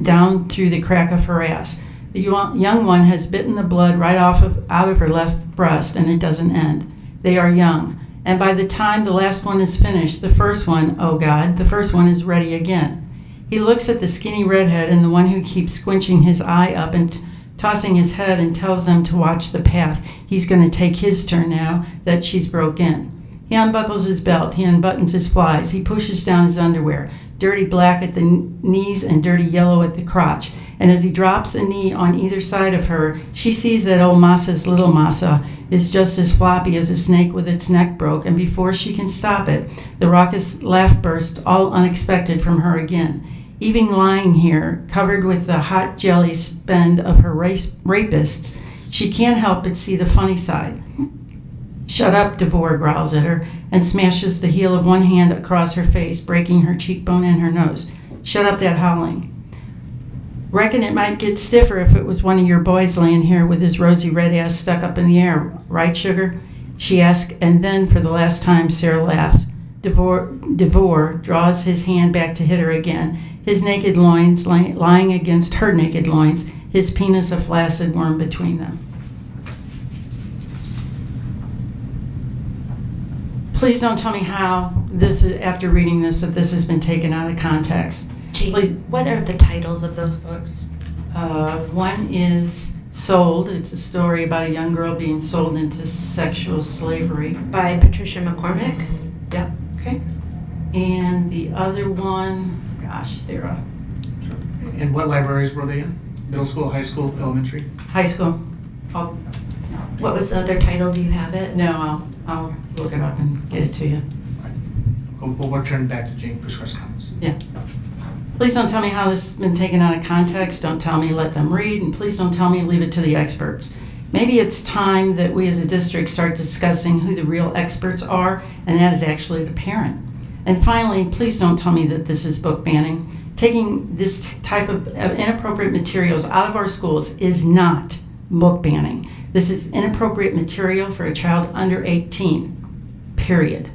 down through the crack of her ass. The young one has bitten the blood right out of her left breast, and it doesn't end. They are young. And by the time the last one is finished, the first one, oh God, the first one is ready again. He looks at the skinny redhead and the one who keeps squinching his eye up and tossing his head and tells them to watch the path. He's going to take his turn now that she's broke in. He unbuckles his belt. He unbuttons his flies. He pushes down his underwear, dirty black at the knees and dirty yellow at the crotch. And as he drops a knee on either side of her, she sees that old Masa's little Masa is just as floppy as a snake with its neck broke. And before she can stop it, the raucous laugh bursts, all unexpected from her again. Even lying here, covered with the hot jelly spend of her rapists, she can't help but see the funny side. "Shut up," DeVore growls at her and smashes the heel of one hand across her face, breaking her cheekbone and her nose. "Shut up that howling." "Reckon it might get stiffer if it was one of your boys laying here with his rosy red ass stuck up in the air, right, sugar?" she asks, and then for the last time Sarah laughs. DeVore draws his hand back to hit her again, his naked loins lying against her naked loins, his penis a flaccid worm between them. Please don't tell me how this is, after reading this, that this has been taken out of context. Please. What are the titles of those books? One is Sold. It's a story about a young girl being sold into sexual slavery. By Patricia McCormick? Yep. Okay. And the other one, gosh, Sarah. And what libraries were they in? Middle school, high school, elementary? High school. What was the other title? Do you have it? No, I'll look it up and get it to you. We'll return back to Jane Pushkar's comments. Yeah. Please don't tell me how this has been taken out of context. Don't tell me let them read, and please don't tell me leave it to the experts. Maybe it's time that we as a district start discussing who the real experts are, and that is actually the parent. And finally, please don't tell me that this is book banning. Taking this type of inappropriate materials out of our schools is not book banning. This is inappropriate material for a child under 18, period.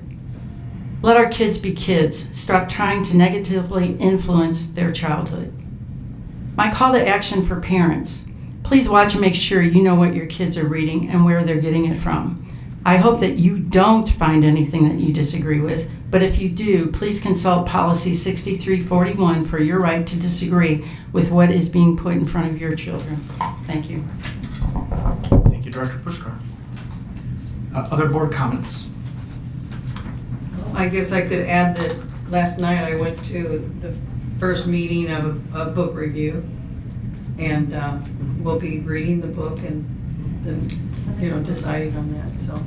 Let our kids be kids. Stop trying to negatively influence their childhood. My call to action for parents: please watch and make sure you know what your kids are reading and where they're getting it from. I hope that you don't find anything that you disagree with, but if you do, please consult Policy 6341 for your right to disagree with what is being put in front of your children. Thank you. Thank you, Director Pushkar. Other board comments? I guess I could add that last night I went to the first meeting of a book review, and we'll be reading the book and then, deciding on that. So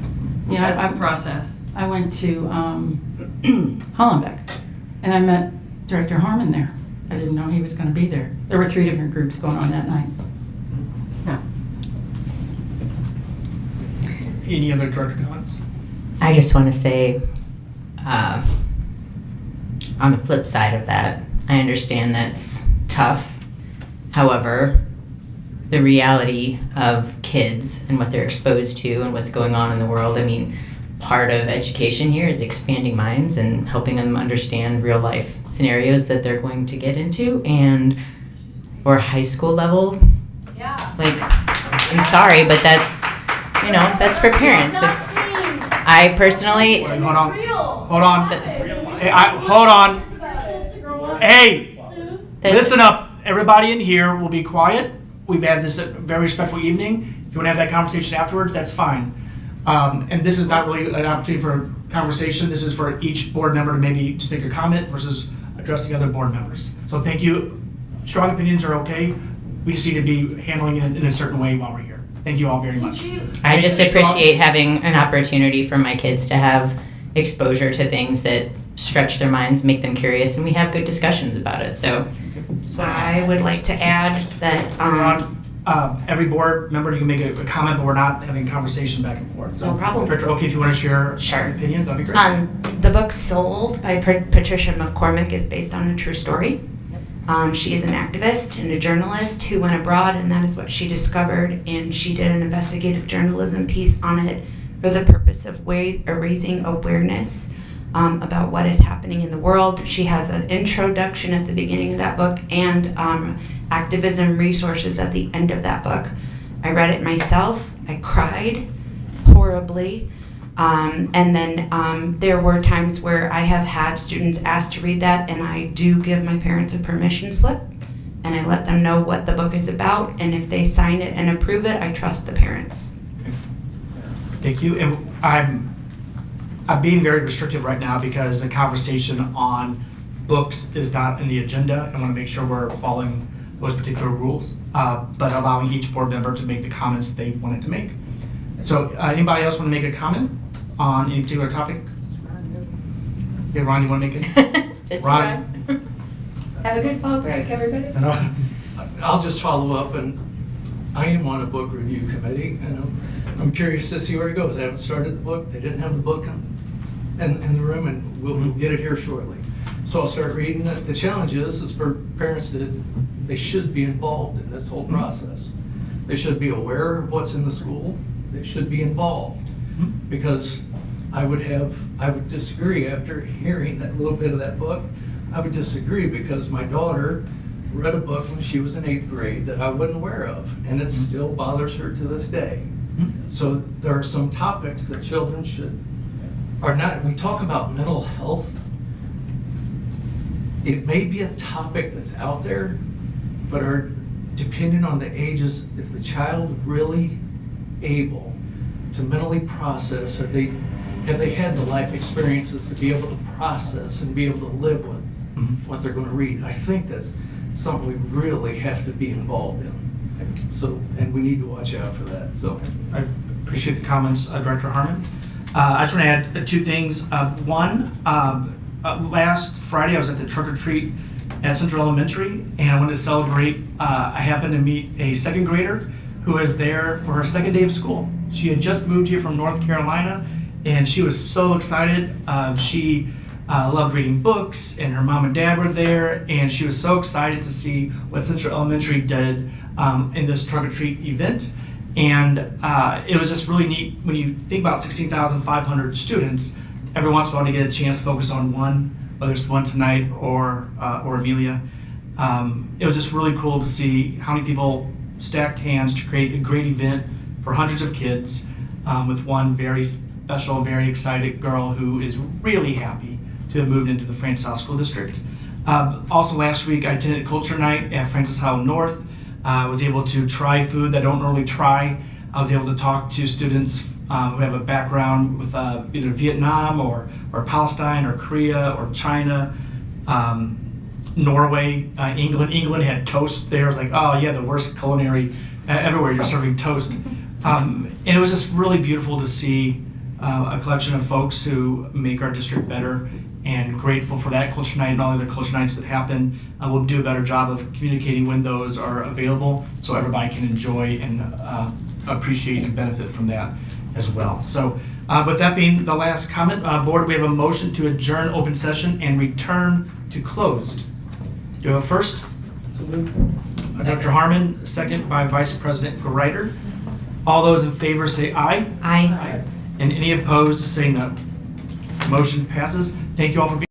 Yeah, that's the process. I went to Hollenbeck, and I met Director Harmon there. I didn't know he was going to be there. There were 3 different groups going on that night. Yeah. Any other director comments? I just want to say, on the flip side of that, I understand that's tough. However, the reality of kids and what they're exposed to and what's going on in the world, I mean, part of education here is expanding minds and helping them understand real life scenarios that they're going to get into. And for high school level, I'm sorry, but that's for parents. I personally. Wait, hold on. Hey, hold on. Hey, listen up. Everybody in here will be quiet. We've had this very respectful evening. If you want to have that conversation afterwards, that's fine. And this is not really an opportunity for conversation. This is for each board member to maybe just make a comment versus addressing other board members. So thank you. Strong opinions are okay. We just need to be handling it in a certain way while we're here. Thank you all very much. I just appreciate having an opportunity for my kids to have exposure to things that stretch their minds, make them curious, and we have good discussions about it. So I would like to add that every board member, you can make a comment, but we're not having a conversation back and forth. So, no problem. Director Oki, if you want to share your opinions, that'd be great. The book Sold by Patricia McCormick is based on a true story. She is an activist and a journalist who went abroad, and that is what she discovered, and she did an investigative journalism piece on it for the purpose of raising awareness about what is happening in the world. She has an introduction at the beginning of that book and activism resources at the end of that book. I read it myself. I cried horribly. And then there were times where I have had students ask to read that, and I do give my parents a permission slip, and I let them know what the book is about, and if they sign it and approve it, I trust the parents. Thank you. And I'm being very restrictive right now because the conversation on books is not in the agenda. I want to make sure we're following those particular rules, but allowing each board member to make the comments they wanted to make. So anybody else want to make a comment on any particular topic? Okay, Ron, you want to make it? Ron. Have a good fall break, everybody. I'll just follow up, and I am on a book review committee, I'm curious to see where it goes. I haven't started the book. They didn't have the book in the room, and we'll get it here shortly. So I'll start reading it. The challenge is for parents they should be involved in this whole process. They should be aware of what's in the school. They should be involved, because I would disagree after hearing that little bit of that book. I would disagree because my daughter read a book when she was in 8th grade that I wasn't aware of, and it still bothers her to this day. So there are some topics that children are not. We talk about mental health. It may be a topic that's out there, but depending on the ages, is the child really able to mentally process? Have they had the life experiences to be able to process and be able to live with what they're going to read? I think that's something we really have to be involved in. So, and we need to watch out for that. So, I appreciate the comments, Director Harmon. I just want to add 2 things. One, last Friday I was at the trunk or treat at Central Elementary, and I wanted to celebrate. I happened to meet a 2nd grader who was there for her 2nd day of school. She had just moved here from North Carolina, and she was so excited. She loved reading books, and her mom and dad were there, and she was so excited to see what Central Elementary did in this trunk or treat event. And it was just really neat when you think about 16,500 students. Every once in a while, to get a chance to focus on one, whether it's one tonight or Amelia. It was just really cool to see how many people stacked hands to create a great event for hundreds of kids, with one very special, very excited girl who is really happy to have moved into the Francis Howell School District. Also last week, I attended Culture Night at Francis Howell North. I was able to try food that I don't normally try. I was able to talk to students who have a background with either Vietnam or Palestine or Korea or China, Norway, England. England had toast there. I was like, oh yeah, the worst culinary everywhere. You're serving toast. And it was just really beautiful to see a collection of folks who make our district better, and grateful for that culture night and all the other culture nights that happen. We'll do a better job of communicating when those are available so everybody can enjoy and appreciate and benefit from that as well. So with that being the last comment, board, we have a motion to adjourn open session and return to closed. Do you have a first? Dr. Harmon, second by Vice President Greiter. All those in favor say aye. Aye. And any opposed say no. Motion passes. Thank you all for being